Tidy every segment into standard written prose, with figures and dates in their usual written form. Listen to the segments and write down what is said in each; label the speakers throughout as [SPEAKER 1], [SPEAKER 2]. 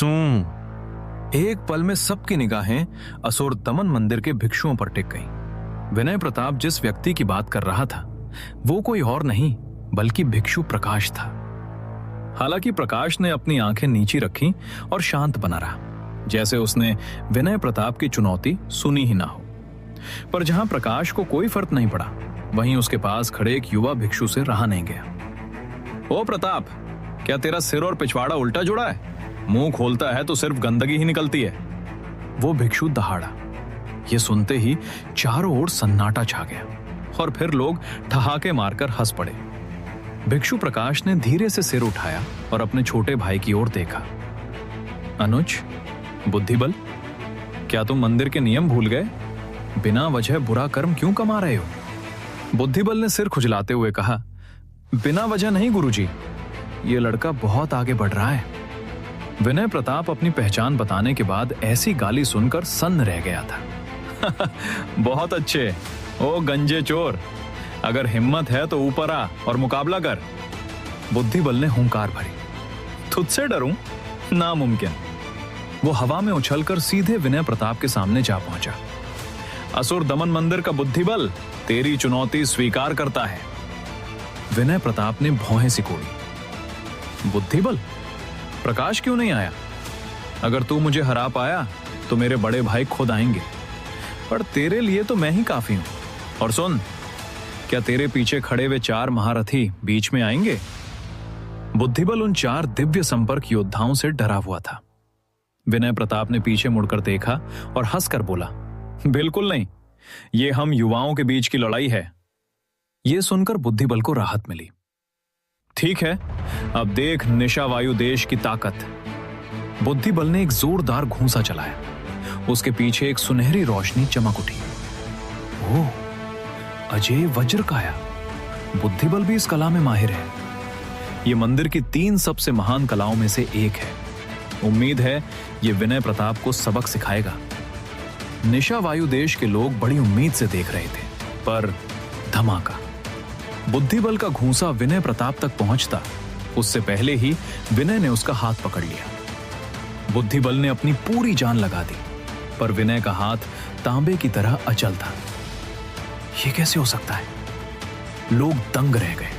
[SPEAKER 1] सूं। एक पल में सबकी निगाहें असुर दमन मंदिर के भिक्षुओं पर टिक गईं। विनय प्रताप जिस व्यक्ति की बात कर रहा था वो कोई और नहीं बल्कि भिक्षु प्रकाश था। हालांकि प्रकाश ने अपनी आंखें नीची रखी और शांत बना रहा, जैसे उसने विनय प्रताप की चुनौती सुनी ही ना हो। पर जहां प्रकाश को कोई फर्क नहीं पड़ा, वहीं उसके पास खड़े एक युवा भिक्षु से रहा नहीं गया। ओ प्रताप, क्या तेरा सिर और पिछवाड़ा उल्टा जुड़ा है? मुंह खोलता है तो सिर्फ गंदगी ही निकलती है। वो भिक्षु दहाड़ा। ये सुनते ही चारों ओर सन्नाटा छा गया और फिर लोग ठहाके मारकर हंस पड़े। भिक्षु प्रकाश ने धीरे से सिर उठाया और अपने छोटे भाई की ओर देखा। अनुज, बुद्धिबल, क्या तुम मंदिर के नियम भूल गए? बिना वजह बुरा कर्म क्यों कमा रहे हो? बुद्धिबल ने सिर खुजलाते हुए कहा, बिना वजह नहीं गुरुजी, ये लड़का बहुत आगे बढ़ रहा है। विनय प्रताप अपनी पहचान बताने के बाद ऐसी गाली सुनकर सन्न रह गया था। बहुत अच्छे, ओ गंजे चोर, अगर हिम्मत है तो ऊपर आ और मुकाबला कर। बुद्धिबल ने हुंकार भरी। तुझसे डरूं? नामुमकिन। वो हवा में उछलकर सीधे विनय प्रताप के सामने जा पहुंचा। असुर दमन मंदिर का बुद्धिबल तेरी चुनौती स्वीकार करता है। विनय प्रताप ने भौहें सिकोड़ी। बुद्धिबल? प्रकाश क्यों नहीं आया? अगर तू मुझे हरा पाया तो मेरे बड़े भाई खुद आएंगे, पर तेरे लिए तो मैं ही काफी हूं। और सुन, क्या तेरे पीछे खड़े हुए 4 महारथी बीच में आएंगे? बुद्धिबल उन 4 दिव्य संपर्क योद्धाओं से डरा हुआ था। विनय प्रताप ने पीछे मुड़कर देखा और हंसकर बोला, बिल्कुल नहीं, ये हम युवाओं के बीच की लड़ाई है। यह सुनकर बुद्धिबल को राहत मिली। ठीक है, अब देख निशा वायु देश की ताकत। बुद्धिबल ने एक जोरदार घूंसा चलाया। उसके पीछे एक सुनहरी रोशनी चमक उठी। ओह, अजय वज्रकाया। बुद्धिबल भी इस कला में माहिर है। यह मंदिर की 3 सबसे महान कलाओं में से एक है। उम्मीद है यह विनय प्रताप को सबक सिखाएगा। निशा वायु देश के लोग बड़ी उम्मीद से देख रहे थे, पर धमाका। बुद्धिबल का घूंसा विनय प्रताप तक पहुंचता उससे पहले ही विनय ने उसका हाथ पकड़ लिया। बुद्धिबल ने अपनी पूरी जान लगा दी, पर विनय का हाथ तांबे की तरह अचल था। यह कैसे हो सकता है? लोग दंग रह गए।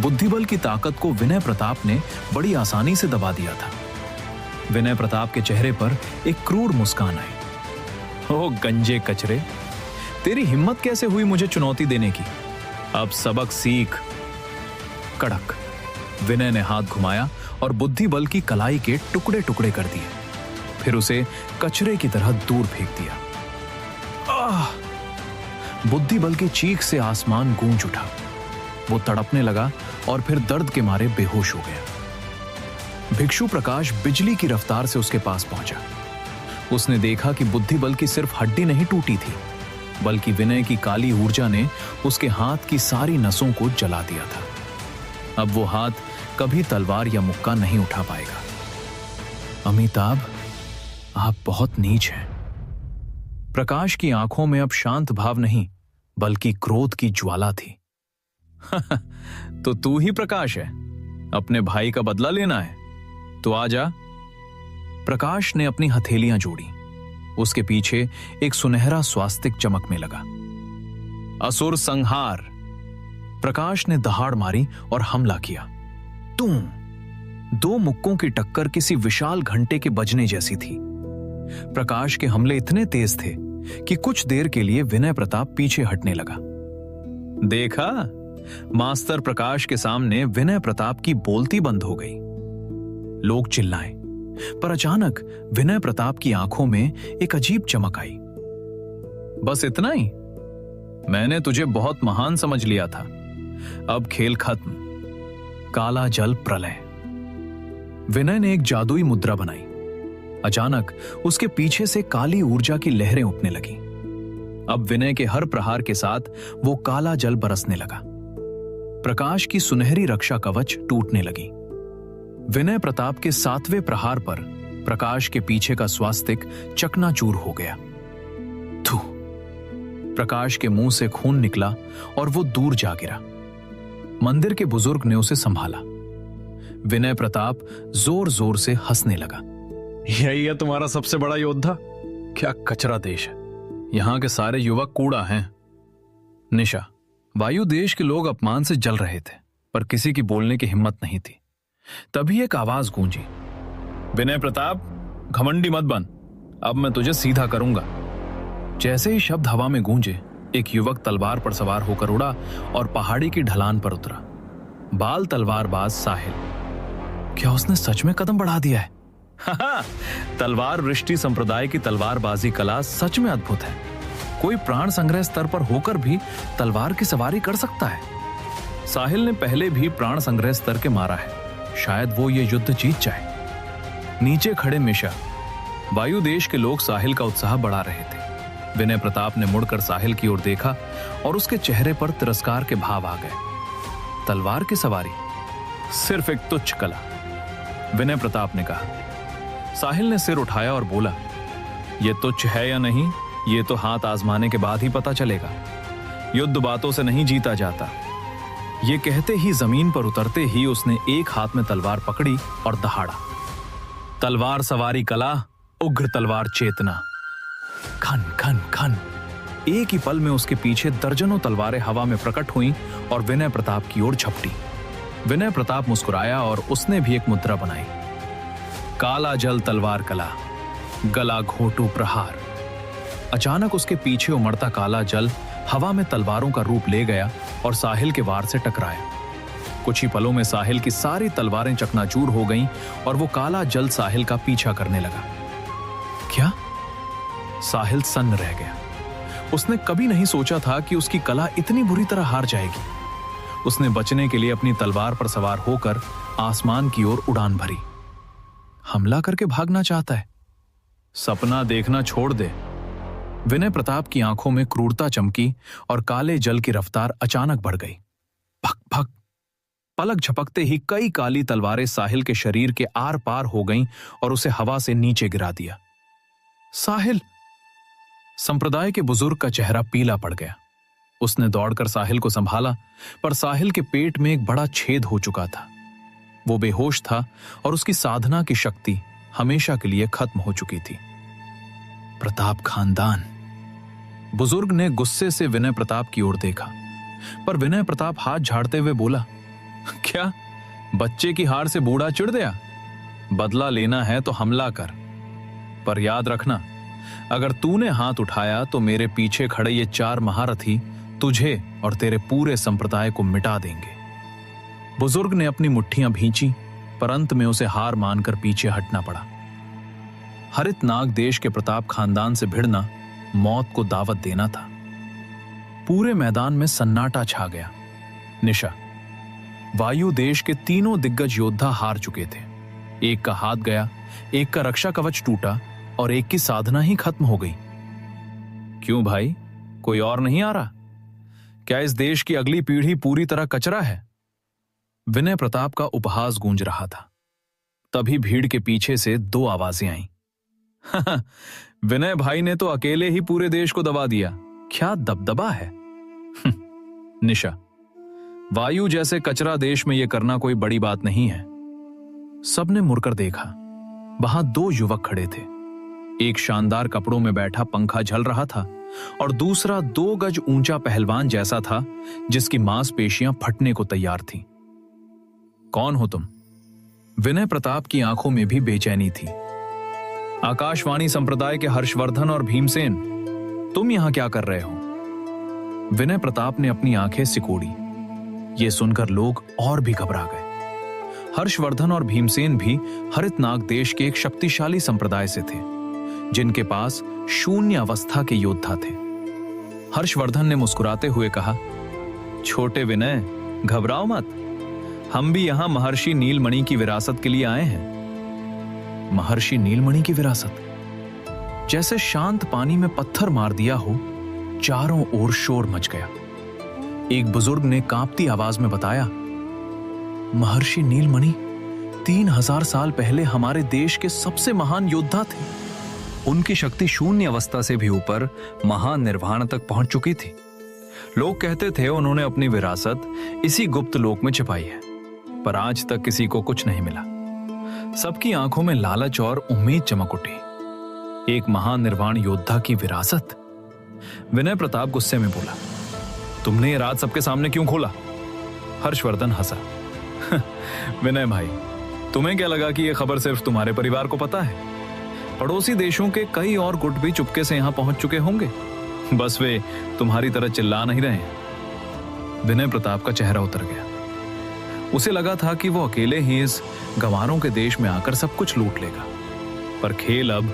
[SPEAKER 1] बुद्धिबल की ताकत को विनय प्रताप ने बड़ी आसानी से दबा दिया था। विनय प्रताप के चेहरे पर एक क्रूर मुस्कान आई। ओ गंजे कचरे, तेरी हिम्मत कैसे हुई मुझे चुनौती देने की? अब सबक सीख। कड़क। विनय ने हाथ घुमाया और बुद्धिबल की कलाई के टुकड़े टुकड़े कर दिए, फिर उसे कचरे की तरह दूर फेंक दिया। बुद्धिबल की चीख से आसमान गूंज उठा। वो तड़पने लगा और फिर दर्द के मारे बेहोश हो गया। भिक्षु प्रकाश बिजली की रफ्तार से उसके पास पहुंचा। उसने देखा कि बुद्धिबल की सिर्फ हड्डी नहीं टूटी थी, बल्कि विनय की काली ऊर्जा ने उसके हाथ की सारी नसों को जला दिया था। अब वो हाथ कभी तलवार या मुक्का नहीं उठा पाएगा। अमिताभ, आप बहुत नीच हैं। प्रकाश की आंखों में अब शांत भाव नहीं बल्कि क्रोध की ज्वाला थी। तो तू ही प्रकाश है? अपने भाई का बदला लेना है तो आ जा। प्रकाश ने अपनी हथेलियां जोड़ी। उसके पीछे एक सुनहरा स्वास्तिक चमकने लगा। असुर संहार। प्रकाश ने दहाड़ मारी और हमला किया। तुम 2 मुक्कों की टक्कर किसी विशाल घंटे के बजने जैसी थी। प्रकाश के हमले इतने तेज थे कि कुछ देर के लिए विनय प्रताप पीछे हटने लगा। देखा, मास्टर प्रकाश के सामने विनय प्रताप की बोलती बंद हो गई। लोग चिल्लाए, पर अचानक विनय प्रताप की आंखों में एक अजीब चमक आई। बस इतना ही? मैंने तुझे बहुत महान समझ लिया था। अब खेल खत्म। काला जल प्रलय। विनय ने एक जादुई मुद्रा बनाई। अचानक उसके पीछे से काली ऊर्जा की लहरें उठने लगी। अब विनय के हर प्रहार के साथ वो काला जल बरसने लगा। प्रकाश की सुनहरी रक्षा कवच टूटने लगी। विनय प्रताप के 7वें प्रहार पर प्रकाश के पीछे का स्वास्तिक चकनाचूर हो गया। थू। प्रकाश के मुंह से खून निकला और वो दूर जा गिरा। मंदिर के बुजुर्ग ने उसे संभाला। विनय प्रताप जोर जोर से हंसने लगा। यही है तुम्हारा सबसे बड़ा योद्धा? क्या कचरा देश है, यहाँ के सारे युवक कूड़ा हैं। निशा, वायु देश के लोग अपमान से जल रहे थे, पर किसी की बोलने की हिम्मत नहीं थी। तभी एक आवाज गूंजी, विनय प्रताप, घमंडी मत बन, अब मैं तुझे सीधा करूंगा। जैसे ही शब्द हवा में गूंजे, एक युवक तलवार पर सवार होकर उड़ा और पहाड़ी की ढलान पर उतरा। बाल तलवारबाज साहिल। क्या उसने सच में कदम बढ़ा दिया है? तलवार वृष्टि संप्रदाय की तलवारबाजी कला सच में अद्भुत है। कोई प्राण संग्रह स्तर पर होकर भी तलवार की सवारी कर सकता है। साहिल ने पहले भी प्राण संग्रह स्तर के मारा है, शायद वो ये युद्ध जीत जाए। नीचे खड़े मिशा, वायु देश के लोग साहिल का उत्साह बढ़ा रहे थे। विनय प्रताप ने मुड़कर साहिल की ओर देखा और उसके चेहरे पर तिरस्कार के भाव आ गए। तलवार की सवारी सिर्फ एक तुच्छ कला, विनय प्रताप ने कहा। साहिल ने सिर उठाया और बोला, यह तुच्छ है या नहीं, ये तो हाथ आजमाने के बाद ही पता चलेगा। युद्ध बातों से नहीं जीता जाता। ये कहते ही जमीन पर उतरते ही उसने एक हाथ में तलवार पकड़ी और दहाड़ा। तलवार सवारी कला, उग्र तलवार चेतना। खन खन खन, एक ही पल में उसके पीछे दर्जनों तलवारें हवा में प्रकट हुईं और विनय प्रताप की ओर झपटी। विनय प्रताप मुस्कुराया और उसने भी एक मुद्रा बनाई। काला जल तलवार कला, गला घोटू प्रहार। अचानक उसके पीछे उमड़ता काला जल हवा में तलवारों का रूप ले गया और साहिल के वार से टकराया। कुछ ही पलों में साहिल की सारी तलवारें चकनाचूर हो गईं और वो काला जल साहिल का पीछा करने लगा। क्या? साहिल सन्न रह गया। उसने कभी नहीं सोचा था कि उसकी कला इतनी बुरी तरह हार जाएगी। उसने बचने के लिए अपनी तलवार पर सवार होकर आसमान की ओर उड़ान भरी। हमला करके भागना चाहता है? सपना देखना छोड़ दे। विनय प्रताप की आंखों में क्रूरता चमकी और काले जल की रफ्तार अचानक बढ़ गई। भक भक, पलक झपकते ही कई काली तलवारें साहिल के शरीर के आर पार हो गईं और उसे हवा से नीचे गिरा दिया। साहिल! संप्रदाय के बुजुर्ग का चेहरा पीला पड़ गया। उसने दौड़कर साहिल को संभाला, पर साहिल के पेट में एक बड़ा छेद हो चुका था। वो बेहोश था और उसकी साधना की शक्ति हमेशा के लिए खत्म हो चुकी थी। प्रताप खानदान। बुजुर्ग ने गुस्से से विनय प्रताप की ओर देखा, पर विनय प्रताप हाथ झाड़ते हुए बोला, क्या बच्चे की हार से बूढ़ा चिढ़ गया? बदला लेना है तो हमला कर, पर याद रखना, अगर तूने हाथ उठाया तो मेरे पीछे खड़े ये 4 महारथी तुझे और तेरे पूरे संप्रदाय को मिटा देंगे। बुजुर्ग ने अपनी मुट्ठियां भींची, पर अंत में उसे हार मानकर पीछे हटना पड़ा। हरित नाग देश के प्रताप खानदान से भिड़ना मौत को दावत देना था। पूरे मैदान में सन्नाटा छा गया। निशा, वायु देश के तीनों दिग्गज योद्धा हार चुके थे। एक का हाथ गया, एक का रक्षा कवच टूटा और एक की साधना ही खत्म हो गई। क्यों भाई, कोई और नहीं आ रहा? क्या इस देश की अगली पीढ़ी पूरी तरह कचरा है? विनय प्रताप का उपहास गूंज रहा था। तभी भीड़ के पीछे से 2 आवाजें आईं। विनय भाई ने तो अकेले ही पूरे देश को दबा दिया, क्या दबदबा है। निशा, वायु जैसे कचरा देश में यह करना कोई बड़ी बात नहीं है। सबने मुड़कर देखा। वहां 2 युवक खड़े थे। एक शानदार कपड़ों में बैठा पंखा झल रहा था और दूसरा 2 गज ऊंचा पहलवान जैसा था, जिसकी मांसपेशियां फटने को तैयार थीं। कौन हो तुम? विनय प्रताप की आंखों में भी बेचैनी थी। आकाशवाणी संप्रदाय के हर्षवर्धन और भीमसेन, तुम यहां क्या कर रहे हो? विनय प्रताप ने अपनी आंखें सिकोड़ी। ये सुनकर लोग और भी घबरा गए। हर्षवर्धन और भीमसेन भी हरित नाग देश के एक शक्तिशाली संप्रदाय से थे, जिनके पास शून्य अवस्था के योद्धा थे। हर्षवर्धन ने मुस्कुराते हुए कहा, छोटे विनय, घबराओ मत, हम भी यहां महर्षि नीलमणि की विरासत के लिए आए हैं। महर्षि नीलमणि की विरासत? जैसे शांत पानी में पत्थर मार दिया हो, चारों ओर शोर मच गया। एक बुजुर्ग ने कांपती आवाज में बताया, महर्षि नीलमणि 3000 साल पहले हमारे देश के सबसे महान योद्धा थे। उनकी शक्ति शून्य अवस्था से भी ऊपर महान निर्वाण तक पहुंच चुकी थी। लोग कहते थे उन्होंने अपनी विरासत इसी गुप्त लोक में छिपाई है, पर आज तक किसी को कुछ नहीं मिला। सबकी आंखों में लालच और उम्मीद चमक उठी। एक महान निर्वाण योद्धा की विरासत। विनय प्रताप गुस्से में बोला, तुमने ये राज सबके सामने क्यों खोला? हर्षवर्धन हंसा। विनय भाई, तुम्हें क्या लगा कि यह खबर सिर्फ तुम्हारे परिवार को पता है? पड़ोसी देशों के कई और गुट भी चुपके से यहां पहुंच चुके होंगे, बस वे तुम्हारी तरह चिल्ला नहीं रहे हैं। विनय प्रताप का चेहरा उतर गया। उसे लगा था कि वो अकेले ही इस गंवारों के देश में आकर सब कुछ लूट लेगा, पर खेल अब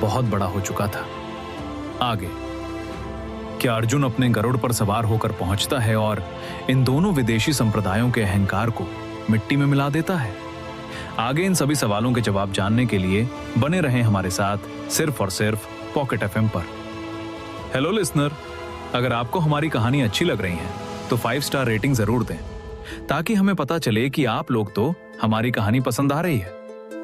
[SPEAKER 1] बहुत बड़ा हो चुका था। आगे क्या अर्जुन अपने गरुड़ पर सवार होकर पहुंचता है और इन दोनों विदेशी संप्रदायों के अहंकार को मिट्टी में मिला देता है? आगे इन सभी सवालों के जवाब जानने के लिए बने रहें हमारे साथ सिर्फ और सिर्फ पॉकेट एफएम पर। हेलो लिसनर, अगर आपको हमारी कहानी अच्छी लग रही है तो 5 स्टार रेटिंग जरूर दें, ताकि हमें पता चले कि आप लोग तो हमारी कहानी पसंद आ रही है।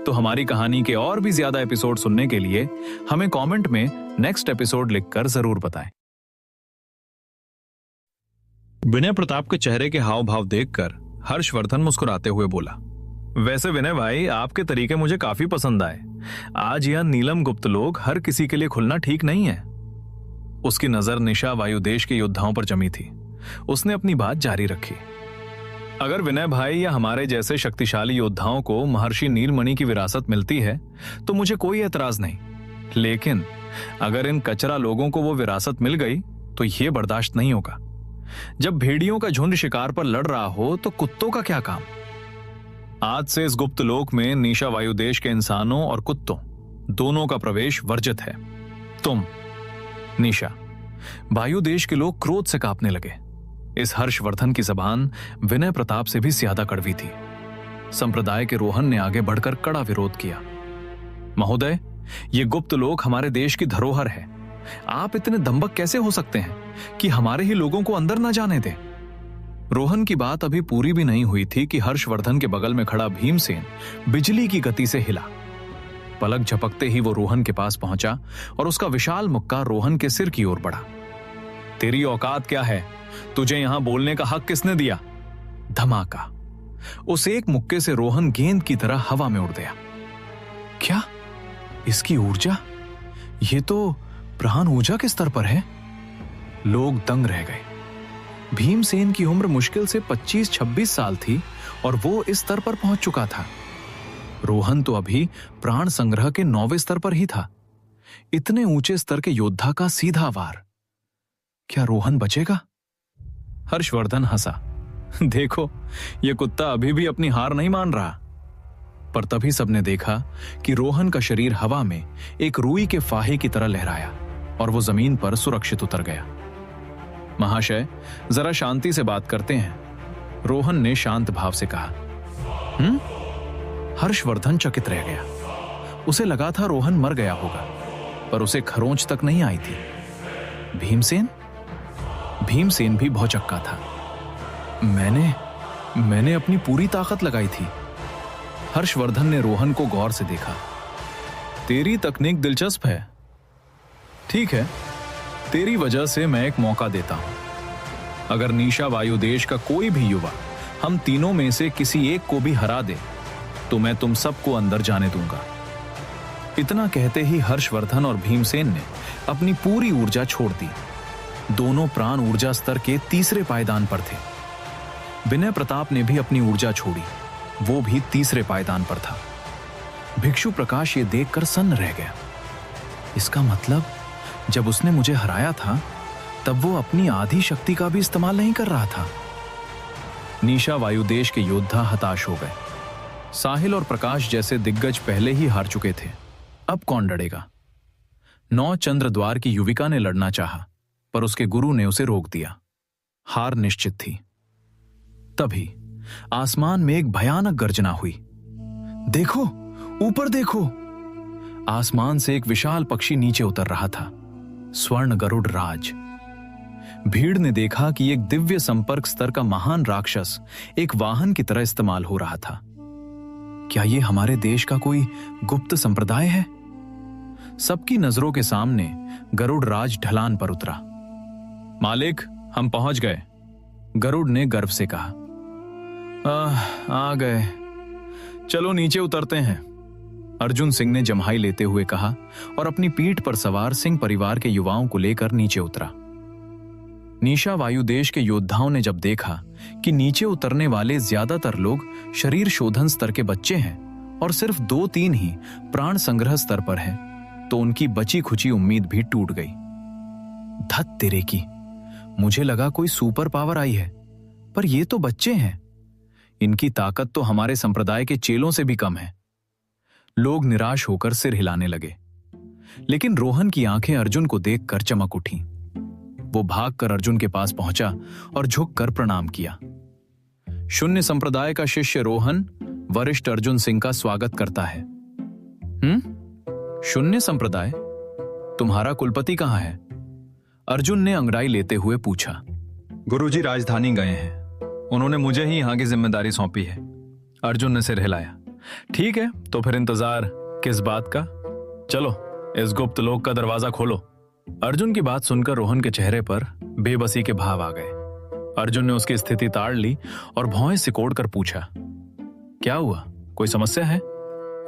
[SPEAKER 1] तो हमारी कहानी के और भी ज्यादा एपिसोड सुनने के लिए हमें कमेंट में नेक्स्ट एपिसोड लिखकर जरूर बताएं। विनय प्रताप के चेहरे के हाव भाव देखकर हर्षवर्धन मुस्कुराते हुए बोला, वैसे विनय भाई, आपके तरीके मुझे काफी पसंद आए। आज यह नीलम गुप्त लोग हर किसी के लिए खुलना ठीक नहीं है। उसकी नजर निशा वायुदेश के योद्धाओं पर जमी थी। उसने अपनी बात जारी रखी, अगर विनय भाई या हमारे जैसे शक्तिशाली योद्धाओं को महर्षि नीलमणि की विरासत मिलती है तो मुझे कोई एतराज नहीं, लेकिन अगर इन कचरा लोगों को वो विरासत मिल गई तो ये बर्दाश्त नहीं होगा। जब भेड़ियों का झुंड शिकार पर लड़ रहा हो तो कुत्तों का क्या काम? आज से इस गुप्त लोक में निशा वायुदेश के इंसानों और कुत्तों दोनों का प्रवेश वर्जित है। तुम निशा, वायुदेश के लोग क्रोध से कांपने लगे। इस हर्षवर्धन की जबान विनय प्रताप से भी ज्यादा कड़वी थी। संप्रदाय के रोहन ने आगे बढ़कर कड़ा विरोध किया, महोदय, ये गुप्त लोक हमारे देश की धरोहर है। आप इतने दंभक कैसे हो सकते हैं कि हमारे ही लोगों को अंदर न जाने दें? रोहन की बात अभी पूरी भी नहीं हुई थी कि हर्षवर्धन के बगल में खड़ा भीमसेन बिजली की गति से हिला। पलक झपकते ही वो रोहन के पास पहुंचा और उसका विशाल मुक्का रोहन के सिर की ओर बढ़ा। तेरी औकात क्या है? तुझे यहां बोलने का हक किसने दिया? धमाका। उस एक मुक्के से रोहन गेंद की तरह हवा में उड़ गया। क्या इसकी ऊर्जा? ये तो प्राण ऊर्जा के स्तर पर है। लोग दंग रह गए। भीमसेन की उम्र मुश्किल से 25-26 साल थी और वो इस स्तर पर पहुंच चुका था। रोहन तो अभी प्राण संग्रह के 9वें स्तर पर ही था। इतने ऊंचे स्तर के योद्धा का सीधा वार। क्या रोहन बचेगा? हर्षवर्धन हंसा। देखो, यह कुत्ता अभी भी अपनी हार नहीं मान रहा। पर तभी सबने देखा कि रोहन का शरीर हवा में एक रुई के फाहे की तरह लहराया और वो जमीन पर सुरक्षित उतर गया। महाशय, जरा शांति से बात करते हैं, रोहन ने शांत भाव से कहा। हर्षवर्धन चकित रह गया। उसे लगा था रोहन मर गया होगा, पर उसे खरोंच तक नहीं आई थी। भीमसेन? भीमसेन भी भौचक्का था। मैंने अपनी पूरी ताकत लगाई थी। हर्षवर्धन ने रोहन को गौर से देखा। तेरी तकनीक दिलचस्प है। ठीक है, तेरी वजह से मैं एक मौका देता हूं। अगर निशा वायुदेश का कोई भी युवा हम तीनों में से किसी एक को भी हरा दे तो मैं तुम सबको अंदर जाने दूंगा। इतना कहते ही हर्षवर्धन और भीमसेन ने अपनी पूरी ऊर्जा छोड़ दी। दोनों प्राण ऊर्जा स्तर के तीसरे पायदान पर थे। विनय प्रताप ने भी अपनी ऊर्जा छोड़ी, वो भी तीसरे पायदान पर था। भिक्षु प्रकाश ये देखकर सन्न रह गया। इसका मतलब जब उसने मुझे हराया था तब वो अपनी आधी शक्ति का भी इस्तेमाल नहीं कर रहा था। निशा वायुदेश के योद्धा हताश हो गए। साहिल और प्रकाश जैसे दिग्गज पहले ही हार चुके थे, अब कौन लड़ेगा? 9 चंद्रद्वार की युविका ने लड़ना चाहा, पर उसके गुरु ने उसे रोक दिया। हार निश्चित थी। तभी आसमान में एक भयानक गर्जना हुई। देखो, ऊपर देखो! आसमान से एक विशाल पक्षी नीचे उतर रहा था, स्वर्ण गरुड़ राज। भीड़ ने देखा कि एक दिव्य संपर्क स्तर का महान राक्षस एक वाहन की तरह इस्तेमाल हो रहा था। क्या ये हमारे देश का कोई गुप्त संप्रदाय है? सबकी नजरों के सामने गरुड़ राज ढलान पर उतरा। मालिक, हम पहुंच गए, गरुड़ ने गर्व से कहा। आ गए। चलो नीचे उतरते हैं, अर्जुन सिंह ने जम्हाई लेते हुए कहा और अपनी पीठ पर सवार सिंह परिवार के युवाओं को लेकर नीचे उतरा। निशा वायुदेश के योद्धाओं ने जब देखा कि नीचे उतरने वाले ज्यादातर लोग शरीर शोधन स्तर के बच्चे हैं और सिर्फ 2-3 ही प्राण संग्रह स्तर पर हैं, तो उनकी बची खुची उम्मीद भी टूट गई। धत तेरे की, मुझे लगा कोई सुपर पावर आई है, पर ये तो बच्चे हैं। इनकी ताकत तो हमारे संप्रदाय के चेलों से भी कम है। लोग निराश होकर सिर हिलाने लगे, लेकिन रोहन की आंखें अर्जुन को देखकर चमक उठी। वो भागकर अर्जुन के पास पहुंचा और झुककर प्रणाम किया। शून्य संप्रदाय का शिष्य रोहन वरिष्ठ अर्जुन सिंह का स्वागत करता है। शून्य संप्रदाय? तुम्हारा कुलपति कहां है? अर्जुन ने अंगड़ाई लेते हुए पूछा।
[SPEAKER 2] गुरुजी राजधानी गए हैं, उन्होंने मुझे ही यहां की जिम्मेदारी सौंपी है।
[SPEAKER 1] अर्जुन ने सिर हिलाया। ठीक है, तो फिर इंतजार किस बात का? चलो इस गुप्त लोक का दरवाजा खोलो। अर्जुन की बात सुनकर रोहन के चेहरे पर बेबसी के भाव आ गए। अर्जुन ने उसकी स्थिति ताड़ ली और भौहें सिकोड़कर पूछा, क्या हुआ, कोई समस्या है?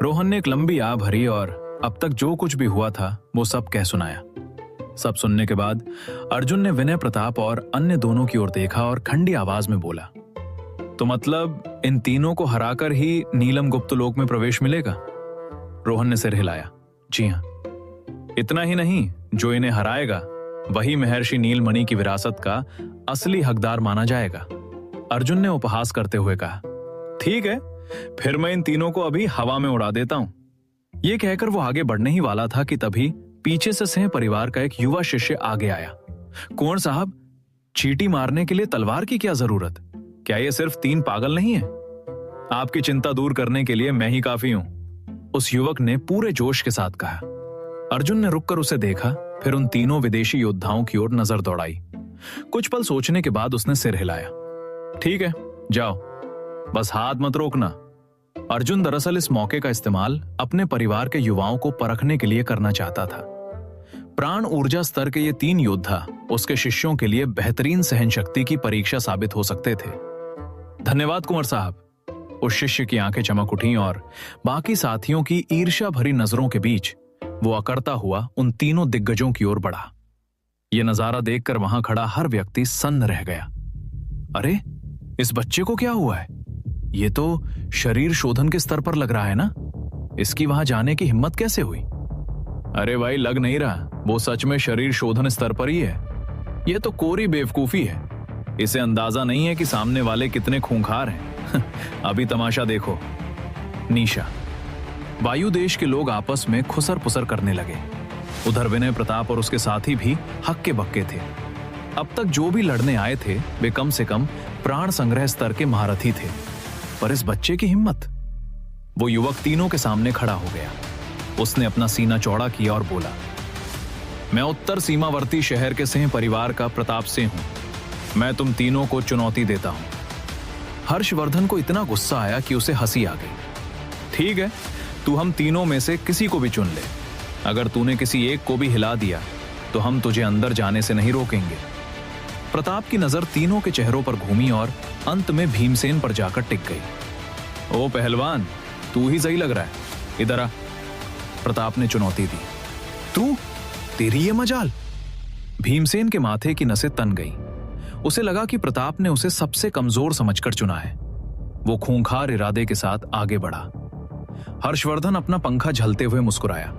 [SPEAKER 1] रोहन ने एक लंबी आह भरी और अब तक जो कुछ भी हुआ था वो सब कह सुनाया। सब सुनने के बाद अर्जुन ने विनय प्रताप और अन्य दोनों की ओर देखा और ठंडी आवाज में बोला, तो मतलब इन तीनों को हराकर ही नीलम गुप्त लोक में प्रवेश मिलेगा? रोहन ने सिर हिलाया। जी हां, इतना ही नहीं, जो इन्हें हराएगा वही महर्षि नीलमणि की विरासत का असली हकदार माना जाएगा। अर्जुन ने उपहास करते हुए कहा। ठीक है, फिर मैं इन तीनों को अभी हवा में उड़ा देता हूं। यह कहकर वो आगे बढ़ने ही वाला था कि तभी पीछे से सिंह परिवार का एक युवा शिष्य आगे आया। कुंवर साहब, चींटी मारने के लिए तलवार की क्या जरूरत? क्या ये सिर्फ 3 पागल नहीं है? आपकी चिंता दूर करने के लिए मैं ही काफी हूं, उस युवक ने पूरे जोश के साथ कहा। अर्जुन ने रुककर उसे देखा, फिर उन तीनों विदेशी योद्धाओं की ओर नजर दौड़ाई। कुछ पल सोचने के बाद उसने सिर हिलाया। ठीक है, जाओ, बस हाथ मत रोकना। अर्जुन दरअसल इस मौके का इस्तेमाल अपने परिवार के युवाओं को परखने के लिए करना चाहता था। प्राण ऊर्जा स्तर के ये 3 योद्धा उसके शिष्यों के लिए बेहतरीन सहन शक्ति की परीक्षा साबित हो सकते थे। धन्यवाद कुंवर साहब। उस शिष्य की आंखें चमक उठी और बाकी साथियों की ईर्ष्या भरी नजरों के बीच वो अकड़ता हुआ उन तीनों दिग्गजों की ओर बढ़ा। यह नजारा देखकर वहां खड़ा हर व्यक्ति सन्न रह गया। अरे, इस बच्चे को क्या हुआ है? ये तो शरीर शोधन के स्तर पर लग रहा है ना? इसकी वहां जाने की हिम्मत कैसे हुई? अरे भाई, लग नहीं रहा, वो सच में शरीर शोधन स्तर पर ही है। ये तो कोरी बेवकूफी है। इसे अंदाजा नहीं है कि सामने वाले कितने खूंखार हैं। अभी तमाशा देखो। निशा, वायुदेश के लोग आपस में खुसर पुसर करने लगे। उधर विनय प्रताप और उसके साथी भी हक्के बक्के थे। अब तक जो भी लड़ने आए थे वे कम से कम प्राण संग्रह स्तर के महारथी थे, पर इस बच्चे की हिम्मत। वो युवक तीनों के सामने खड़ा हो गया। उसने अपना सीना चौड़ा किया और बोला, मैं उत्तर सीमावर्ती शहर के सिंह परिवार का प्रताप सिंह हूं। मैं तुम तीनों को चुनौती देता हूं। हर्षवर्धन को इतना गुस्सा आया कि उसे हंसी आ गई। ठीक है, तू हम तीनों में से किसी को भी चुन ले। अगर तूने किसी एक को भी हिला दिया तो हम तुझे अंदर जाने से नहीं रोकेंगे। प्रताप की नजर तीनों के चेहरों पर घूमी और अंत में भीमसेन पर जाकर टिक गई। ओ पहलवान, तू ही सही लग रहा है, इधर आ। प्रताप ने चुनौती दी। तू? तेरी ये मजाल? भीमसेन के माथे की नसें तन गई। उसे लगा कि प्रताप ने उसे सबसे कमजोर समझकर चुना है। वो खूंखार इरादे के साथ आगे बढ़ा। हर्षवर्धन अपना पंखा झलते हुए मुस्कुराया।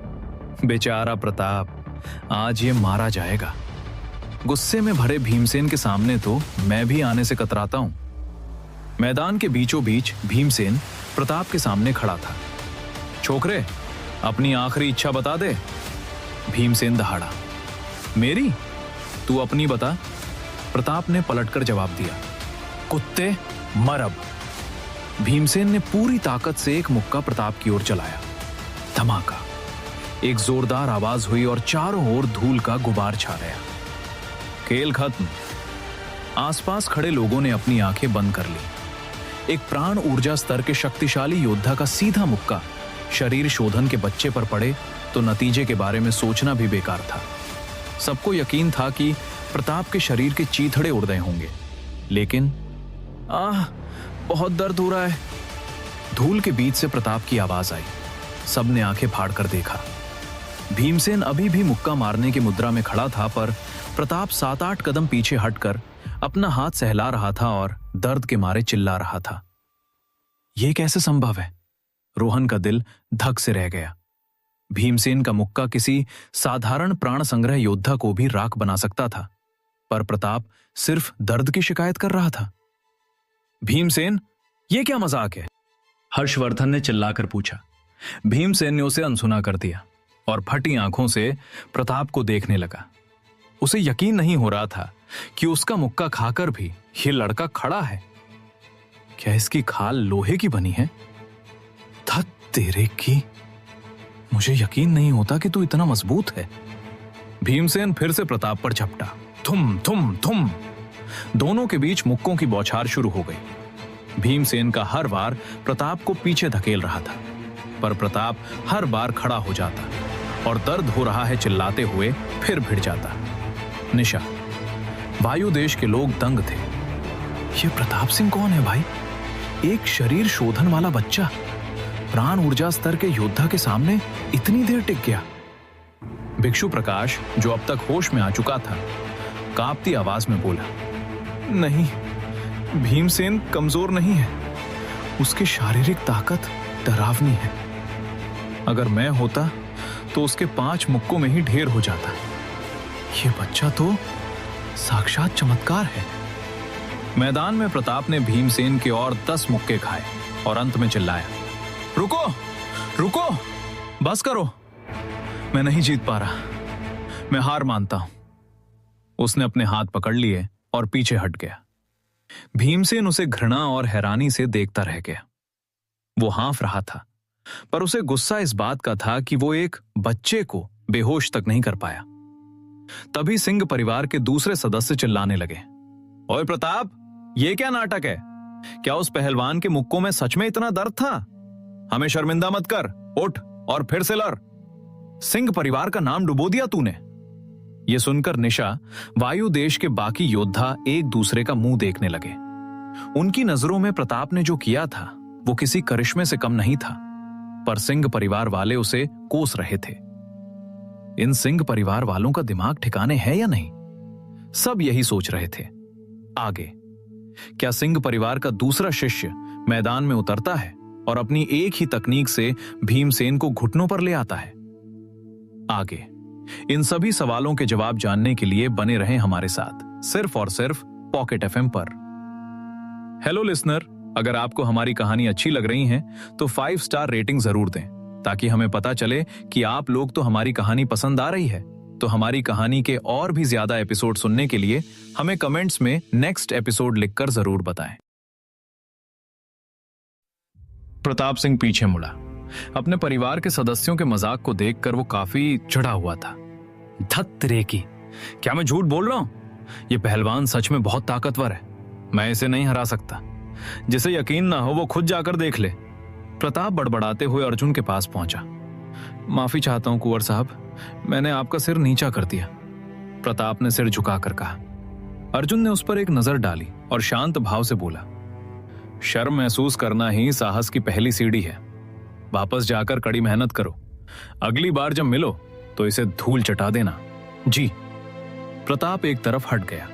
[SPEAKER 1] बेचारा प्रताप, आज ये मारा जाएगा। गुस्से में भरे भीमसेन के सामने तो मैं भी आने से कतराता हूं। मैदान के बीचों बीच भीमसेन प्रताप के सामने खड़ा था। छोकरे, अपनी आखिरी इच्छा बता दे। भीमसेन दहाड़ा। मेरी? तू अपनी बता। प्रताप ने पलटकर जवाब दिया। कुत्ते, मर अब। भीमसेन ने पूरी ताकत से एक मुक्का प्रताप की ओर चलाया। धमाका, एक जोरदार आवाज हुई और चारों ओर धूल का गुबार छा गया। खेल खत्म। आसपास खड़े लोगों ने अपनी आंखें बंद कर ली। एक प्राण ऊर्जा स्तर के शक्तिशाली योद्धा का सीधा मुक्का शरीर शोधन के बच्चे पर पड़े तो नतीजे के बारे में सोचना भी बेकार था। सबको यकीन था कि प्रताप के शरीर के चीथड़े उड़ गए होंगे, लेकिन बहुत दर्द हो रहा है। धूल के बीच से प्रताप की आवाज आई। सबने आंखें फाड़कर देखा। भीमसेन अभी भी मुक्का मारने की मुद्रा में खड़ा था, पर प्रताप 7-8 कदम पीछे हटकर अपना हाथ सहला रहा था और दर्द के मारे चिल्ला रहा था। यह कैसे संभव है? रोहन का दिल धक से रह गया। भीमसेन का मुक्का किसी साधारण प्राण संग्रह योद्धा को भी राख बना सकता था, पर प्रताप सिर्फ दर्द की शिकायत कर रहा था। भीमसेन, यह क्या मजाक है? हर्षवर्धन ने चिल्लाकर पूछा। भीमसेन ने उसे अनसुना कर दिया और फटी आंखों से प्रताप को देखने लगा। उसे यकीन नहीं हो रहा था कि उसका मुक्का खाकर भी यह लड़का खड़ा है। क्या इसकी खाल लोहे की बनी है? धत तेरे की, मुझे यकीन नहीं होता कि तू इतना मजबूत है। भीमसेन फिर से प्रताप पर झपटा। थुम थुम थुम, दोनों के बीच मुक्कों की बौछार शुरू हो गई। भीमसेन का हर वार प्रताप को पीछे धकेल रहा था, पर प्रताप हर बार खड़ा हो जाता और दर्द हो रहा है चिल्लाते हुए फिर भिड़ जाता। निशा, वायु देश के लोग दंग थे। ये प्रताप सिंह कौन है भाई? एक शरीर शोधन वाला बच्चा प्राण ऊर्जा स्तर के योद्धा के सामने इतनी देर टिक गया। भिक्षु प्रकाश, जो अब तक होश में आ चुका था, कांपती आवाज में बोला, नहीं, भीमसेन कमजोर नहीं है। उसकी शारीरिक ताकत डरावनी है। अगर मैं होता तो उसके 5 मुक्कों में ही ढेर हो जाता। ये बच्चा तो साक्षात चमत्कार है। मैदान में प्रताप ने भीमसेन के और 10 मुक्के खाए और अंत में चिल्लाया, रुको रुको, बस करो, मैं नहीं जीत पा रहा, मैं हार मानता हूं। उसने अपने हाथ पकड़ लिए और पीछे हट गया। भीमसेन उसे घृणा और हैरानी से देखता रह गया। वो हाँफ रहा था, पर उसे गुस्सा इस बात का था कि वो एक बच्चे को बेहोश तक नहीं कर पाया। तभी सिंह परिवार के दूसरे सदस्य चिल्लाने लगे, ओए प्रताप, ये क्या नाटक है? क्या उस पहलवान के मुक्कों में सच में इतना दर्द था? हमें शर्मिंदा मत कर, उठ और फिर से लड़। सिंह परिवार का नाम डुबो दिया तूने। यह सुनकर निशा, वायु देश के बाकी योद्धा एक दूसरे का मुंह देखने लगे। उनकी नजरों में प्रताप ने जो किया था वो किसी करिश्मे से कम नहीं था, पर सिंह परिवार वाले उसे कोस रहे थे। इन सिंह परिवार वालों का दिमाग ठिकाने है या नहीं? सब यही सोच रहे थे। आगे क्या सिंह परिवार का दूसरा शिष्य मैदान में उतरता है और अपनी एक ही तकनीक से भीमसेन को घुटनों पर ले आता है? आगे इन सभी सवालों के जवाब जानने के लिए बने रहें हमारे साथ, सिर्फ और सिर्फ पॉकेट एफएम पर। हेलो लिसनर, अगर आपको हमारी कहानी अच्छी लग रही है तो 5 स्टार रेटिंग जरूर दें, ताकि हमें पता चले कि आप लोग तो हमारी कहानी पसंद आ रही है। तो हमारी कहानी के और भी ज्यादा एपिसोड सुनने के लिए हमें कमेंट्स में नेक्स्ट एपिसोड लिखकर जरूर बताएं। प्रताप सिंह पीछे मुड़ा। अपने परिवार के सदस्यों के मजाक को देखकर वो काफी चिढ़ा हुआ था। धत रे की, क्या मैं झूठ बोल रहा हूं? ये पहलवान सच में बहुत ताकतवर है, मैं इसे नहीं हरा सकता। जिसे यकीन ना हो वो खुद जाकर देख ले। प्रताप बड़बड़ाते हुए अर्जुन के पास पहुंचा। माफी चाहता हूं कुंवर साहब, मैंने आपका सिर नीचा कर दिया, प्रताप ने सिर झुकाकर कहा। अर्जुन ने उस पर एक नजर डाली और शांत भाव से बोला, शर्म महसूस करना ही साहस की पहली सीढ़ी है। वापस जाकर कड़ी मेहनत करो। अगली बार जब मिलो तो इसे धूल चटा देना। जी। प्रताप एक तरफ हट गया।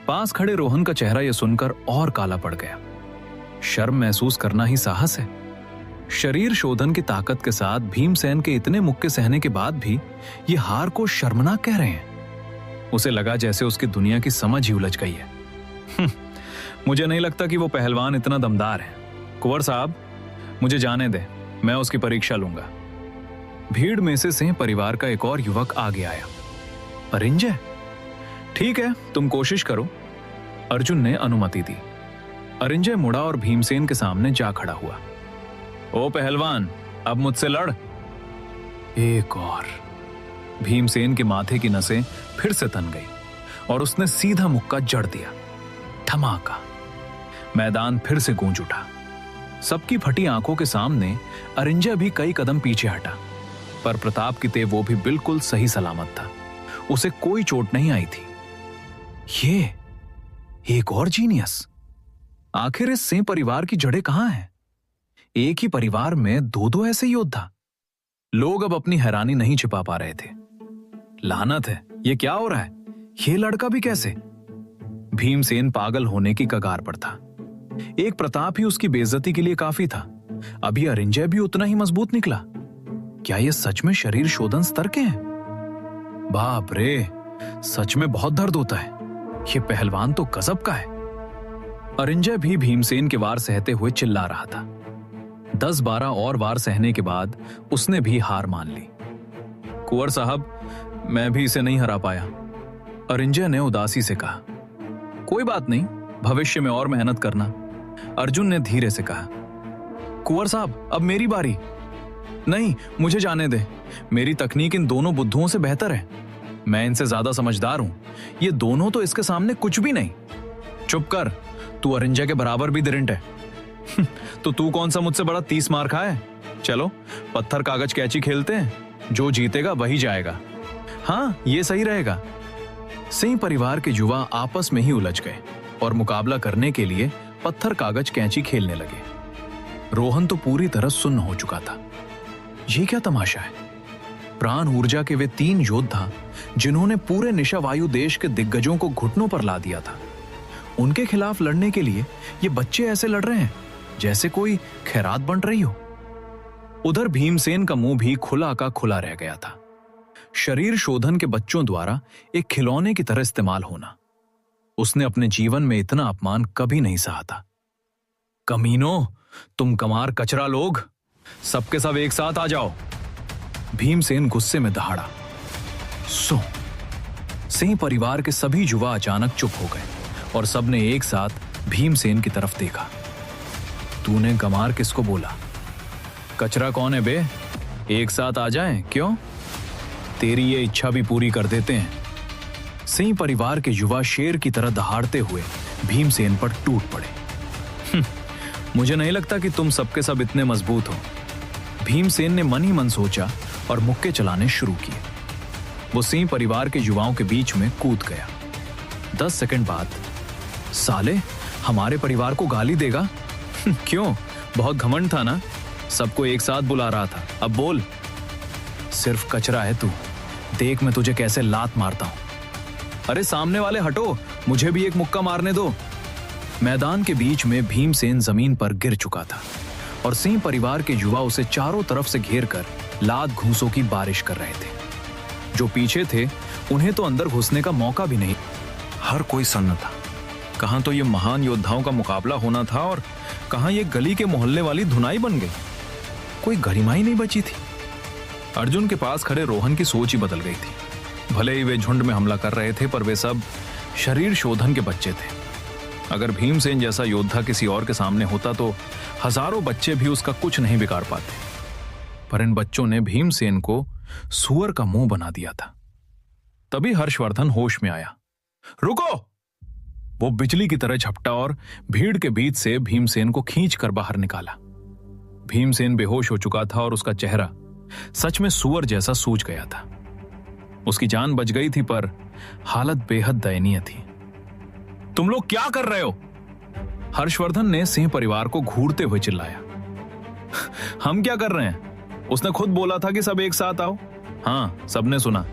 [SPEAKER 1] पास खड़े रोहन का चेहरा यह सुनकर और काला पड़ गया। शर्म महसूस करना ही साहस है? शरीर शोधन की ताकत के साथ भीमसेन के इतने मुक्के सहने के बाद भी ये हार को शर्मनाक कह रहे हैं। उसे लगा जैसे उसकी दुनिया की समझ ही उलझ गई है। मुझे नहीं लगता कि वो पहलवान इतना दमदार है। कुंवर साहब, मुझे जाने दे, मैं उसकी परीक्षा लूंगा। भीड़ में से सिंह परिवार का एक और युवक आगे आया। अरिंजय, ठीक है, तुम कोशिश करो। अर्जुन ने अनुमति दी। अरिंजय मुड़ा और भीमसेन के सामने जा खड़ा हुआ। ओ पहलवान, अब मुझसे लड़। एक और। भीमसेन के माथे की नसें फिर से तन गई और उसने सीधा मुक्का जड़ दिया। धमाका। मैदान फिर से गूंज उठा। सबकी फटी आंखों के सामने अरिंजय भी कई कदम पीछे हटा, पर प्रताप की तेज वो भी बिल्कुल सही सलामत था। उसे कोई चोट नहीं आई थी। ये एक और जीनियस। आखिर इस सिंह परिवार की जड़ें कहां हैं? एक ही परिवार में दो दो ऐसे योद्धा। लोग अब अपनी हैरानी नहीं छिपा पा रहे थे। लानत है, ये क्या हो रहा है? ये लड़का भी कैसे? भीमसेन पागल होने की कगार पर था। एक प्रताप ही उसकी बेइज्जती के लिए काफी था। अभी अरिंजय भी उतना ही मजबूत निकला। क्या ये सच में शरीर शोधन स्तर के हैं? बाप रे, सच में बहुत दर्द होता है। ये पहलवान तो गजब का है। अरिंजय भी भीमसेन के वार सहते हुए चिल्ला रहा था। 10-12 और वार सहने के बाद उसने भी हार मान ली। कुंवर साहब, मैं भी इसे नहीं हरा पाया, अरिंजय ने उदासी से कहा। कोई बात नहीं, भविष्य में और मेहनत करना, अर्जुन ने धीरे से कहा। कुंवर साहब, अब मेरी बारी। नहीं, मुझे जाने दे। मेरी तकनीक इन दोनों बुद्धुओं से बेहतर है। मैं इनसे ज्यादा समझदार हूं। ये दोनों तो इसके सामने कुछ भी नहीं। चुप कर, तू अरिंजय के बराबर भी दृढ़ है। तो तू कौन सा मुझसे बड़ा 30 मार खाए? चलो पत्थर कागज कैची खेलते हैं, जो जीतेगा वही जाएगा। हाँ, ये सही रहेगा। सिंह परिवार के युवा आपस में ही उलझ गए और मुकाबला करने के लिए पत्थर कागज कैंची खेलने लगे। रोहन तो पूरी तरह सुन्न हो चुका था। ये क्या तमाशा है? प्राण ऊर्जा के वे 3 योद्धा जिन्होंने पूरे निशावायु देश के दिग्गजों को घुटनों पर ला दिया था, उनके खिलाफ लड़ने के लिए ये बच्चे ऐसे लड़ रहे हैं जैसे कोई खैरात बंट रही हो। उधर भीमसेन का मुंह भी खुला का खुला रह गया था। शरीर शोधन के बच्चों द्वारा एक खिलौने की तरह इस्तेमाल होना, उसने अपने जीवन में इतना अपमान कभी नहीं सहा था। कमीनो, तुम कमार कचरा लोग, सबके सब एक साथ आ जाओ। भीमसेन गुस्से में दहाड़ा। सो सिंह परिवार के सभी युवा अचानक चुप हो गए और सबने एक साथ भीमसेन की तरफ देखा। तूने गमार किसको बोला? कचरा कौन है बे? एक साथ आ जाएं, क्यों? तेरी ये इच्छा भी पूरी कर देते हैं। सिंह परिवार के युवा शेर की तरह दहाड़ते हुए भीमसेन पर टूट पड़े। मुझे नहीं लगता कि तुम सबके सब इतने मजबूत हो, भीमसेन ने मन ही मन सोचा और मुक्के चलाने शुरू किए। वो सिंह परिवार के युवाओं के बीच में कूद गया। 10 सेकंड बाद, साले हमारे परिवार को गाली देगा? क्यों, बहुत घमंड था ना? सबको एक साथ बुला रहा था, अब बोल। सिर्फ कचरा है तू, देख मैं तुझे कैसे लात मारता हूं। अरे सामने वाले हटो, मुझे भी एक मुक्का मारने दो। मैदान के बीच में भीमसेन जमीन पर गिर चुका था और सिंह परिवार के युवा उसे चारों तरफ से घेर कर लात घूंसों की बारिश कर रहे थे। जो पीछे थे उन्हें तो अंदर घुसने का मौका भी नहीं। हर कोई सन्न था। कहां तो ये महान योद्धाओं का मुकाबला होना था और कहां ये गली के मोहल्ले वाली धुनाई बन गई। कोई गरिमा ही नहीं बची थी। अर्जुन के पास खड़े रोहन की सोच ही बदल गई थी। भले ही वे झुंड में हमला कर रहे थे, पर वे सब शरीर शोधन के बच्चे थे। अगर भीमसेन जैसा योद्धा किसी और के सामने होता तो हजारों बच्चे भी उसका कुछ नहीं बिगाड़ पाते, पर इन बच्चों ने भीमसेन को सुअर का मुंह बना दिया था। तभी हर्षवर्धन होश में आया। रुको! वो बिजली की तरह झपटा और भीड़ के बीच से भीमसेन को खींच कर बाहर निकाला। भीमसेन बेहोश हो चुका था और उसका चेहरा सच में सुअर जैसा सूज गया था। उसकी जान बच गई थी, पर हालत बेहद दयनीय थी। तुम लोग क्या कर रहे हो? हर्षवर्धन ने सिंह परिवार को घूरते हुए चिल्लाया। हम क्या कर रहे हैं? उसने खुद बोला था कि सब एक साथ आओ। हाँ, सबने सुना।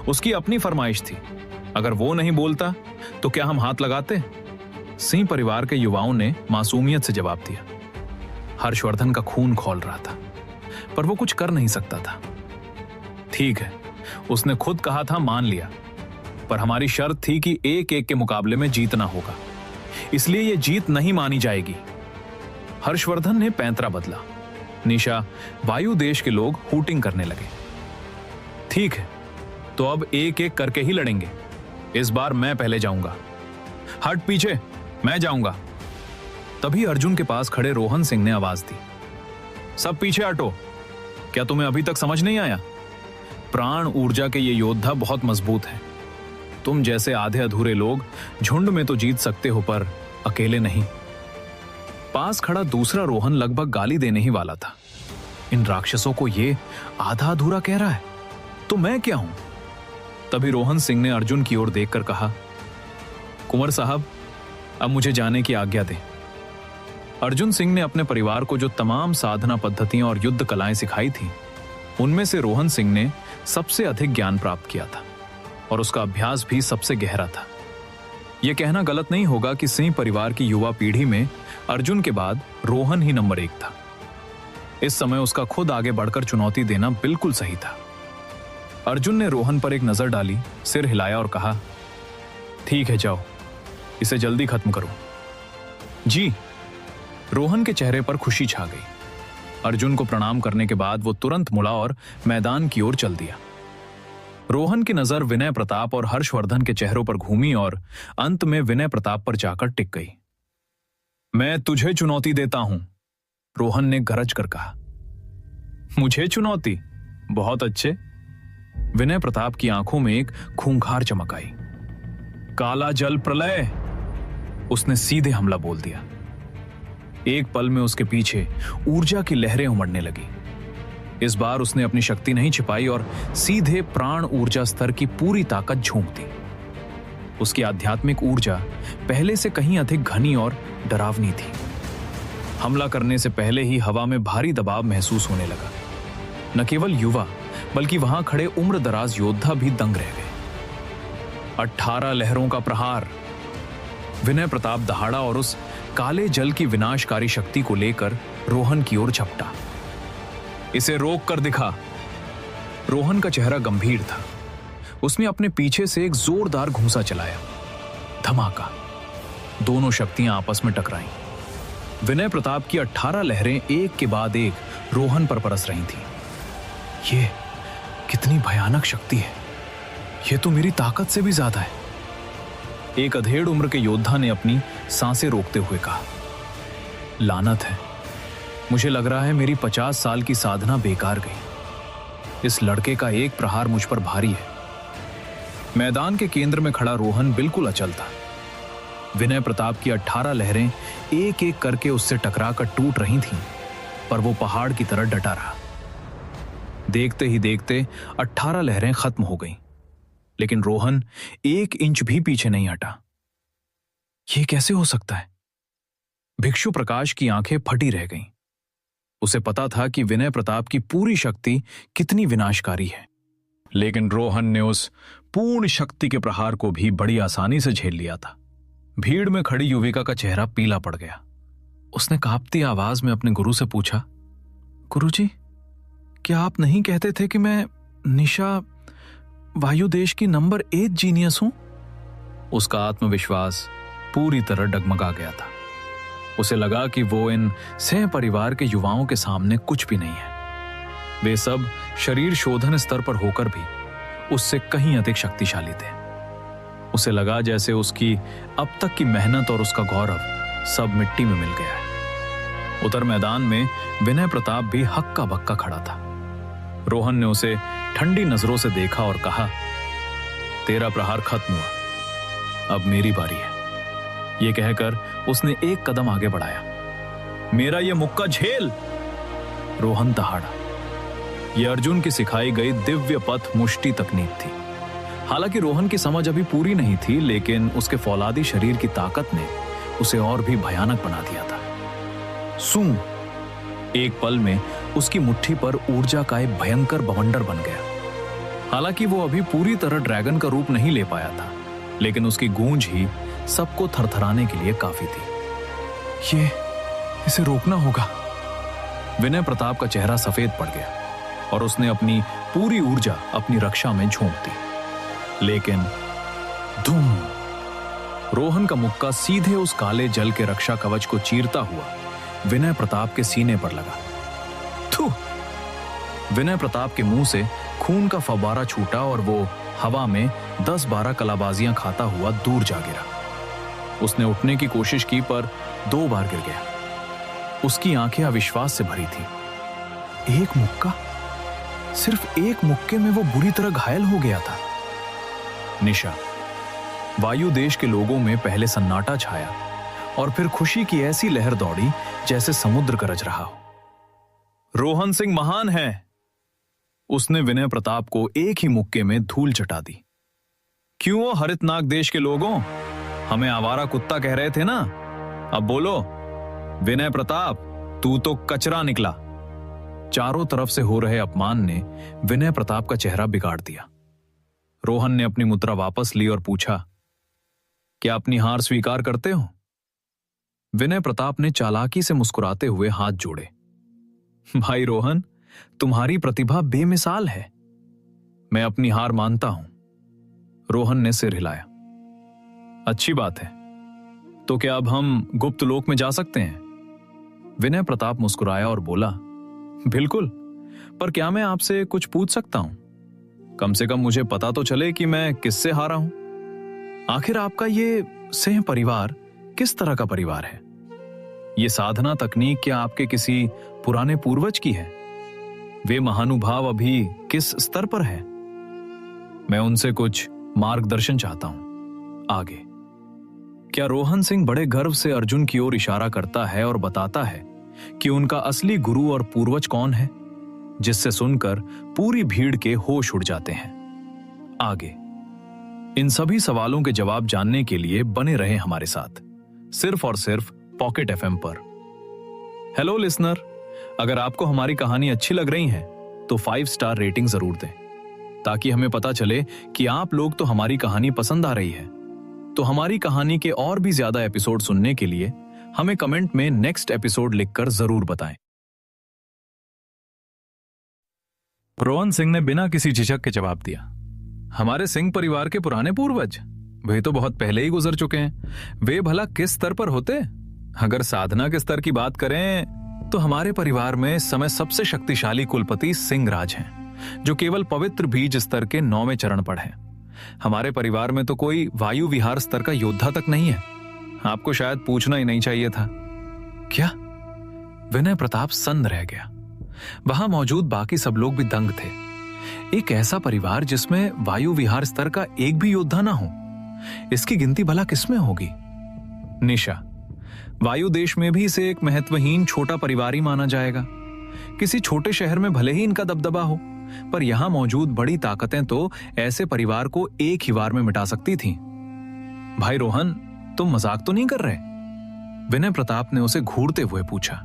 [SPEAKER 1] उसकी अपनी फरमाइश थी। अगर वो नहीं बोलता तो क्या हम हाथ लगाते? सिंह परिवार के युवाओं ने मासूमियत से जवाब दिया। हर्षवर्धन का खून खौल रहा था, पर वो कुछ कर नहीं सकता था। ठीक है, उसने खुद कहा था, मान लिया, पर हमारी शर्त थी कि एक एक के मुकाबले में जीतना होगा, इसलिए ये जीत नहीं मानी जाएगी। हर्षवर्धन ने पैंतरा बदला। निशा वायु देश के लोग हूटिंग करने लगे। ठीक है, तो अब एक एक करके ही लड़ेंगे। इस बार मैं पहले जाऊंगा। हट पीछे, मैं जाऊंगा। तभी अर्जुन के पास खड़े रोहन सिंह ने आवाज दी। सब पीछे हटो। क्या तुम्हें अभी तक समझ नहीं आया? प्राण ऊर्जा के ये योद्धा बहुत मजबूत हैं। तुम जैसे आधे अधूरे लोग झुंड में तो जीत सकते हो, पर अकेले नहीं। पास खड़ा दूसरा रोहन लगभग गाली देने ही वाला था। इन राक्षसों को ये आधा अधूरा कह रहा है, तो मैं क्या हूं? तभी रोहन सिंह ने अर्जुन की ओर देखकर कहा, कुंवर साहब, अब मुझे जाने की आज्ञा दें। अर्जुन सिंह ने अपने परिवार को जो तमाम साधना पद्धतियां और युद्ध कलाएं सिखाई थी, उनमें से रोहन सिंह ने सबसे अधिक ज्ञान प्राप्त किया था और उसका अभ्यास भी सबसे गहरा था। यह कहना गलत नहीं होगा कि सिंह परिवार की युवा पीढ़ी में अर्जुन के बाद रोहन ही नंबर 1 था। इस समय उसका खुद आगे बढ़कर चुनौती देना बिल्कुल सही था। अर्जुन ने रोहन पर एक नजर डाली, सिर हिलाया और कहा, ठीक है, जाओ, इसे जल्दी खत्म करो। जी। रोहन के चेहरे पर खुशी छा गई। अर्जुन को प्रणाम करने के बाद वो तुरंत मुड़ा और मैदान की ओर चल दिया। रोहन की नजर विनय प्रताप और हर्षवर्धन के चेहरों पर घूमी और अंत में विनय प्रताप पर जाकर टिक गई। मैं तुझे चुनौती देता हूं, रोहन ने गरज कर कहा। मुझे चुनौती? बहुत अच्छे। विनय प्रताप की आंखों में एक खूंखार चमक आई। काला जल प्रलय, उसने सीधे हमला बोल दिया। एक पल में उसके पीछे ऊर्जा की लहरें उमड़ने लगी। इस बार उसने अपनी शक्ति नहीं छिपाई और सीधे प्राण ऊर्जा स्तर की पूरी ताकत झोंक दी। उसकी आध्यात्मिक ऊर्जा पहले से कहीं अधिक घनी और डरावनी थी। हमला करने से पहले ही हवा में भारी दबाव महसूस होने लगा। न केवल युवा बल्कि वहां खड़े उम्रदराज योद्धा भी दंग रह गए। 18 लहरों का प्रहार। विनय प्रताप दहाड़ा और उस काले जल की विनाशकारी शक्ति को लेकर रोहन की ओर झपटा। इसे रोक कर दिखा। रोहन का चेहरा गंभीर था। उसने अपने पीछे से एक जोरदार घूंसा चलाया। धमाका। दोनों शक्तियां आपस में टकराईं। विनय प्रताप की 18 लहरें एक के बाद एक रोहन पर बरस रही थीं। ये कितनी भयानक शक्ति है! ये तो मेरी ताकत से भी ज्यादा है। एक अधेड़ उम्र के योद्धा ने अपनी सांसें रोकते हुए कहा। लानत है, मुझे लग रहा है मेरी 50 साल की साधना बेकार गई। इस लड़के का एक प्रहार मुझ पर भारी है। मैदान के केंद्र में खड़ा रोहन बिल्कुल अचल था। विनय प्रताप की 18 लहरें एक एक करके उससे टकराकर टूट रही थीं, पर वो पहाड़ की तरह डटा रहा। देखते ही देखते 18 लहरें खत्म हो गईं, लेकिन रोहन 1 इंच भी पीछे नहीं हटा। यह कैसे हो सकता है? भिक्षु प्रकाश की आंखें फटी रह गईं। उसे पता था कि विनय प्रताप की पूरी शक्ति कितनी विनाशकारी है, लेकिन रोहन ने उस पूर्ण शक्ति के प्रहार को भी बड़ी आसानी से झेल लिया था। भीड़ में खड़ी युविका का चेहरा पीला पड़ गया। उसने कांपती आवाज में अपने गुरु से पूछा, गुरुजी, क्या आप नहीं कहते थे कि मैं निशा वायु देश की नंबर 1 जीनियस हूं? उसका आत्मविश्वास पूरी तरह डगमगा गया था। उसे लगा कि वो इन सह परिवार के युवाओं के सामने कुछ भी नहीं है। वे सब शरीर शोधन स्तर पर होकर भी उससे कहीं अधिक शक्तिशाली थे। उसे लगा जैसे उसकी अब तक की मेहनत और उसका गौरव सब मिट्टी में मिल गया है। उधर मैदान में विनय प्रताप भी हक्का बक्का खड़ा था। रोहन ने उसे ठंडी नजरों से देखा और कहा, तेरा प्रहार खत्म हुआ, अब मेरी बारी है। यह कहकर उसने एक कदम आगे बढ़ाया। मेरा यह मुक्का झेल! रोहन दहाड़ा। यह अर्जुन की सिखाई गई दिव्य पथ मुष्टि तकनीक थी। हालांकि रोहन की समझ अभी पूरी नहीं थी, लेकिन उसके फौलादी शरीर की ताकत ने उसे और भी भयानक बना दिया था। सू! एक पल में उसकी मुट्ठी पर ऊर्जा का एक भयंकर बवंडर बन गया। हालांकि वो अभी पूरी तरह ड्रैगन का रूप नहीं ले पाया था, लेकिन उसकी गूंज ही सबको थरथराने के लिए काफी थी। इसे रोकना होगा। विनय प्रताप का चेहरा सफेद पड़ गया और उसने अपनी पूरी ऊर्जा अपनी रक्षा में झोंक दी। लेकिन धूम! रोहन का मुक्का सीधे उस काले जल के रक्षा कवच को चीरता हुआ विनय प्रताप के सीने पर लगा। थू! विनय प्रताप के मुंह से खून का फव्वारा छूटा और वो हवा में 10-12 कलाबाजियां खाता हुआ दूर जा गिरा। उसने उठने की कोशिश की पर 2 बार गिर गया। उसकी आंखें अविश्वास से भरी थी। एक मुक्का, सिर्फ एक मुक्के में वो बुरी तरह घायल हो गया था। निशा, वायु देश के लोगों में पहले सन्नाटा छाया और फिर खुशी की ऐसी लहर दौड़ी जैसे समुद्र गरज रहा हो। रोहन सिंह महान है! उसने विनय प्रताप को एक ही मुक्के में धूल चटा दी। क्यों हरितनाग देश के लोगों, हमें आवारा कुत्ता कह रहे थे ना? अब बोलो,
[SPEAKER 2] विनय प्रताप, तू तो कचरा निकला।
[SPEAKER 1] चारों तरफ से हो रहे अपमान ने विनय प्रताप का चेहरा बिगाड़ दिया। रोहन ने अपनी मुद्रा वापस ली और पूछा, क्या अपनी हार स्वीकार करते हो? विनय प्रताप ने चालाकी से मुस्कुराते हुए हाथ जोड़े। भाई रोहन, तुम्हारी प्रतिभा बेमिसाल है। मैं अपनी हार मानता हूं। रोहन ने सिर हिलाया। अच्छी बात है, तो क्या अब हम गुप्त लोक में जा सकते हैं? विनय प्रताप मुस्कुराया और बोला, बिल्कुल, पर क्या मैं आपसे कुछ पूछ सकता हूं? कम से कम मुझे पता तो चले कि मैं किससे हारा हूं। आखिर आपका ये सिंह परिवार किस तरह का परिवार है? ये साधना तकनीक क्या आपके किसी पुराने पूर्वज की है? वे महानुभाव अभी किस स्तर पर है? मैं उनसे कुछ मार्गदर्शन चाहता हूं। आगे। क्या रोहन सिंह बड़े गर्व से अर्जुन की ओर इशारा करता है और बताता है कि उनका असली गुरु और पूर्वज कौन है, जिससे सुनकर पूरी भीड़ के होश उड़ जाते हैं। आगे। इन सभी सवालों के जवाब जानने के लिए बने रहे हमारे साथ, सिर्फ और सिर्फ पॉकेट एफएम पर। हेलो लिसनर, अगर आपको हमारी कहानी अच्छी लग रही है तो 5 स्टार रेटिंग जरूर दें, ताकि हमें पता चले कि आप लोग तो हमारी कहानी पसंद आ रही है। तो हमारी कहानी के और भी ज्यादा एपिसोड सुनने के लिए हमें कमेंट में नेक्स्ट एपिसोड लिखकर जरूर बताएं।
[SPEAKER 2] रोहन सिंह ने बिना किसी झिझक के जवाब दिया, हमारे सिंह परिवार के पुराने पूर्वज, वे तो बहुत पहले ही गुजर चुके हैं। वे भला किस स्तर पर होते? अगर साधना के स्तर की बात करें तो हमारे परिवार में इस समय सबसे शक्तिशाली कुलपति सिंहराज हैं, जो केवल पवित्र बीज स्तर के 9वें चरण पर हैं। हमारे परिवार में तो कोई वायु विहार स्तर का योद्धा तक नहीं है। आपको शायद पूछना ही नहीं चाहिए था।
[SPEAKER 1] क्या? विनय प्रताप सन्न रह गया। वहां मौजूद बाकी सब लोग भी दंग थे। एक ऐसा परिवार जिसमें वायु विहार स्तर का एक भी योद्धा ना हो, इसकी गिनती भला किसमें होगी? निशा, वायु देश में भी इसे एक महत्वहीन छोटा परिवार ही माना जाएगा। किसी छोटे शहर में भले ही इनका दबदबा हो, पर यहां मौजूद बड़ी ताकतें तो ऐसे परिवार को एक ही वार में मिटा सकती थीं। भाई रोहन, तुम मजाक तो नहीं कर रहे? विनय प्रताप ने उसे घूरते हुए पूछा।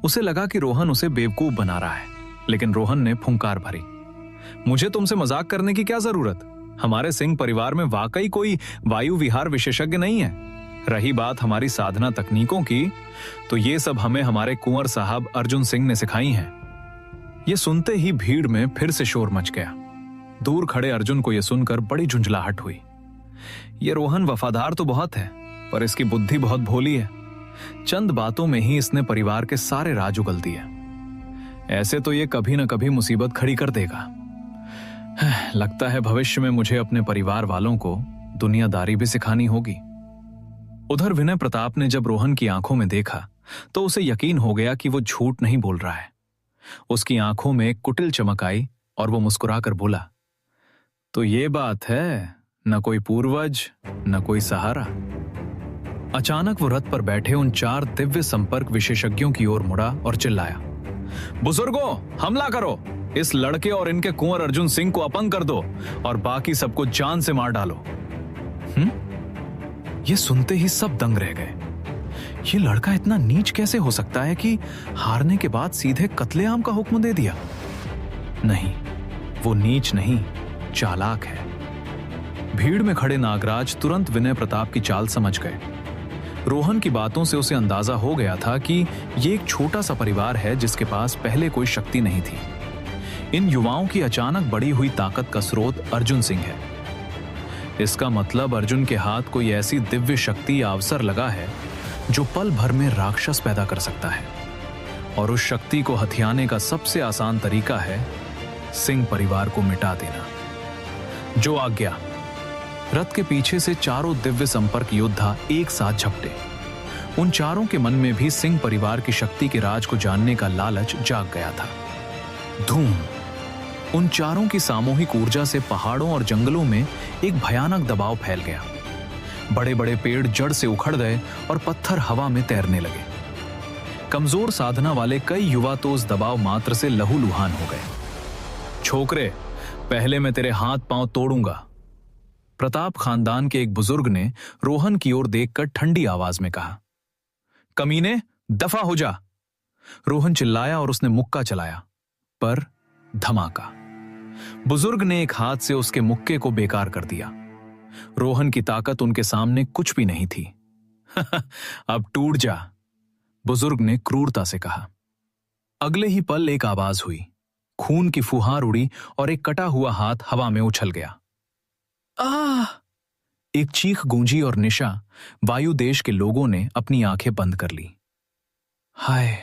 [SPEAKER 1] उसे लगा कि रोहन उसे बेवकूफ बना रहा है, लेकिन रोहन ने फुंकार भरी। मुझे तुमसे मजाक करने की क्या जरूरत? हमारे सिंह परिवार में वाकई कोई वायु विहार विशेषज्ञ नहीं है। रही बात हमारी साधना तकनीकों की, तो ये सब हमें हमारे कुंवर साहब अर्जुन सिंह ने सिखाई हैं। ये सुनते ही भीड़ में फिर से शोर मच गया। दूर खड़े अर्जुन को यह सुनकर बड़ी झुंझलाहट हुई। ये रोहन वफादार तो बहुत है, पर इसकी बुद्धि बहुत भोली है। चंद बातों में ही इसने परिवार के सारे राज उगल दिए। ऐसे तो ये कभी न कभी मुसीबत खड़ी कर देगा। लगता है भविष्य में मुझे अपने परिवार वालों को दुनियादारी भी सिखानी होगी। उधर विनय प्रताप ने जब रोहन की आंखों में देखा तो उसे यकीन हो गया कि वो झूठ नहीं बोल रहा है। उसकी आंखों में कुटिल चमक आई और वो मुस्कुराकर बोला, तो ये बात है, न कोई पूर्वज न कोई सहारा। अचानक वो रथ पर बैठे उन 4 दिव्य संपर्क विशेषज्ञों की ओर मुड़ा और चिल्लाया, बुजुर्गों, हमला करो! इस लड़के और इनके कुंवर अर्जुन सिंह को अपंग कर दो और बाकी सबको जान से मार डालो। ये सुनते ही सब दंग रह गए। ये लड़का इतना नीच कैसे हो सकता है कि हारने के बाद सीधे कत्लेआम का हुक्म दे दिया? नहीं, वो नीच नहीं, चालाक है। भीड़ में खड़े नागराज तुरंत विनय प्रताप की चाल समझ गए। रोहन की बातों से उसे अंदाजा हो गया था कि ये एक छोटा सा परिवार है जिसके पास पहले कोई शक्ति नहीं थी। इन युवाओं की अचानक बढ़ी हुई ताकत का स्रोत अर्जुन सिंह है। इसका मतलब अर्जुन के हाथ कोई ऐसी दिव्य शक्ति या अवसर लगा है जो पल भर में राक्षस पैदा कर सकता है, और उस शक्ति को हथियाने का सबसे आसान तरीका है सिंह परिवार को मिटा देना। जो आज्ञा। रथ के पीछे से 4 दिव्य संपर्क योद्धा एक साथ झपटे। उन चारों के मन में भी सिंह परिवार की शक्ति के राज को जानने का लालच जाग गया था। धूम! उन चारों की सामूहिक ऊर्जा से पहाड़ों और जंगलों में एक भयानक दबाव फैल गया। बड़े बड़े पेड़ जड़ से उखड़ गए और पत्थर हवा में तैरने लगे। कमजोर साधना वाले कई युवा तो उस दबाव मात्र से लहूलुहान हो गए। छोकरे, पहले मैं तेरे हाथ पांव तोड़ूंगा। प्रताप खानदान के एक बुजुर्ग ने रोहन की ओर देखकर ठंडी आवाज में कहा। कमीने, दफा हो जा, रोहन चिल्लाया और उसने मुक्का चलाया, पर धमाका। बुजुर्ग ने एक हाथ से उसके मुक्के को बेकार कर दिया। रोहन की ताकत उनके सामने कुछ भी नहीं थी। अब टूट जा, बुजुर्ग ने क्रूरता से कहा। अगले ही पल एक आवाज हुई, खून की फुहार उड़ी और एक कटा हुआ हाथ हवा में उछल गया। आह! एक चीख गूंजी और निशा वायु देश के लोगों ने अपनी आंखें बंद कर ली। हाय,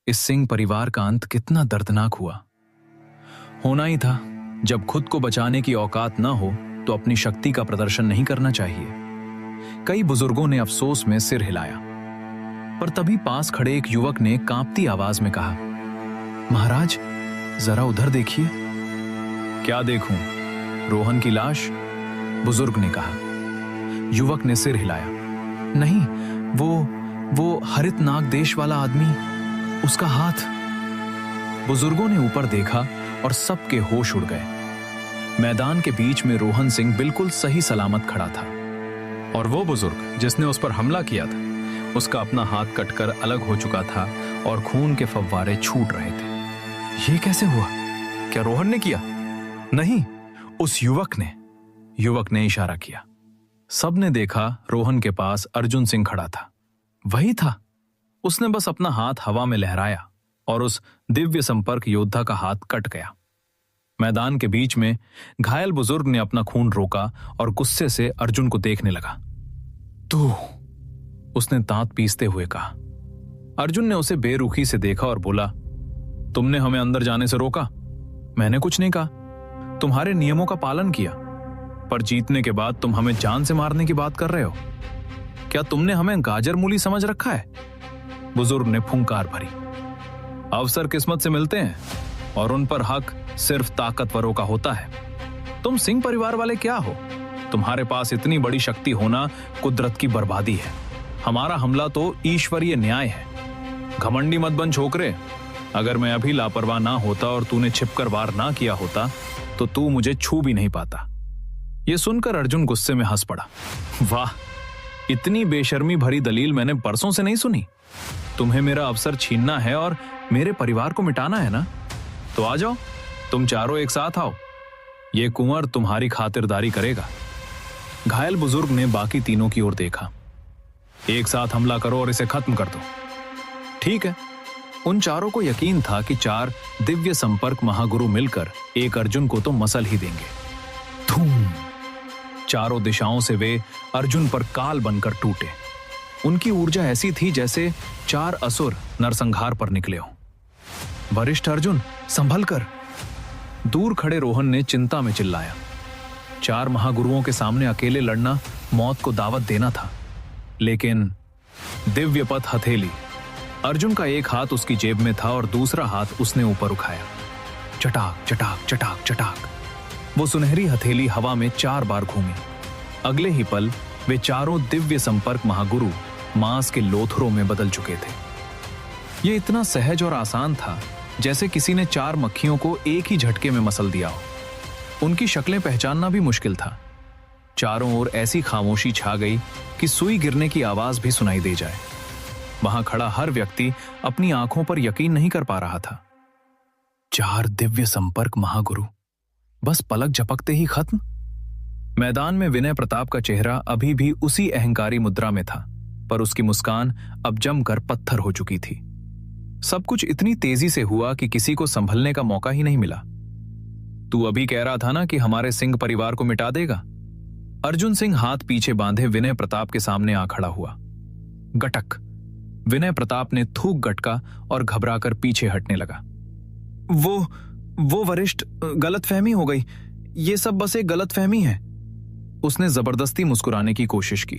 [SPEAKER 1] इस सिंह परिवार का अंत कितना दर्दनाक हुआ। होना ही था, जब खुद को बचाने की औकात न हो तो अपनी शक्ति का प्रदर्शन नहीं करना चाहिए। कई बुजुर्गों ने अफसोस में सिर हिलाया, पर तभी पास खड़े एक युवक ने कांपती आवाज में कहा, महाराज, जरा उधर देखिए। क्या देखूं? रोहन की लाश, बुजुर्ग ने कहा। युवक ने सिर हिलाया। नहीं, वो हरित नाग देश वाला आदमी, उसका हाथ। बुजुर्गों ने ऊपर देखा और सबके होश उड़ गए। मैदान के बीच में रोहन सिंह बिल्कुल सही सलामत खड़ा था, और वो बुजुर्ग जिसने उस पर हमला किया था, उसका अपना हाथ कटकर अलग हो चुका था और खून के फव्वारे छूट रहे थे। ये कैसे हुआ? क्या रोहन ने किया? नहीं, उस युवक ने इशारा किया। सबने देखा रोहन के पास अर्जुन सिंह खड़ा था। वही था। उसने बस अपना हाथ हवा में लहराया और उस दिव्य संपर्क योद्धा का हाथ कट गया। मैदान के बीच में घायल बुजुर्ग ने अपना खून रोका और गुस्से से अर्जुन को देखने लगा। तू, उसने दांत पीसते हुए कहा। अर्जुन ने उसे बेरुखी से देखा और बोला, तुमने हमें अंदर जाने से रोका? मैंने कुछ नहीं कहा, तुम्हारे नियमों का पालन किया, पर जीतने के बाद तुम हमें जान से मारने की बात कर रहे हो। क्या तुमने हमें गाजर मूली समझ रखा है? बुजुर्ग ने फुंकार भरी। अवसर किस्मत से मिलते हैं और उन पर हक सिर्फ ताकतवरों का होता है। तुम सिंह परिवार वाले क्या हो? तुम्हारे पास इतनी बड़ी शक्ति होना कुदरत की बर्बादी है। हमारा हमला तो ईश्वरीय न्याय है। घमंडी मत बन छोकरे। अगर मैं अभी लापरवाह ना होता और तूने छिपकर वार ना किया होता तो तू मुझे छू भी नहीं पाता। यह सुनकर अर्जुन गुस्से में हंस पड़ा। वाह, इतनी बेशर्मी भरी दलील मैंने बरसों से नहीं सुनी। तुम्हें मेरा अवसर छीनना है और मेरे परिवार को मिटाना है ना? तो आ जाओ, तुम चारों एक साथ आओ। ये कुंवर तुम्हारी खातिरदारी करेगा। घायल बुजुर्ग ने बाकी तीनों की ओर देखा। एक साथ हमला करो और इसे खत्म कर दो। ठीक है। उन चारों को यकीन था कि 4 दिव्य संपर्क महागुरु मिलकर एक अर्जुन को तो मसल ही देंगे। धूम! चारों दिशाओं से वे अर्जुन पर काल बनकर टूटे। उनकी ऊर्जा ऐसी थी जैसे 4 असुर नरसंहार पर निकले हों। वरिष्ठ अर्जुन, संभल कर! दूर खड़े रोहन ने चिंता में चिल्लाया। 4 महागुरुओं के सामने अकेले लड़ना मौत को दावत देना था। लेकिन दिव्य पथ हथेली, अर्जुन का एक हाथ उसकी जेब में था और दूसरा हाथ उसने ऊपर उठाया। चटाक चटाक चटाक चटाक, वो सुनहरी हथेली हवा में 4 बार घूमी। अगले ही पल वे चारों दिव्य संपर्क महागुरु मांस के लोथरों में बदल चुके थे। ये इतना सहज और आसान था जैसे किसी ने 4 मक्खियों को एक ही झटके में मसल दिया हो। उनकी शक्लें पहचानना भी मुश्किल था। चारों ओर ऐसी खामोशी छा गई कि सुई गिरने की आवाज भी सुनाई दे जाए। वहां खड़ा हर व्यक्ति अपनी आंखों पर यकीन नहीं कर पा रहा था। 4 दिव्य संपर्क महागुरु बस पलक झपकते ही खत्म। मैदान में विनय प्रताप का चेहरा अभी भी उसी अहंकारी मुद्रा में था, पर उसकी मुस्कान अब जमकर पत्थर हो चुकी थी। सब कुछ इतनी तेजी से हुआ कि किसी को संभलने का मौका ही नहीं मिला। तू अभी कह रहा था ना कि हमारे सिंह परिवार को मिटा देगा? अर्जुन सिंह हाथ पीछे बांधे विनय प्रताप के सामने आ खड़ा हुआ। गटक! विनय प्रताप ने थूक गटका और घबराकर पीछे हटने लगा। वो वरिष्ठ, गलतफहमी हो गई। ये सब बस एक गलतफहमी है। उसने जबरदस्ती मुस्कुराने की कोशिश की।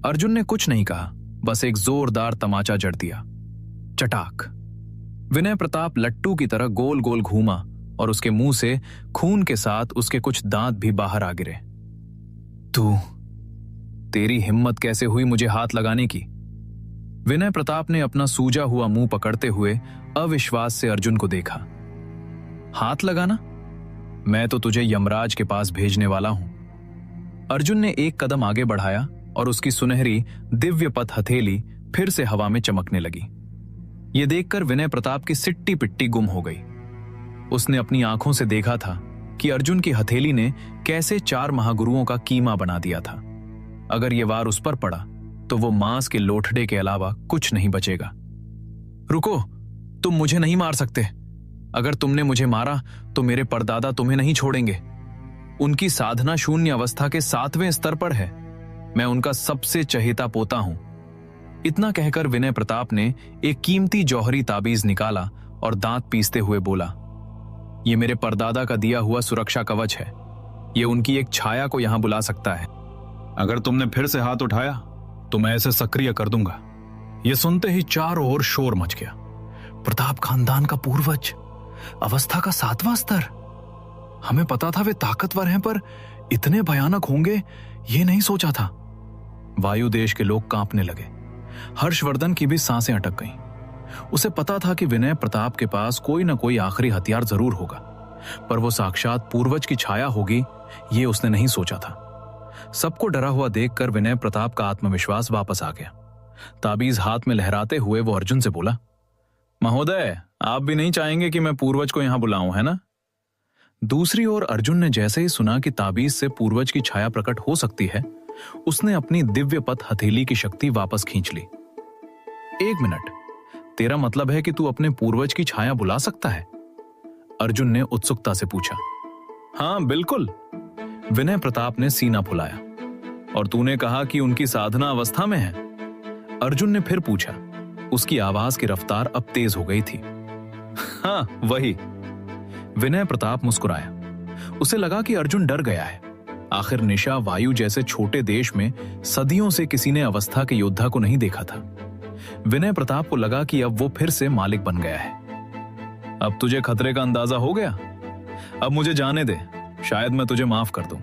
[SPEAKER 1] अर्जुन ने कुछ नहीं कहा, बस एक जोरदार तमाचा जड़ दिया। चटाक! विनय प्रताप लट्टू की तरह गोल गोल घूमा और उसके मुंह से खून के साथ उसके कुछ दांत भी बाहर आ गिरे। तेरी हिम्मत कैसे हुई मुझे हाथ लगाने की? विनय प्रताप ने अपना सूजा हुआ मुंह पकड़ते हुए अविश्वास से अर्जुन को देखा। हाथ लगाना? मैं तो तुझे यमराज के पास भेजने वाला हूं। अर्जुन ने एक कदम आगे बढ़ाया और उसकी सुनहरी दिव्य पथ हथेली फिर से हवा में चमकने लगी। यह देखकर विनय प्रताप की सिट्टी पिट्टी गुम हो गई। उसने अपनी आंखों से देखा था कि अर्जुन की हथेली ने कैसे 4 महागुरुओं का कीमा बना दिया था। अगर यह वार उस पर पड़ा तो वो मांस के लोथड़े के अलावा कुछ नहीं बचेगा। रुको, तुम मुझे नहीं मार सकते। अगर तुमने मुझे मारा तो मेरे परदादा तुम्हें नहीं छोड़ेंगे। उनकी साधना शून्य अवस्था के 7वें स्तर पर है। मैं उनका सबसे चहेता पोता हूं। इतना कहकर विनय प्रताप ने एक कीमती जौहरी ताबीज निकाला और दांत पीसते हुए बोला, यह मेरे परदादा का दिया हुआ सुरक्षा कवच है। यह उनकी एक छाया को यहां बुला सकता है। अगर तुमने फिर से हाथ उठाया तो मैं ऐसे सक्रिय कर दूंगा। यह सुनते ही चारों ओर शोर मच गया। प्रताप खानदान का पूर्वज, अवस्था का 7वां स्तर। हमें पता था वे ताकतवर हैं, पर इतने भयानक होंगे ये नहीं सोचा था। वायु देश के लोग कांपने लगे। हर्षवर्धन की भी सांसें अटक गईं। उसे पता था कि विनय प्रताप के पास कोई ना कोई आखिरी हथियार जरूर होगा, पर वो साक्षात पूर्वज की छाया होगी ये उसने नहीं सोचा था। सबको डरा हुआ देखकर विनय प्रताप का आत्मविश्वास वापस आ गया। ताबीज हाथ में लहराते हुए वो अर्जुन से बोला, महोदय, आप भी नहीं चाहेंगे कि मैं पूर्वज को यहां बुलाऊं, है ना? दूसरी ओर अर्जुन ने जैसे ही सुना कि ताबीज से पूर्वज की छाया प्रकट हो सकती है, उसने अपनी दिव्य पथ हथेली की शक्ति वापस खींच ली। 1 मिनट, तेरा मतलब है कि तू अपने पूर्वज की छाया बुला सकता है? अर्जुन ने उत्सुकता से पूछा। हाँ बिल्कुल, विनय प्रताप ने सीना फुलाया। और तूने कहा कि उनकी साधना अवस्था में है? अर्जुन ने फिर पूछा। उसकी आवाज की रफ्तार अब तेज हो गई थी। हाँ वही। विनय प्रताप मुस्कुराया। उसे लगा कि अर्जुन डर गया है। आखिर निशा वायु जैसे छोटे देश में सदियों से किसी ने अवस्था के योद्धा को नहीं देखा था। विनय प्रताप को लगा कि अब वो फिर से मालिक बन गया है। अब तुझे खतरे का अंदाजा हो गया? अब मुझे जाने दे, शायद मैं तुझे माफ कर दूं,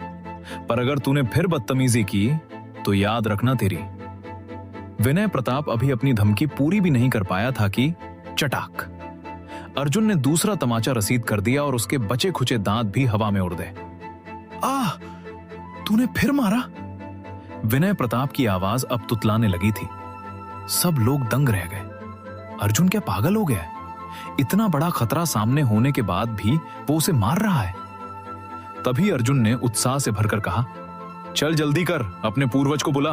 [SPEAKER 1] पर अगर तूने फिर बदतमीजी की तो याद रखना तेरी। विनय प्रताप अभी अपनी धमकी पूरी भी नहीं कर पाया था कि चटाक, अर्जुन ने दूसरा तमाचा रसीद कर दिया और उसके बचे खुचे दांत भी हवा में उड़ गए। आह, तूने फिर मारा? विनय प्रताप की आवाज अब तुतलाने लगी थी। सब लोग दंग रह गए। अर्जुन क्या पागल हो गया है? इतना बड़ा खतरा सामने होने के बाद भी वो उसे मार रहा है। तभी अर्जुन ने उत्साह से भरकर कहा, चल जल्दी कर, अपने पूर्वज को बुला।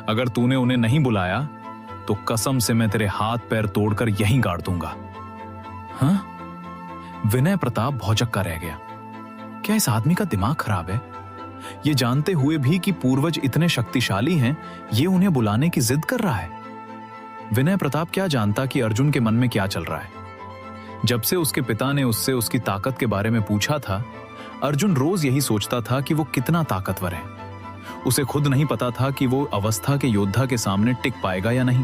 [SPEAKER 1] अगर तूने उन्हें नहीं बुलाया तो कसम से मैं तेरे हाथ पैर तोड़कर यहीं गाड़ दूंगा। हाँ? विनय प्रताप भौचक्का रह गया। क्या इस आदमी का दिमाग खराब है? ये जानते हुए भी कि पूर्वज इतने शक्तिशाली हैं, ये उन्हें बुलाने की जिद कर रहा है। विनय प्रताप क्या जानता कि अर्जुन के मन में क्या चल रहा है। जब से उसके पिता ने उससे उसकी ताकत के बारे में पूछा था, अर्जुन रोज यही सोचता था कि वो कितना ताकतवर है। उसे खुद नहीं पता था कि वो अवस्था के योद्धा के सामने टिक पाएगा या नहीं।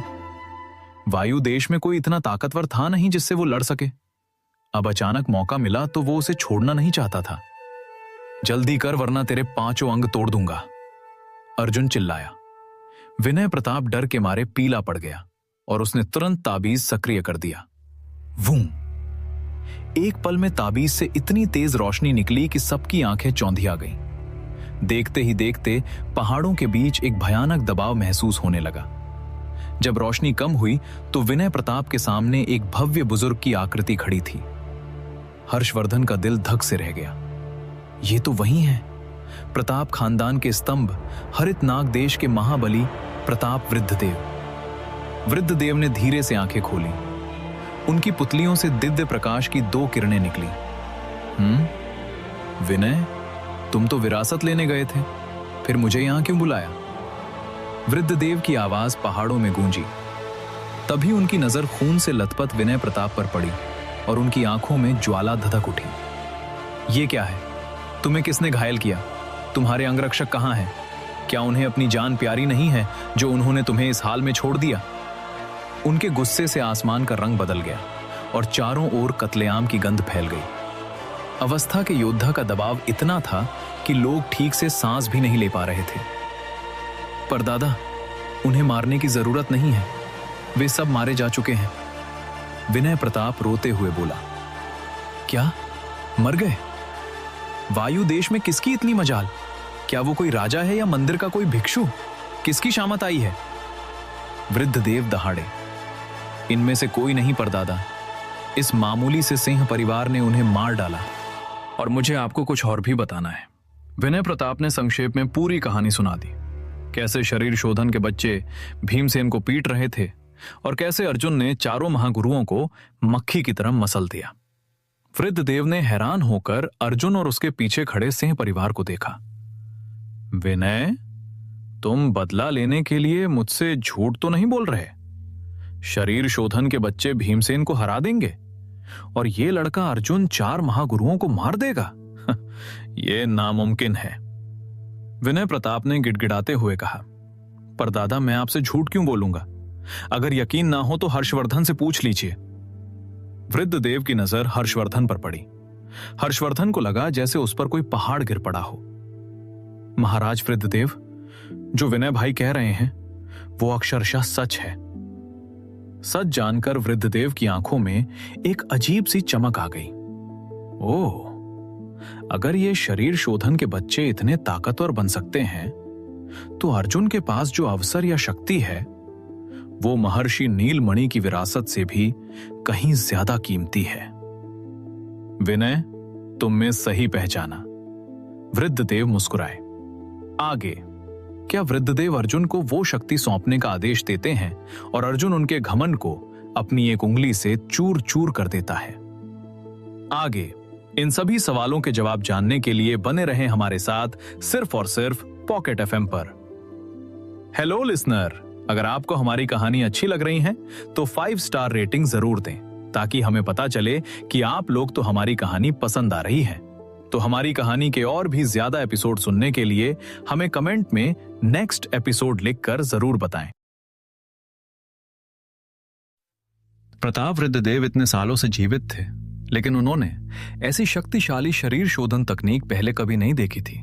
[SPEAKER 1] वायु देश में कोई इतना ताकतवर था नहीं जिससे वो लड़ सके। अब अचानक मौका मिला तो वो उसे छोड़ना नहीं चाहता था। जल्दी कर वरना तेरे 5 अंग तोड़ दूंगा, अर्जुन चिल्लाया। विनय प्रताप डर के मारे पीला पड़ गया और उसने तुरंत ताबीज सक्रिय कर दिया। वूम! एक पल में ताबीज से इतनी तेज रोशनी निकली कि सबकी आंखें चौंधिया गईं। देखते ही देखते पहाड़ों के बीच एक भयानक दबाव महसूस होने लगा। जब रोशनी कम हुई तो विनय प्रताप के सामने एक भव्य बुजुर्ग की आकृति खड़ी थी। हर्षवर्धन का दिल धक से रह गया। ये तो वही है, प्रताप खानदान के स्तंभ, हरित नाग देश के महाबली प्रताप वृद्धदेव। वृद्धदेव ने धीरे से आंखें खोली। उनकी पुतलियों से दिव्य प्रकाश की 2 किरणें निकली। विनय, तुम तो विरासत लेने गए थे, फिर मुझे यहां क्यों बुलाया? वृद्धदेव की आवाज पहाड़ों में गूंजी। तभी उनकी नजर खून से लथपथ विनय प्रताप पर पड़ी और उनकी आंखों में ज्वाला धधक उठी। ये क्या है? तुम्हें किसने घायल किया? तुम्हारे अंगरक्षक कहां हैं? क्या उन्हें अपनी जान प्यारी नहीं है जो उन्होंने तुम्हें इस हाल में छोड़ दिया? उनके गुस्से से आसमान का रंग बदल गया और चारों ओर कत्लेआम की गंध फैल गई। अवस्था के योद्धा का दबाव इतना था कि लोग ठीक से सांस भी नहीं ले पा रहे थे। पर दादा, उन्हें मारने की जरूरत नहीं है, वे सब मारे जा चुके हैं, विनय प्रताप रोते हुए बोला। क्या मर गए? वायु देश में किसकी इतनी मजाल? क्या वो कोई राजा है या मंदिर का कोई भिक्षु? किसकी शामत आई है? वृद्ध देव दहाड़े, इनमें से कोई नहीं परदादा। इस मामूली से सिंह परिवार ने उन्हें मार डाला, और मुझे आपको कुछ और भी बताना है। विनय प्रताप ने संक्षेप में पूरी कहानी सुना दी। कैसे शरीर शोधन के बच्चे भीमसेन को पीट रहे थे और कैसे अर्जुन ने चारों महागुरुओं को मक्खी की तरह मसल दिया। वृद्ध देव ने हैरान होकर अर्जुन और उसके पीछे खड़े सिंह परिवार को देखा। विनय, तुम बदला लेने के लिए मुझसे झूठ तो नहीं बोल रहे? शरीर शोधन के बच्चे भीमसेन को हरा देंगे और ये लड़का अर्जुन 4 महागुरुओं को मार देगा? ये नामुमकिन है। विनय प्रताप ने गिड़गिड़ाते हुए कहा, पर दादा, मैं आपसे झूठ क्यों बोलूंगा? अगर यकीन ना हो तो हर्षवर्धन से पूछ लीजिए। वृद्ध देव की नजर हर्षवर्धन पर पड़ी। हर्षवर्धन को लगा जैसे उस पर कोई पहाड़ गिर पड़ा हो। महाराज वृद्ध देव, जो विनय भाई कह रहे हैं वो अक्षरशः सच है। सच जानकर वृद्ध देव की आंखों में एक अजीब सी चमक आ गई। ओह, अगर ये शरीर शोधन के बच्चे इतने ताकतवर बन सकते हैं तो अर्जुन के पास जो अवसर या शक्ति है वो महर्षि नीलमणि की विरासत से भी कहीं ज्यादा कीमती है। विनय, तुमने सही पहचाना। वृद्ध देव मुस्कुराए। आगे क्या वृद्धदेव अर्जुन को वो शक्ति सौंपने का आदेश देते हैं और अर्जुन उनके घमंड को अपनी एक उंगली से चूर चूर कर देता है? आगे इन सभी सवालों के जवाब जानने के लिए बने रहें हमारे साथ सिर्फ और सिर्फ पॉकेट एफएम पर। हेलो लिसनर, अगर आपको हमारी कहानी अच्छी लग रही है तो 5 स्टार रेटिंग जरूर दें, ताकि हमें पता चले कि आप लोग तो हमारी कहानी पसंद आ रही है। तो हमारी कहानी के और भी ज्यादा एपिसोड सुनने के लिए हमें कमेंट में नेक्स्ट एपिसोड लिखकर जरूर बताएं। प्रताप वृद्धदेव इतने सालों से जीवित थे, लेकिन उन्होंने ऐसी शक्तिशाली शरीर शोधन तकनीक पहले कभी नहीं देखी थी।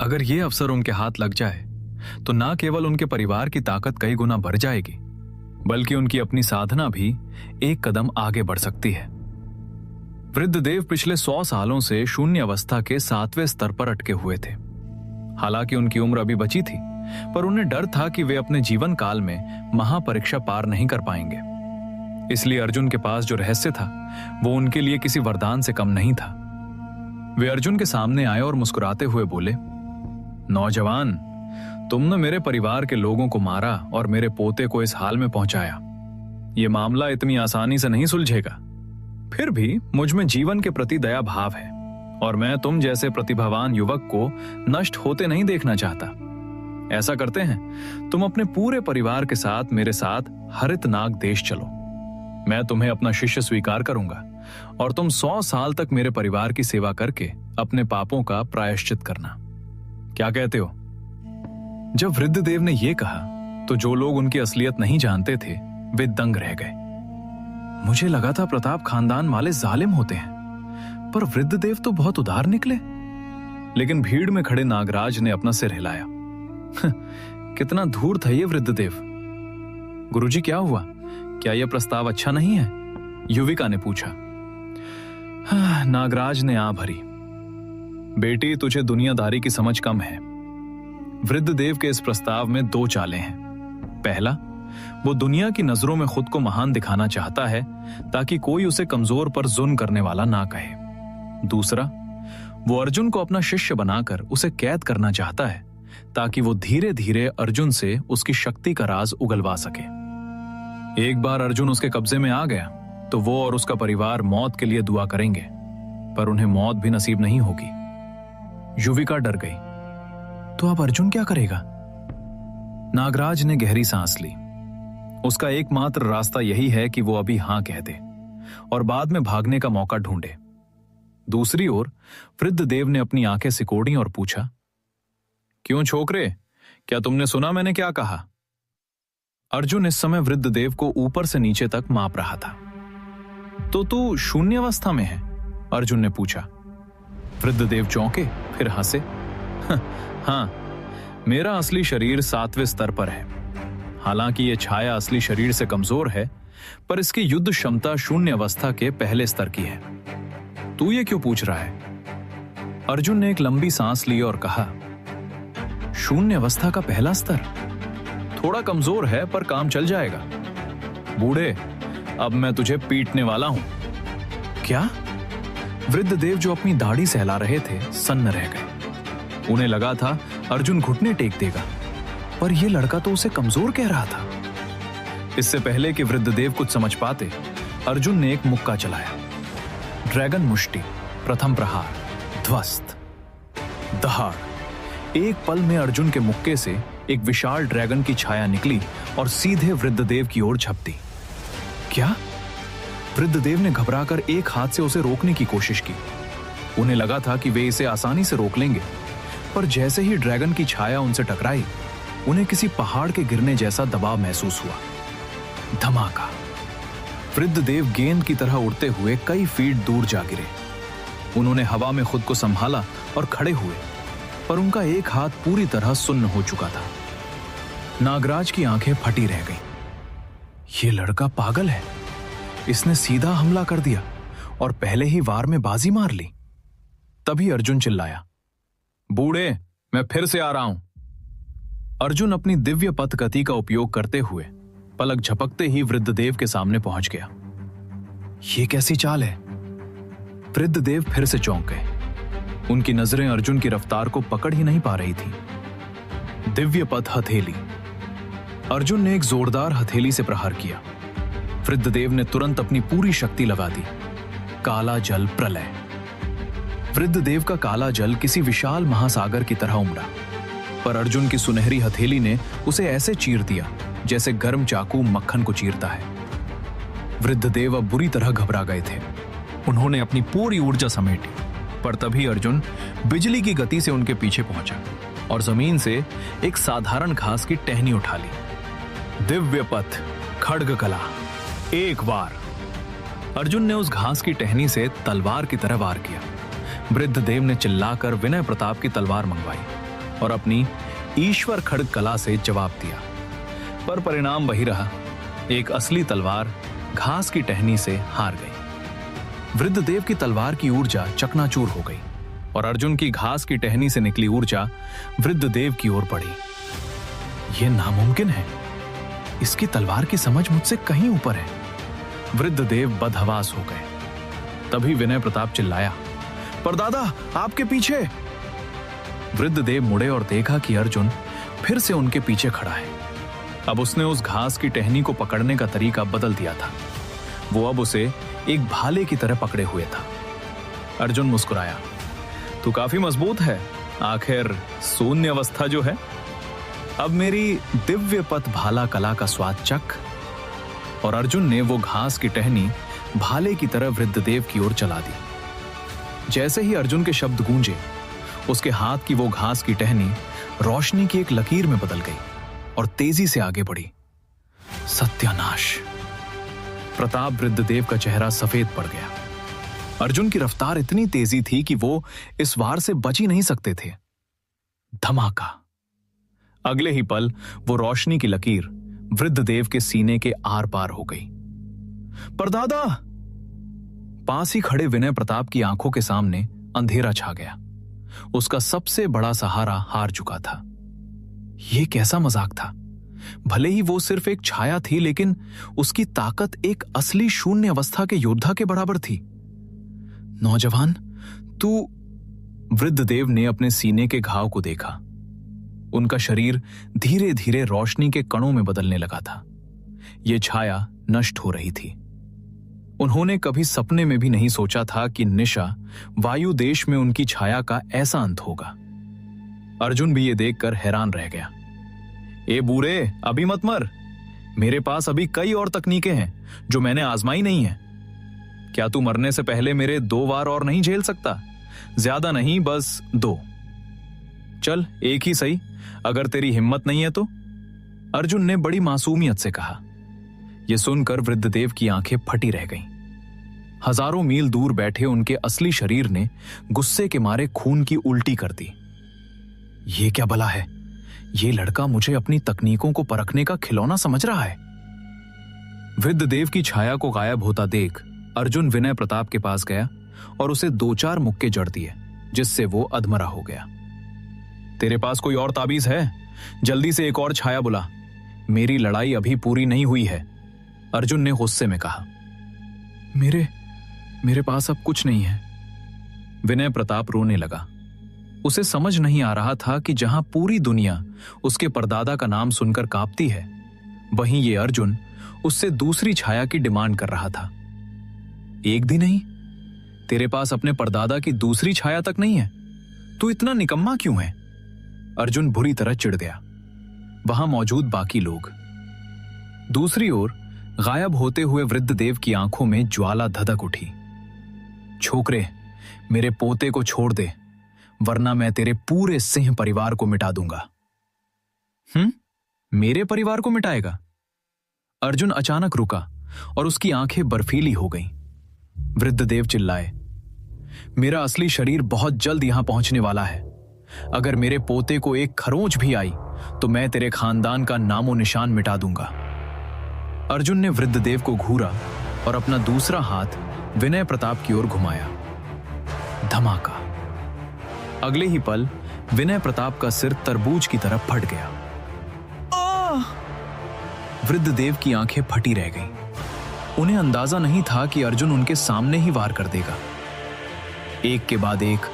[SPEAKER 1] अगर यह अवसर उनके हाथ लग जाए तो ना केवल उनके परिवार की ताकत कई गुना बढ़ जाएगी, बल्कि उनकी अपनी साधना भी एक कदम आगे बढ़ सकती है। वृद्धदेव पिछले 100 सालों से शून्य अवस्था के 7वें स्तर पर अटके हुए थे। हालांकि उनकी उम्र अभी बची थी, पर उन्हें डर था कि वे अपने जीवन काल में महापरीक्षा पार नहीं कर पाएंगे। इसलिए अर्जुन के पास जो रहस्य था वो उनके लिए किसी वरदान से कम नहीं था। वे अर्जुन के सामने आए और मुस्कुराते हुए बोले, नौजवान, तुमने मेरे परिवार के लोगों को मारा और मेरे पोते को इस हाल में पहुंचाया। यह मामला इतनी आसानी से नहीं सुलझेगा। फिर भी मुझ में जीवन के प्रति दया भाव है और मैं तुम जैसे प्रतिभावान युवक को नष्ट होते नहीं देखना चाहता। ऐसा करते हैं, तुम अपने पूरे परिवार के साथ मेरे साथ हरितनाग देश चलो। मैं तुम्हें अपना शिष्य स्वीकार करूंगा और तुम 100 साल तक मेरे परिवार की सेवा करके अपने पापों का प्रायश्चित करना। क्या कहते हो? जब वृद्धदेव ने यह कहा तो जो लोग उनकी असलियत नहीं जानते थे वे दंग रह गए। मुझे लगा था प्रताप खानदान वाले जालिम होते हैं, पर वृद्धदेव तो बहुत उदार निकले। लेकिन भीड़ में खड़े नागराज ने अपना सिर हिलाया। कितना धूर्त है ये वृद्धदेव। गुरुजी, क्या हुआ? क्या यह प्रस्ताव अच्छा नहीं है? युविका ने पूछा। नागराज ने आ भरी। बेटी, तुझे दुनियादारी की समझ कम है। वृद्धदेव के इस प्रस्ताव में 2 चालें हैं। पहला, वो दुनिया की नजरों में खुद को महान दिखाना चाहता है ताकि कोई उसे कमजोर पर जुल्म करने वाला ना कहे। दूसरा, वो अर्जुन को अपना शिष्य बनाकर उसे कैद करना चाहता है ताकि वो धीरे धीरे अर्जुन से उसकी शक्ति का राज उगलवा सके। एक बार अर्जुन उसके कब्जे में आ गया तो वो और उसका परिवार मौत के लिए दुआ करेंगे, पर उन्हें मौत भी नसीब नहीं होगी। युविका डर गई। तो अब अर्जुन क्या करेगा? नागराज ने गहरी सांस ली। उसका एकमात्र रास्ता यही है कि वो अभी हां कह दे और बाद में भागने का मौका ढूंढे। दूसरी ओर वृद्धदेव ने अपनी आंखें सिकोड़ी और पूछा, क्यों छोकरे, क्या तुमने सुना मैंने क्या कहा? अर्जुन इस समय वृद्धदेव को ऊपर से नीचे तक माप रहा था। तो तू शून्यावस्था में है? अर्जुन ने पूछा। वृद्धदेव चौंके, फिर हंसे। हाँ, मेरा असली शरीर 7वें स्तर पर है। हालांकि यह छाया असली शरीर से कमजोर है, पर इसकी युद्ध क्षमता शून्य अवस्था के पहले स्तर की है। तू ये क्यों पूछ रहा है? अर्जुन ने एक लंबी सांस ली और कहा, शून्य अवस्था का पहला स्तर? थोड़ा कमजोर है पर काम चल जाएगा। बूढ़े, अब मैं तुझे पीटने वाला हूं। क्या? वृद्ध देव जो अपनी दाढ़ी सहला रहे थे सन्न रह गए। उन्हें लगा था अर्जुन घुटने टेक देगा, पर यह लड़का तो उसे कमजोर कह रहा था। इससे पहले कि वृद्ध देव कुछ समझ पाते, अर्जुन ने एक मुक्का चलाया। ड्रैगन मुष्टि, प्रथम प्रहार, ध्वस्त, दहाड़। एक पल में अर्जुन के मुक्के से एक विशाल ड्रैगन की छाया निकली और सीधे वृद्ध देव की ओर झपटी। क्या? वृद्ध देव ने घबराकर एक हाथ से उसे रोकने की कोशिश की। उन्हें लगा था कि वे इसे आसानी से रोक लेंगे, पर जैसे ही ड्रैगन की छाया उनसे टकराई, उन्हें किसी पहाड़ के गिरने जैसा दबाव महसूस हुआ। धमाका! वृद्ध देव गेंद की तरह उड़ते हुए कई फीट दूर जा गिरे। उन्होंने हवा में खुद को संभाला और खड़े हुए, पर उनका एक हाथ पूरी तरह सुन्न हो चुका था। नागराज की आंखें फटी रह गईं। ये लड़का पागल है। इसने सीधा हमला कर दिया और पहले ही वार में बाजी मार ली। तभी अर्जुन चिल्लाया, बूढ़े, मैं फिर से आ रहा हूं। अर्जुन अपनी दिव्य पथ गति का उपयोग करते हुए पलक झपकते ही वृद्ध देव के सामने पहुंच गया। ये कैसी चाल है? वृद्ध देव फिर से चौंक गए। उनकी नजरें अर्जुन की रफ्तार को पकड़ ही नहीं पा रही थी। दिव्य पथ हथेली। अर्जुन ने एक जोरदार हथेली से प्रहार किया। वृद्ध देव ने तुरंत अपनी पूरी शक्ति लगा दी। काला जल प्रलय। वृद्ध देव का काला जल किसी विशाल महासागर की तरह उमड़ा, पर अर्जुन की सुनहरी हथेली ने उसे ऐसे चीर दिया जैसे गर्म चाकू मक्खन को चीरता है। वृद्ध देव अब बुरी तरह घबरा गए थे। उन्होंने अपनी पूरी ऊर्जा समेटी, पर तभी अर्जुन बिजली की गति से उनके पीछे पहुंचा और जमीन से एक साधारण घास की टहनी उठा ली। दिव्य पथ, खड्ग कला, एक वार। अर्जुन ने उस घास की टहनी से तलवार की तरह वार किया। वृद्ध देव ने चिल्लाकर विनय प्रताप की तलवार मंगवाई और अपनी ईश्वर खड्ग कला से जवाब दिया, पर परिणाम वही रहा। एक असली तलवार घास की टहनी से हार गई। वृद्ध देव की तलवार की ऊर्जा चकनाचूर हो गई और अर्जुन की घास की टहनी से निकली ऊर्जा वृद्ध देव की ओर बढ़ी। यह नामुमकिन है। इसकी तलवार की समझ मुझसे कहीं ऊपर है। वृद्ध देव बदहवास हो गए। तभी विनय प्रताप चिल्लाया, परदादा, आपके पीछे। वृद्ध देव मुड़े और देखा कि अर्जुन फिर से उनके पीछे खड़ा है। अब उसने उस घास की टहनी को पकड़ने का तरीका बदल दिया था। वो अब उसे एक भाले की तरह पकड़े हुए था। अर्जुन मुस्कुराया, तू काफी मजबूत है। आखिर शून्य अवस्था जो है। अब मेरी दिव्य पथ भाला कला का स्वाद चख। और अर्जुन ने वो घास की टहनी भाले की तरह वृद्ध देव की ओर चला दी। जैसे ही अर्जुन के शब्द गूंजे, उसके हाथ की वो घास की टहनी रोशनी की एक लकीर में बदल गई और तेजी से आगे बढ़ी। सत्यानाश! प्रताप वृद्ध देव का चेहरा सफेद पड़ गया। अर्जुन की रफ्तार इतनी तेजी थी कि वो इस वार से बच ही नहीं सकते थे। धमाका! अगले ही पल वो रोशनी की लकीर वृद्ध देव के सीने के आर पार हो गई। परदादा! पास ही खड़े विनय प्रताप की आंखों के सामने अंधेरा छा गया। उसका सबसे बड़ा सहारा हार चुका था। यह कैसा मजाक था? भले ही वो सिर्फ एक छाया थी, लेकिन उसकी ताकत एक असली शून्य अवस्था के योद्धा के बराबर थी। नौजवान, तू... वृद्ध देव ने अपने सीने के घाव को देखा। उनका शरीर धीरे धीरे रोशनी के कणों में बदलने लगा था। यह छाया नष्ट हो रही थी। उन्होंने कभी सपने में भी नहीं सोचा था कि निशा वायु देश में उनकी छाया का ऐसा अंत होगा। अर्जुन भी ये देखकर हैरान रह गया। ए बूढ़े, अभी मत मर। मेरे पास अभी कई और तकनीकें हैं जो मैंने आजमाई नहीं है। क्या तू मरने से पहले मेरे 2 वार और नहीं झेल सकता? ज्यादा नहीं, बस 2। चल, एक ही सही, अगर तेरी हिम्मत नहीं है तो। अर्जुन ने बड़ी मासूमियत से कहा। यह सुनकर वृद्ध देव की आंखें फटी रह गईं। हजारों मील दूर बैठे उनके असली शरीर ने गुस्से के मारे खून की उल्टी कर दी। यह क्या भला है? यह लड़का मुझे अपनी तकनीकों को परखने का खिलौना समझ रहा है। वृद्ध देव की छाया को गायब होता देख अर्जुन विनय प्रताप के पास गया और उसे 2-4 मुक्के जड़ दिए, जिससे वो अधमरा हो गया। तेरे पास कोई और ताबीज है? जल्दी से एक और छाया बुला। मेरी लड़ाई अभी पूरी नहीं हुई है, अर्जुन ने गुस्से में कहा। मेरे पास अब कुछ नहीं है। विनय प्रताप रोने लगा। उसे समझ नहीं आ रहा था कि जहां पूरी दुनिया उसके परदादा का नाम सुनकर कांपती है, वहीं ये अर्जुन उससे दूसरी छाया की डिमांड कर रहा था। एक भी नहीं? तेरे पास अपने परदादा की दूसरी छाया तक नहीं है? तू इतना निकम्मा क्यों है? अर्जुन बुरी तरह चिढ़ गया। वहां मौजूद बाकी लोग। दूसरी ओर गायब होते हुए वृद्धदेव की आंखों में ज्वाला धधक उठी। छोकरे, मेरे पोते को छोड़ दे, वरना मैं तेरे पूरे सिंह परिवार को मिटा दूंगा। मेरे परिवार को मिटाएगा? अर्जुन अचानक रुका और उसकी आंखें बर्फीली हो गईं। वृद्धदेव चिल्लाए, मेरा असली शरीर बहुत जल्द यहां पहुंचने वाला है। अगर मेरे पोते को एक खरोंच भी आई तो मैं तेरे खानदान का नामो निशान मिटा दूंगा। अर्जुन ने वृद्धदेव को घूरा और अपना दूसरा हाथ विनय प्रताप की ओर घुमाया। धमाका। अगले ही पल विनय प्रताप का सिर तरबूज की तरफ फट गया। वृद्धदेव की आंखें फटी रह गईं। उन्हें अंदाजा नहीं था कि अर्जुन उनके सामने ही वार कर देगा। एक के बाद एक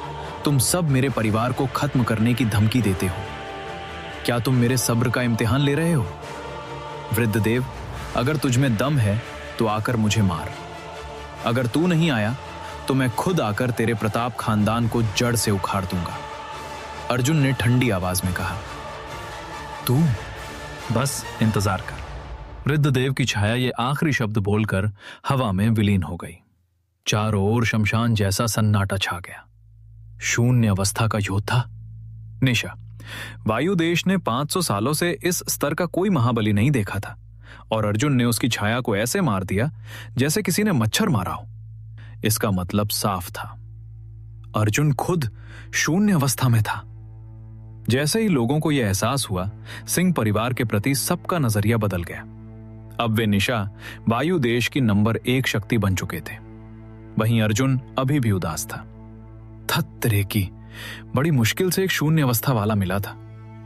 [SPEAKER 1] तुम सब मेरे परिवार को खत्म करने की धमकी देते हो। क्या तुम मेरे सब्र का इम्तिहान ले रहे हो? वृद्धदेव, अगर तुझ में दम है तो आकर मुझे मार। अगर तू नहीं आया तो मैं खुद आकर तेरे प्रताप खानदान को जड़ से उखाड़ दूंगा। अर्जुन ने ठंडी आवाज में कहा। तू
[SPEAKER 2] बस इंतजार कर। वृद्धदेव की छाया ये आखिरी शब्द बोलकर हवा में विलीन हो गई। चारों ओर शमशान जैसा सन्नाटा छा गया। शून्य अवस्था का योद्धा। निशा, वायुदेश ने 500 सालों से इस स्तर का कोई महाबली नहीं देखा था, और अर्जुन ने उसकी छाया को ऐसे मार दिया जैसे किसी ने मच्छर मारा हो। इसका मतलब साफ था, अर्जुन खुद शून्य अवस्था में था। जैसे ही लोगों को यह एहसास हुआ, सिंह परिवार के प्रति सबका नजरिया बदल गया। अब वे निशा वायुदेश की नंबर 1 शक्ति बन चुके थे। वहीं अर्जुन अभी भी उदास था। थत्तरे की, बड़ी मुश्किल से एक शून्य अवस्था वाला मिला था।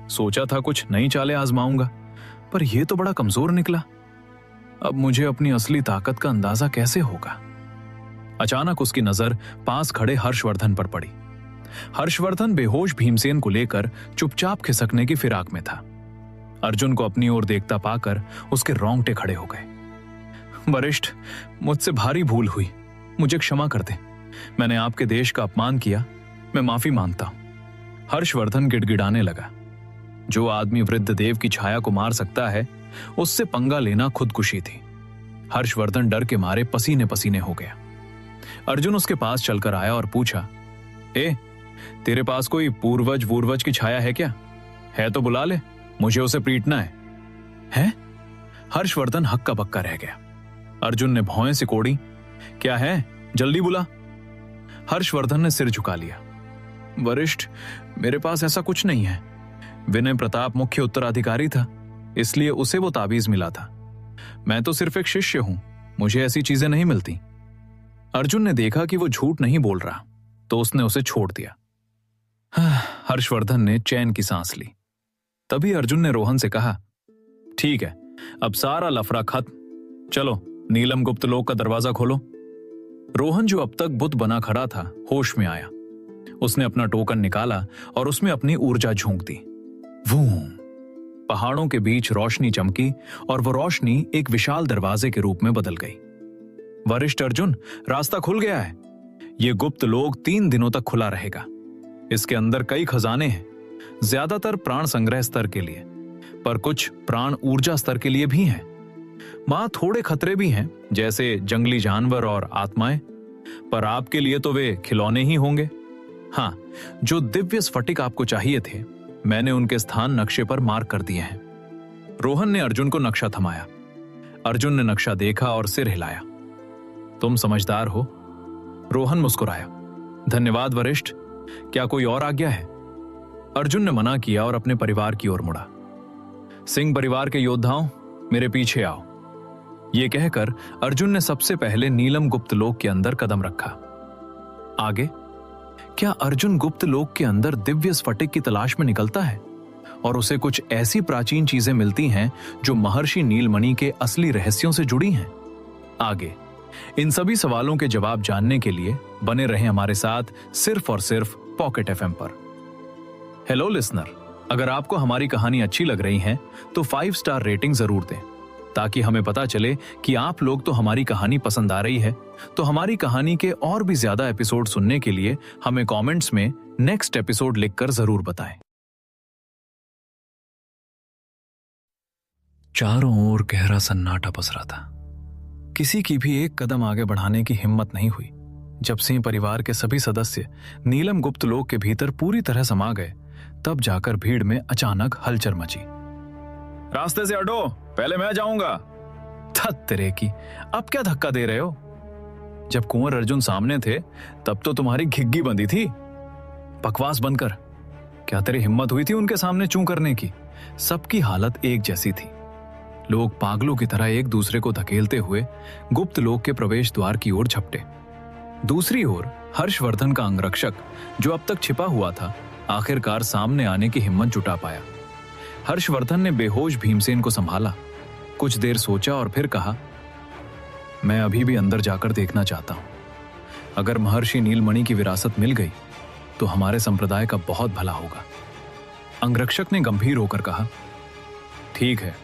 [SPEAKER 2] सोचा था कुछ नई चालें आजमाऊंगा, पर यह तो बड़ा कमजोर निकला। अब मुझे अपनी असली ताकत का अंदाजा कैसे होगा? अचानक उसकी नजर पास खड़े हर्षवर्धन पर पड़ी। हर्षवर्धन बेहोश भीमसेन को लेकर चुपचाप खिसकने की फिराक में था। अर्जुन को अपनी ओर देखता पाकर उसके रोंगटे खड़े हो गए। वरिष्ठ, मुझसे भारी भूल हुई, मुझे क्षमा कर दे। मैंने आपके देश का अपमान किया, मैं माफी मांगता हूं। हर्षवर्धन गिड़गिड़ाने लगा। जो आदमी वृद्धदेव की छाया को मार सकता है, उससे पंगा लेना खुदकुशी थी। हर्षवर्धन डर के मारे पसीने पसीने हो गया। अर्जुन उसके पास चलकर आया और पूछा, तेरे पास कोई पूर्वज की छाया है क्या? है तो बुला ले, मुझे उसे पीटना है? हर्षवर्धन हक्का बक्का रह गया। अर्जुन ने भौएं सिकोड़ी, क्या है, जल्दी बुला। हर्षवर्धन ने सिर झुका लिया। वरिष्ठ, मेरे पास ऐसा कुछ नहीं है। विनय प्रताप मुख्य उत्तराधिकारी था, इसलिए उसे वो ताबीज मिला था। मैं तो सिर्फ एक शिष्य हूं, मुझे ऐसी चीजें नहीं मिलती। अर्जुन ने देखा कि वो झूठ नहीं बोल रहा, तो उसने उसे छोड़ दिया। हर्षवर्धन ने चैन की सांस ली। तभी अर्जुन ने रोहन से कहा, ठीक है, अब सारा लफड़ा खत्म, चलो नीलम गुप्त लोक का दरवाजा खोलो। रोहन, जो अब तक बुत बना खड़ा था, होश में आया। उसने अपना टोकन निकाला और उसमें अपनी ऊर्जा झोंक दी। वूं! पहाड़ों के बीच रोशनी चमकी और वो रोशनी एक विशाल दरवाजे के रूप में बदल गई। वरिष्ठ अर्जुन, रास्ता खुल गया है। ये गुप्त लोक 3 दिनों तक खुला रहेगा। इसके अंदर कई खजाने हैं, ज्यादातर प्राण संग्रह स्तर के लिए, पर कुछ प्राण ऊर्जा स्तर के लिए भी हैं। वहां थोड़े खतरे भी हैं, जैसे जंगली जानवर और आत्माएं, पर आपके लिए तो वे खिलौने ही होंगे। हाँ, जो दिव्य स्फटिक आपको चाहिए थे, मैंने उनके स्थान नक्शे पर मार्क कर दिए हैं। रोहन ने अर्जुन को नक्शा थमाया। अर्जुन ने नक्शा देखा और सिर हिलाया। तुम समझदार हो। रोहन मुस्कुराया। धन्यवाद वरिष्ठ, क्या कोई और आज्ञा है? अर्जुन ने मना किया और अपने परिवार की ओर मुड़ा। सिंह परिवार के योद्धाओं, मेरे पीछे आओ। यह कहकर अर्जुन ने सबसे पहले नीलम गुप्त लोक के अंदर कदम रखा। आगे क्या अर्जुन गुप्त लोक के अंदर दिव्य स्फटिक की तलाश में निकलता है
[SPEAKER 1] और उसे कुछ ऐसी प्राचीन चीजें मिलती हैं जो महर्षि नीलमणि के असली रहस्यों से जुड़ी हैं। आगे इन सभी सवालों के जवाब जानने के लिए बने रहें हमारे साथ सिर्फ और सिर्फ पॉकेट एफएम पर। हेलो लिसनर, अगर आपको हमारी कहानी अच्छी लग रही है तो 5 स्टार रेटिंग जरूर दें, ताकि हमें पता चले कि आप लोग तो हमारी कहानी पसंद आ रही है। तो हमारी कहानी के और भी ज्यादा एपिसोड सुनने के लिए हमें कमेंट्स में नेक्स्ट एपिसोड लिखकर जरूर बताएं। चारों ओर गहरा सन्नाटा पसरा था। किसी की भी एक कदम आगे बढ़ाने की हिम्मत नहीं हुई। जब सिंह परिवार के सभी सदस्य नीलम गुप्त लोक के भीतर पूरी तरह समा गए, तब जाकर भीड़ में अचानक हलचल मची।
[SPEAKER 2] रास्ते से हटो, पहले मैं जाऊंगा।
[SPEAKER 1] थत तेरे की, अब क्या धक्का दे रहे हो? जब कुंवर अर्जुन सामने थे तब तो तुम्हारी घिग्गी बंधी थी। बकवास बंद कर। क्या तेरी हिम्मत हुई थी उनके सामने चूं करने की? सबकी हालत एक जैसी थी। लोग पागलों की तरह एक दूसरे को धकेलते हुए गुप्त लोक के प्रवेश द्वार की ओर झपटे। दूसरी ओर हर्षवर्धन का अंगरक्षक, जो अब तक छिपा हुआ था, आखिरकार सामने आने की हिम्मत जुटा पाया। हर्षवर्धन ने बेहोश भीमसेन को संभाला, कुछ देर सोचा और फिर कहा, मैं अभी भी अंदर जाकर देखना चाहता हूं। अगर महर्षि नीलमणि की विरासत मिल गई तो हमारे संप्रदाय का बहुत भला होगा। अंगरक्षक ने गंभीर होकर कहा, ठीक है,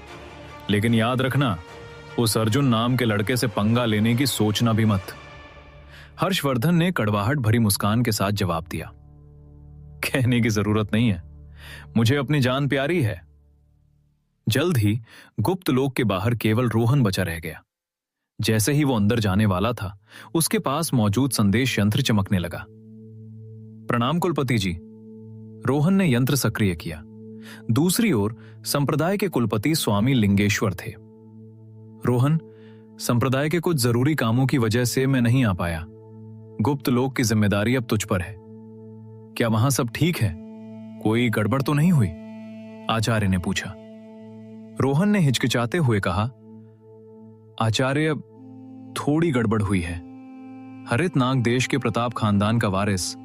[SPEAKER 1] लेकिन याद रखना, उस अर्जुन नाम के लड़के से पंगा लेने की सोचना भी मत। हर्षवर्धन ने कड़वाहट भरी मुस्कान के साथ जवाब दिया, कहने की जरूरत नहीं है, मुझे अपनी जान प्यारी है। जल्द ही गुप्त लोक के बाहर केवल रोहन बचा रह गया। जैसे ही वो अंदर जाने वाला था, उसके पास मौजूद संदेश यंत्र चमकने लगा। प्रणाम कुलपति जी। रोहन ने यंत्र सक्रिय किया। दूसरी ओर संप्रदाय के कुलपति स्वामी लिंगेश्वर थे। रोहन, संप्रदाय के कुछ जरूरी कामों की वजह से मैं नहीं आ पाया। गुप्त लोक की जिम्मेदारी अब तुझ पर है। क्या वहां सब ठीक है? कोई गड़बड़ तो नहीं हुई? आचार्य ने पूछा। रोहन ने हिचकिचाते हुए कहा, आचार्य, थोड़ी गड़बड़ हुई है। हरित नाग देश के प्रताप खानदान का वारिस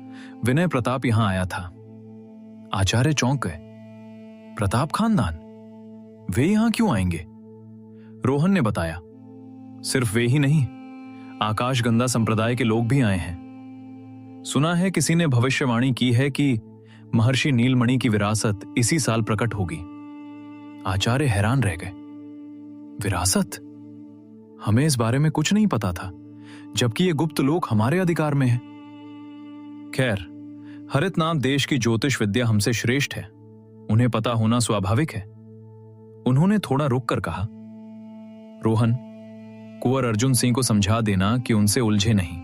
[SPEAKER 1] विनय प्रताप यहां आया था। आचार्य चौंक गए। प्रताप खानदान? वे यहां क्यों आएंगे? रोहन ने बताया, सिर्फ वे ही नहीं, आकाशगंगा संप्रदाय के लोग भी आए हैं। सुना है किसी ने भविष्यवाणी की है कि महर्षि नीलमणि की विरासत इसी साल प्रकट होगी। आचार्य हैरान रह गए। विरासत? हमें इस बारे में कुछ नहीं पता था, जबकि ये गुप्त लोक हमारे अधिकार में है। खैर, हरित नाम देश की ज्योतिष विद्या हमसे श्रेष्ठ है, उन्हें पता होना स्वाभाविक है। उन्होंने थोड़ा रुक कर कहा, रोहन, कुंवर अर्जुन सिंह को समझा देना कि उनसे उलझे नहीं।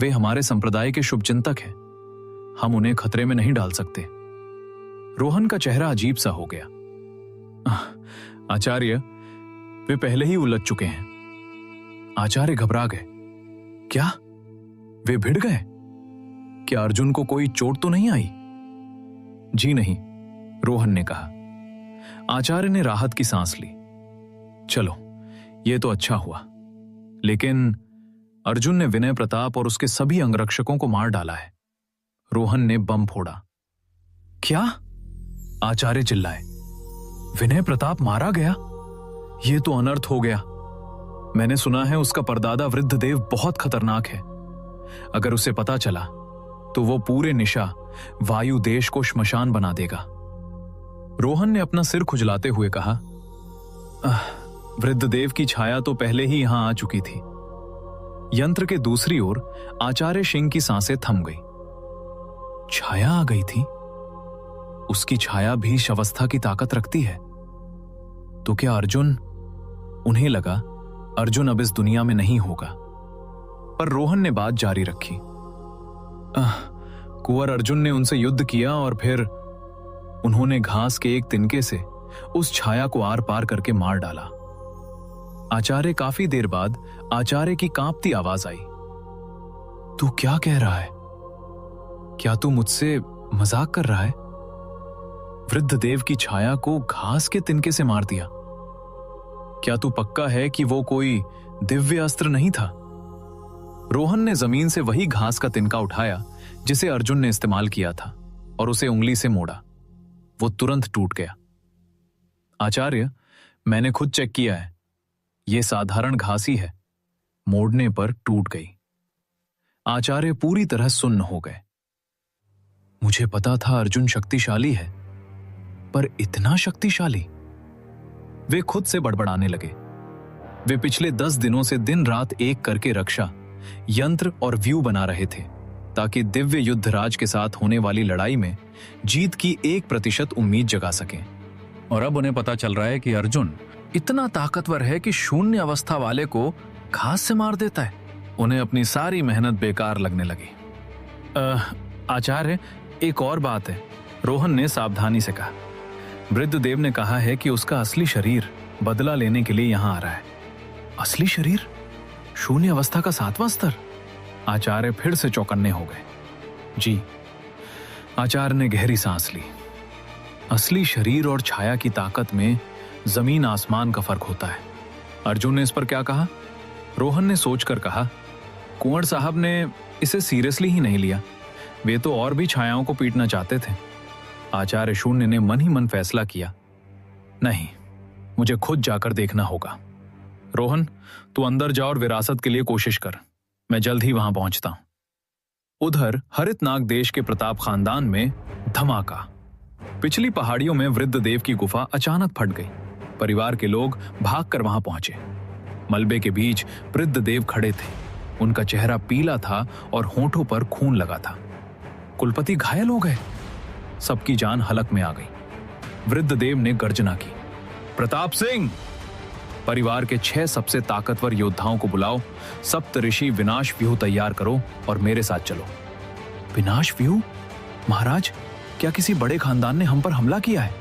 [SPEAKER 1] वे हमारे संप्रदाय के शुभचिंतक हैं, हम उन्हें खतरे में नहीं डाल सकते। रोहन का चेहरा अजीब सा हो गया। आचार्य, वे पहले ही उलझ चुके हैं। आचार्य घबरा गए। क्या? वे भिड़ गए? क्या अर्जुन को कोई चोट तो नहीं आई? जी नहीं, रोहन ने कहा। आचार्य ने राहत की सांस ली। चलो, यह तो अच्छा हुआ, लेकिन अर्जुन ने विनय प्रताप और उसके सभी अंगरक्षकों को मार डाला है। रोहन ने बम फोड़ा। क्या? आचार्य चिल्लाए। विनय प्रताप मारा गया? यह तो अनर्थ हो गया। मैंने सुना है उसका परदादा वृद्धदेव बहुत खतरनाक है। अगर उसे पता चला तो वो पूरे निशा वायु देश को श्मशान बना देगा। रोहन ने अपना सिर खुजलाते हुए कहा, वृद्धदेव की छाया तो पहले ही यहां आ चुकी थी। यंत्र के दूसरी ओर आचार्य सिंह की सांसें थम गई। छाया आ गई थी? उसकी छाया भी शवस्था की ताकत रखती है। तो क्या अर्जुन? उन्हें लगा अर्जुन अब इस दुनिया में नहीं होगा, पर रोहन ने बात जारी रखी। कुंवर अर्जुन ने उनसे युद्ध किया और फिर उन्होंने घास के एक तिनके से उस छाया को आर पार करके मार डाला। आचार्य काफी देर बाद आचार्य की कांपती आवाज आई। तू क्या कह रहा है? क्या तू मुझसे मजाक कर रहा है? वृद्धदेव की छाया को घास के तिनके से मार दिया? क्या तू पक्का है कि वो कोई दिव्य अस्त्र नहीं था? रोहन ने जमीन से वही घास का तिनका उठाया जिसे अर्जुन ने इस्तेमाल किया था और उसे उंगली से मोड़ा। वो तुरंत टूट गया। आचार्य, मैंने खुद चेक किया है, ये साधारण घास ही है, मोड़ने पर टूट गई। आचार्य पूरी तरह सुन्न हो गए। मुझे पता था अर्जुन शक्तिशाली है, पर इतना शक्तिशाली? वे खुद से बड़बड़ाने लगे। वे पिछले 10 दिनों से दिन रात एक करके रक्षा, यंत्र और व्यू बना रहे थे ताकि दिव्य युद्धराज के साथ होने वाली लड़ाई में जीत की 1% उम्मीद जगा सकें।
[SPEAKER 2] और अब उन्हें पता चल रहा है कि अर्जुन इतना ताकतवर है कि शून्य अवस्था वाले को घास से मार देता है।
[SPEAKER 1] उन्हें अपनी सारी मेहनत बेकार लगने लगी। आचार्य, एक और बात है, रोहन ने सावधानी से कहा। वृद्धदेव ने कहा है कि उसका असली शरीर बदला लेने के लिए यहां आ रहा है। असली शरीर? शून्य अवस्था का 7वां स्तर? आचार्य फिर से चौकन्ने हो गए। जी। आचार्य ने गहरी सांस ली। असली शरीर और छाया की ताकत में जमीन आसमान का फर्क होता है। अर्जुन ने इस पर क्या कहा? रोहन ने सोचकर कहा, कुंवर साहब ने इसे सीरियसली ही नहीं लिया, वे तो और भी छायाओं को पीटना चाहते थे। आचार्य शून्य ने मन ही मन फैसला किया, नहीं, मुझे खुद जाकर देखना होगा। रोहन, तू अंदर जा और विरासत के लिए कोशिश कर, मैं जल्द ही वहां पहुंचता हूं। उधर हरितनाग देश के प्रताप खानदान में धमाका। पिछली पहाड़ियों में वृद्धदेव की गुफा अचानक फट गई। परिवार के लोग भागकर वहां पहुंचे। मलबे के बीच वृद्धदेव खड़े थे। उनका चेहरा पीला था और होंठों पर खून लगा था। कुलपति घायल हो गए। सबकी जान हलक में आ गई। वृद्धदेव ने गर्जना की, प्रताप सिंह, परिवार के 6 सबसे ताकतवर योद्धाओं को बुलाओ, सप्तऋषि विनाश व्यूह तैयार करो और मेरे साथ चलो। विनाश व्यूह? महाराज, क्या किसी बड़े खानदान ने हम पर हमला किया है?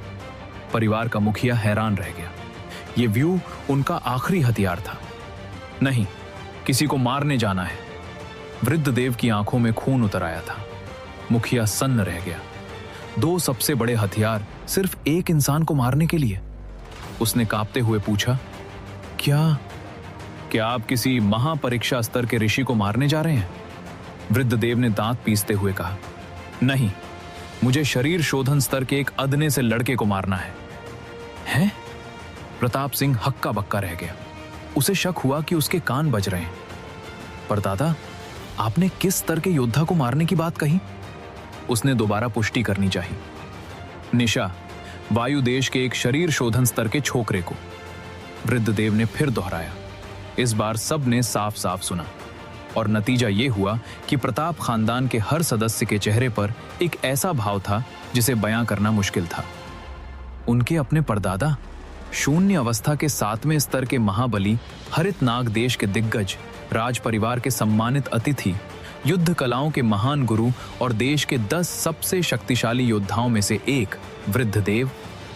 [SPEAKER 1] परिवार का मुखिया हैरान रह गया। ये व्यूह उनका आखिरी हथियार था। नहीं, किसी को मारने जाना है। वृद्धदेव की आंखों में खून उतर आया था। मुखिया सन्न रह गया। 2 सबसे बड़े हथियार सिर्फ एक इंसान को मारने के लिए? उसने कांपते हुए पूछा, क्या आप किसी महापरीक्षा स्तर के ऋषि को मारने जा रहे हैं? वृद्धदेव ने दांत पीसते हुए कहा, नहीं, मुझे शरीर शोधन स्तर के एक अदने से लड़के को मारना है। हैं? प्रताप सिंह हक्का बक्का रह गया। उसे शक हुआ कि उसके कान बज रहे हैं। पर दादा, आपने किस स्तर के योद्धा को मारने की बात कही? उसने दोबारा पुष्टि करनी चाहिए। निशा, वायु देश के एक शरीर शोधन स्तर के छोकरे को। वृद्धदेव ने फिर दोहराया। इस बार सब ने साफ साफ सुना और नतीजा यह हुआ कि प्रताप खानदान के हर सदस्य के चेहरे पर एक ऐसा भाव था जिसे बयां करना मुश्किल था। उनके अपने परदादा, शून्य अवस्था के 7वें स्तर के महाबली, हरितनाग देश के दिग्गज, राज परिवार के सम्मानित अतिथि, युद्ध कलाओं के महान गुरु और देश के 10 सबसे शक्तिशाली योद्धाओं में से एक वृद्धदेव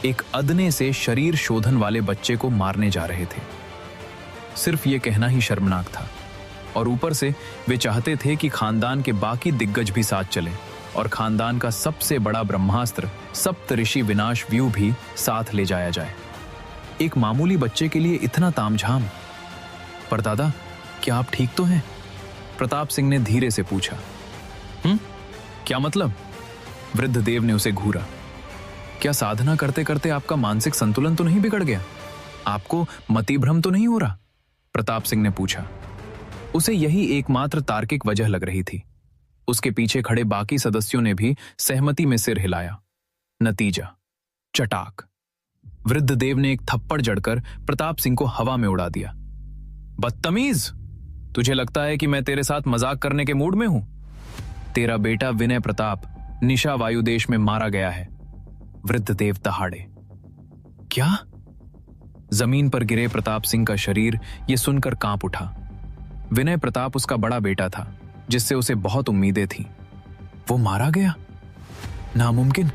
[SPEAKER 1] एक अदने से शरीर शोधन वाले बच्चे को मारने जा रहे थे। सिर्फ ये कहना ही शर्मनाक था और ऊपर से वे चाहते थे कि खानदान के बाकी दिग्गज भी साथ चलें और खानदान का सबसे बड़ा ब्रह्मास्त्र सप्तऋषि विनाश व्यू भी साथ ले जाया जाए। एक मामूली बच्चे के लिए इतना तामझाम। पर दादा, क्या आप ठीक तो हैं? प्रताप सिंह ने धीरे से पूछा। क्या मतलब? वृद्धदेव ने उसे घूरा। क्या साधना करते करते आपका मानसिक संतुलन तो नहीं बिगड़ गया? आपको मतिभ्रम तो नहीं हो रहा? प्रताप सिंह ने पूछा। उसे यही एकमात्र तार्किक वजह लग रही थी। उसके पीछे खड़े बाकी सदस्यों ने भी सहमति में सिर हिलाया। नतीजा, चटाक। वृद्धदेव ने एक थप्पड़ जड़कर प्रताप सिंह को हवा में उड़ा दिया। बदतमीज, तुझे लगता है कि मैं तेरे साथ मजाक करने के मूड में हूं? तेरा बेटा विनय प्रताप निशा वायु देश में मारा गया है। वृद्धदेव दहाड़े। क्या? जमीन पर गिरे प्रताप सिंह का शरीर ये सुनकर कांप उठा। विनय प्रताप उसका बड़ा बेटा था जिससे उसे बहुत उम्मीदें थीं। वो मारा गया? नामुमकिन।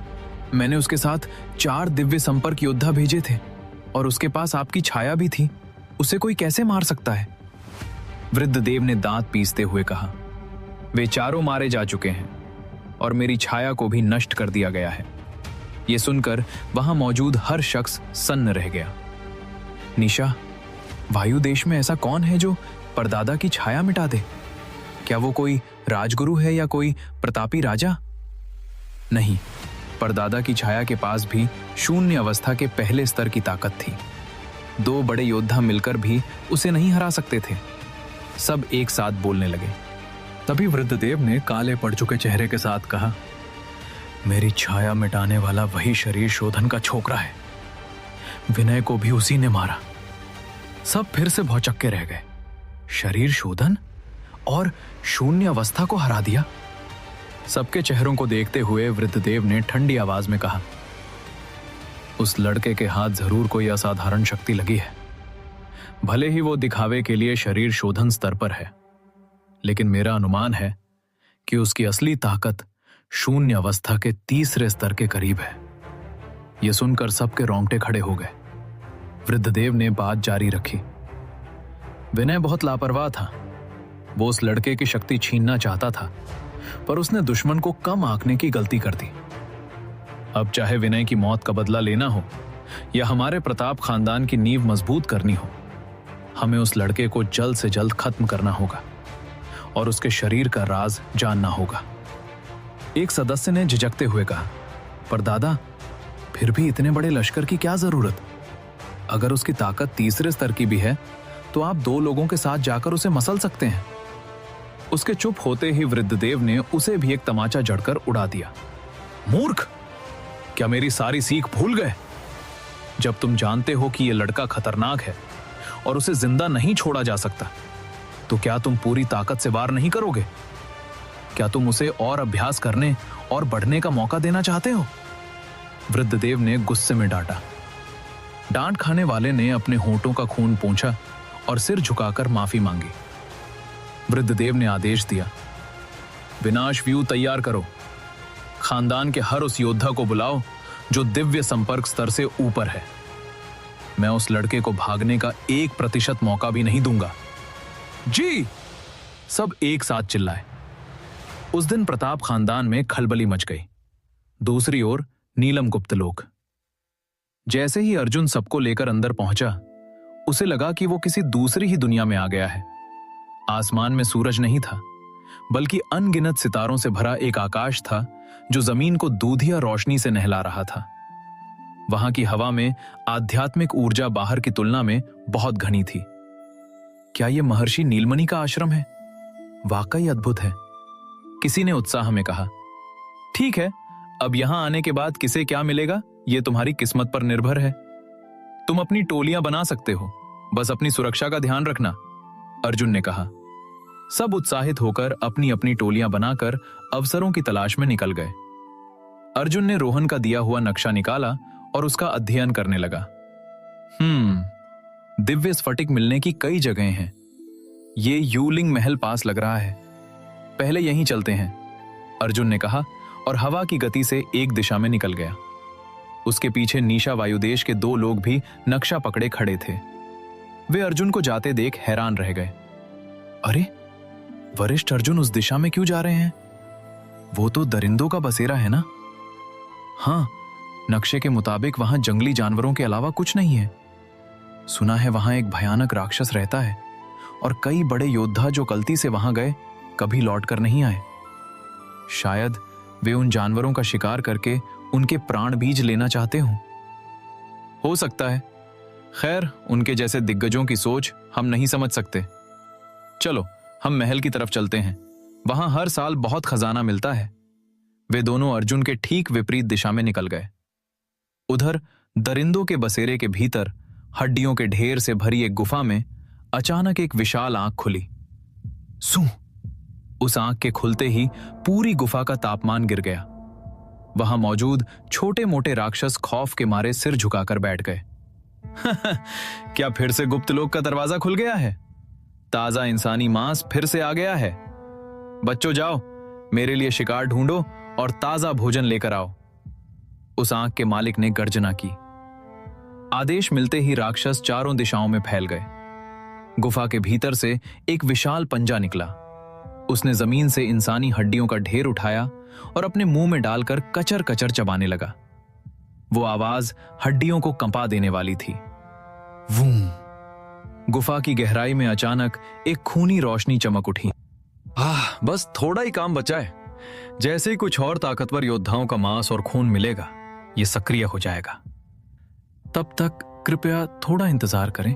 [SPEAKER 1] मैंने उसके साथ 4 दिव्य संपर्क योद्धा भेजे थे और उसके पास आपकी छाया भी थी। उसे कोई कैसे मार सकता है? वृद्धदेव ने दांत पीसते हुए कहा, वे चारों मारे जा चुके हैं और मेरी छाया को भी नष्ट कर दिया गया है। यह सुनकर वहां मौजूद हर शख्स सन्न रह गया। निशा, वायु देश में ऐसा कौन है जो परदादा की छाया मिटा दे? क्या वो कोई राजगुरु है या कोई प्रतापी राजा? नहीं, परदादा की छाया के पास भी शून्य अवस्था के पहले स्तर की ताकत थी। 2 बड़े योद्धा मिलकर भी उसे नहीं हरा सकते थे। सब एक साथ बोलने लगे। तभी वृद्धदेव ने काले पड़ चुके चेहरे के साथ कहा, मेरी छाया मिटाने वाला वही शरीर शोधन का छोकरा है। विनय को भी उसी ने मारा। सब फिर से भौचक्के रह गए। शरीर शोधन और शून्य अवस्था को हरा दिया। सबके चेहरों को देखते हुए वृद्धदेव ने ठंडी आवाज में कहा, उस लड़के के हाथ जरूर कोई असाधारण शक्ति लगी है। भले ही वो दिखावे के लिए शरीर शोधन स्तर पर है, लेकिन मेरा अनुमान है कि उसकी असली ताकत शून्य अवस्था के तीसरे स्तर के करीब है। यह सुनकर सबके रोंगटे खड़े हो गए। वृद्धदेव ने बात जारी रखी। विनय बहुत लापरवाह था। वो उस लड़के की शक्ति छीनना चाहता था, पर उसने दुश्मन को कम आंकने की गलती कर दी। अब चाहे विनय की मौत का बदला लेना हो या हमारे प्रताप खानदान की नींव मजबूत करनी हो, हमें उस लड़के को जल्द से जल्द खत्म करना होगा और उसके शरीर का राज जानना होगा। एक सदस्य ने झिझकते हुए कहा, पर दादा, फिर भी इतने बड़े लश्कर की क्या जरूरत? अगर उसकी ताकत तीसरे स्तर की भी है तो आप 2 लोगों के साथ जाकर उसे मसल सकते हैं। उसके चुप होते ही वृद्धदेव ने उसे भी एक तमाचा जड़कर उड़ा दिया। मूर्ख, क्या मेरी सारी सीख भूल गए? जब तुम जानते हो कि यह लड़का खतरनाक है और उसे जिंदा नहीं छोड़ा जा सकता, तो क्या तुम पूरी ताकत से वार नहीं करोगे? क्या तुम उसे और अभ्यास करने और बढ़ने का मौका देना चाहते हो? वृद्धदेव ने गुस्से में डांटा। डांट खाने वाले ने अपने होंठों का खून पोंछा और सिर झुकाकर माफी मांगी। वृद्धदेव ने आदेश दिया, विनाश व्यू तैयार करो। खानदान के हर उस योद्धा को बुलाओ जो दिव्य संपर्क स्तर से ऊपर है। मैं उस लड़के को भागने का 1% मौका भी नहीं दूंगा। जी! सब एक साथ चिल्लाए। उस दिन प्रताप खानदान में खलबली मच गई। दूसरी ओर नीलम गुप्त लोक। जैसे ही अर्जुन सबको लेकर अंदर पहुंचा, उसे लगा कि वो किसी दूसरी ही दुनिया में आ गया है। आसमान में सूरज नहीं था, बल्कि अनगिनत सितारों से भरा एक आकाश था जो जमीन को दूधिया रोशनी से नहला रहा था। वहां की हवा में आध्यात्मिक ऊर्जा बाहर की तुलना में बहुत घनी थी। क्या यह महर्षि नीलमणि का आश्रम है? वाकई अद्भुत है, किसी ने उत्साह में कहा। ठीक है, अब यहां आने के बाद किसे क्या मिलेगा यह तुम्हारी किस्मत पर निर्भर है। तुम अपनी टोलियां बना सकते हो, बस अपनी सुरक्षा का ध्यान रखना, अर्जुन ने कहा। सब उत्साहित होकर अपनी अपनी टोलियां बनाकर अवसरों की तलाश में निकल गए। अर्जुन ने रोहन का दिया हुआ नक्शा निकाला और उसका अध्ययन करने लगा। दिव्य स्फटिक मिलने की कई जगहें हैं। ये यूलिंग महल पास लग रहा है, पहले यहीं चलते हैं, अर्जुन ने कहा और हवा की गति से एक दिशा में निकल गया। उसके पीछे निशा वायुदेश के 2 लोग भी नक्शा पकड़े खड़े थे। वे अर्जुन को जाते देख हैरान रह गए। अरे, वरिष्ठ अर्जुन उस दिशा में क्यों जा रहे हैं? वो तो दरिंदों का बसेरा है ना? हाँ, नक्शे के मुताबिक वहां जंगली जानवरों के अलावा कुछ नहीं है। सुना है वहां एक भयानक राक्षस रहता है और कई बड़े योद्धा जो गलती से वहां गए कभी लौटकर नहीं आए। शायद वे उन जानवरों का शिकार करके उनके प्राण बीज लेना चाहते हो सकता है। खैर, उनके जैसे दिग्गजों की सोच हम नहीं समझ सकते। चलो हम महल की तरफ चलते हैं, वहां हर साल बहुत खजाना मिलता है। वे दोनों अर्जुन के ठीक विपरीत दिशा में निकल गए। उधर दरिंदों के बसेरे के भीतर हड्डियों के ढेर से भरी एक गुफा में अचानक एक विशाल आंख खुली। सू! उस आंख के खुलते ही पूरी गुफा का तापमान गिर गया। वहां मौजूद छोटे मोटे राक्षस खौफ के मारे सिर झुकाकर बैठ गए। क्या फिर से गुप्त लोक का दरवाजा खुल गया है? ताजा इंसानी मांस फिर से आ गया है। बच्चों जाओ, मेरे लिए शिकार ढूंढो और ताजा भोजन लेकर आओ, उस आंख के मालिक ने गर्जना की। आदेश मिलते ही राक्षस चारों दिशाओं में फैल गए। गुफा के भीतर से एक विशाल पंजा निकला। उसने जमीन से इंसानी हड्डियों का ढेर उठाया और अपने मुंह में डालकर कचर कचर चबाने लगा। वो आवाज हड्डियों को कंपा देने वाली थी। वूं! गुफा की गहराई में अचानक एक खूनी रोशनी चमक उठी।
[SPEAKER 2] बस थोड़ा ही काम बचा है,
[SPEAKER 1] जैसे ही कुछ और ताकतवर योद्धाओं का मांस और खून मिलेगा, ये सक्रिय हो जाएगा। तब तक कृपया थोड़ा इंतजार करें।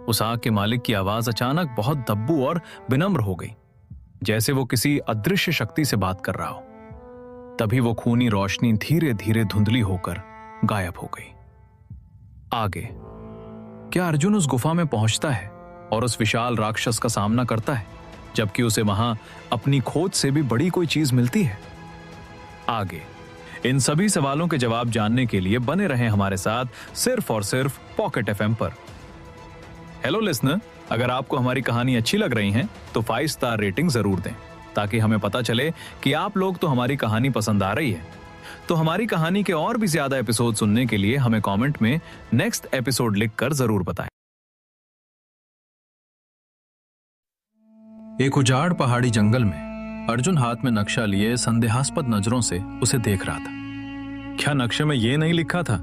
[SPEAKER 1] उस आग के मालिक की आवाज अचानक बहुत दब्बू और विनम्र हो गई, जैसे वो किसी अदृश्य शक्ति से बात कर रहा हो। तभी वो खूनी रोशनी धीरे धीरे धुंधली होकर गायब हो गई। आगे क्या अर्जुन उस गुफा में पहुंचता है और उस विशाल राक्षस का सामना करता है, जबकि उसे वहां अपनी खोज से भी बड़ी कोई चीज मिलती है? आगे इन सभी सवालों के जवाब जानने के लिए बने रहें हमारे साथ सिर्फ और सिर्फ पॉकेट एफएम पर। हेलो लिसनर, अगर आपको हमारी कहानी अच्छी लग रही है तो 5 स्टार रेटिंग जरूर दें, ताकि हमें पता चले कि आप लोग तो हमारी कहानी पसंद आ रही है। तो हमारी कहानी के और भी ज्यादा एपिसोड सुनने के लिए हमें कमेंट में नेक्स्ट एपिसोड लिखकर जरूर बताएं। एक उजाड़ पहाड़ी जंगल में अर्जुन हाथ में नक्शा लिए संदेहास्पद नजरों से उसे देख रहा था। क्या नक्शे में यह नहीं लिखा था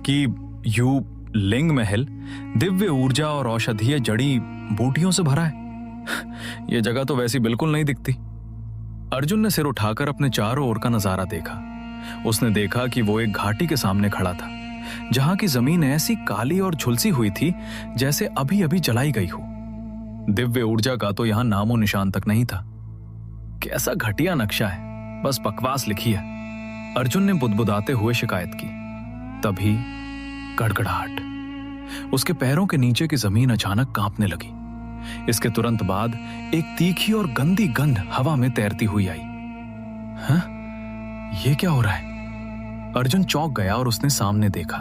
[SPEAKER 1] कि यू लिंग महल दिव्य ऊर्जा और औषधीय जड़ी बूटियों से भरा है? यह जगह तो वैसी बिल्कुल नहीं दिखती। अर्जुन ने सिर उठाकर अपने चारों ओर का नजारा देखा। उसने देखा कि वो एक घाटी के सामने खड़ा था, जहां की जमीन ऐसी काली और झुलसी हुई थी जैसे अभी अभी जलाई गई हो। दिव्य ऊर्जा का तो यहां नामो निशान तक नहीं था। कैसा घटिया नक्शा है, बस बकवास लिखी है, अर्जुन ने बुदबुदाते हुए शिकायत की। तभी गड़गड़ाहट, उसके पैरों के नीचे की जमीन अचानक कांपने लगी। इसके तुरंत बाद एक तीखी और गंदी गंध हवा में तैरती हुई आई। हाँ? ये क्या हो रहा है? अर्जुन चौंक गया और उसने सामने देखा।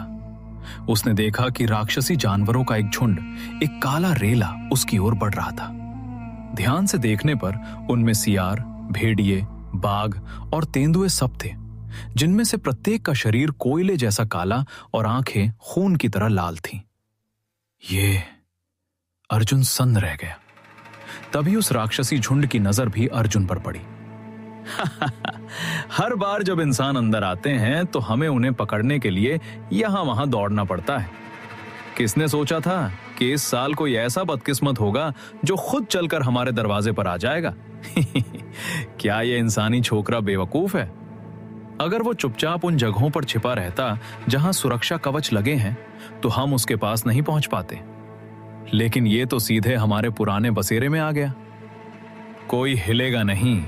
[SPEAKER 1] उसने देखा कि राक्षसी जानवरों का एक झुंड, एक काला रेला उसकी ओर बढ़ रहा था। ध्यान से देखने पर उनमें सियार, भेड़िए, बाघ और तेंदुए सब थे, जिनमें से प्रत्येक का शरीर कोयले जैसा काला और आंखें खून की तरह लाल थीं। ये अर्जुन सन्न रह गया। तभी उस राक्षसी झुंड की नजर भी अर्जुन पर पड़ी। हर बार जब इंसान अंदर आते हैं तो हमें उन्हें पकड़ने के लिए यहां वहां दौड़ना पड़ता है। किसने सोचा था कि इस साल कोई ऐसा बदकिस्मत होगा जो खुद चलकर हमारे दरवाजे पर आ जाएगा? क्या यह इंसानी छोकरा बेवकूफ है? अगर वो चुपचाप उन जगहों पर छिपा रहता जहां सुरक्षा कवच लगे हैं तो हम उसके पास नहीं पहुंच पाते। लेकिन ये तो सीधे हमारे पुराने बसेरे में आ गया। कोई हिलेगा नहीं,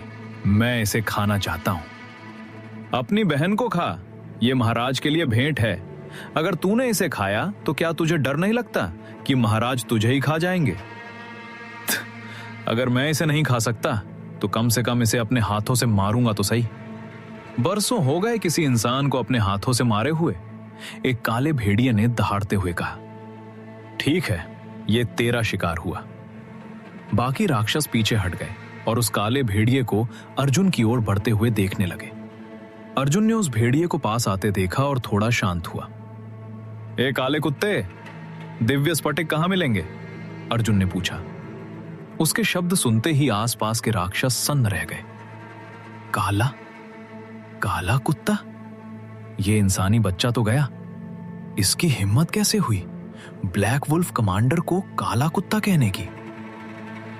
[SPEAKER 1] मैं इसे खाना चाहता हूं। अपनी बहन को खा, ये महाराज के लिए भेंट है। अगर तूने इसे खाया तो क्या तुझे डर नहीं लगता कि महाराज तुझे ही खा जाएंगे? अगर मैं इसे नहीं खा सकता तो कम से कम इसे अपने हाथों से मारूंगा तो सही। बरसों हो गए किसी इंसान को अपने हाथों से मारे हुए, एक काले भेड़िए ने दहाड़ते हुए कहा। ठीक है, ये तेरा शिकार हुआ। बाकी राक्षस पीछे हट गए और उस काले भेड़िए को अर्जुन की ओर बढ़ते हुए देखने लगे। अर्जुन ने उस भेड़िए को पास आते देखा और थोड़ा शांत हुआ। ए काले कुत्ते, दिव्य स्फटिक कहां मिलेंगे? अर्जुन ने पूछा। उसके शब्द सुनते ही आसपास के राक्षस सन्न रह गए। काला काला कुत्ता? ये इंसानी बच्चा तो गया। इसकी हिम्मत कैसे हुई ब्लैक वुल्फ कमांडर को काला कुत्ता कहने की?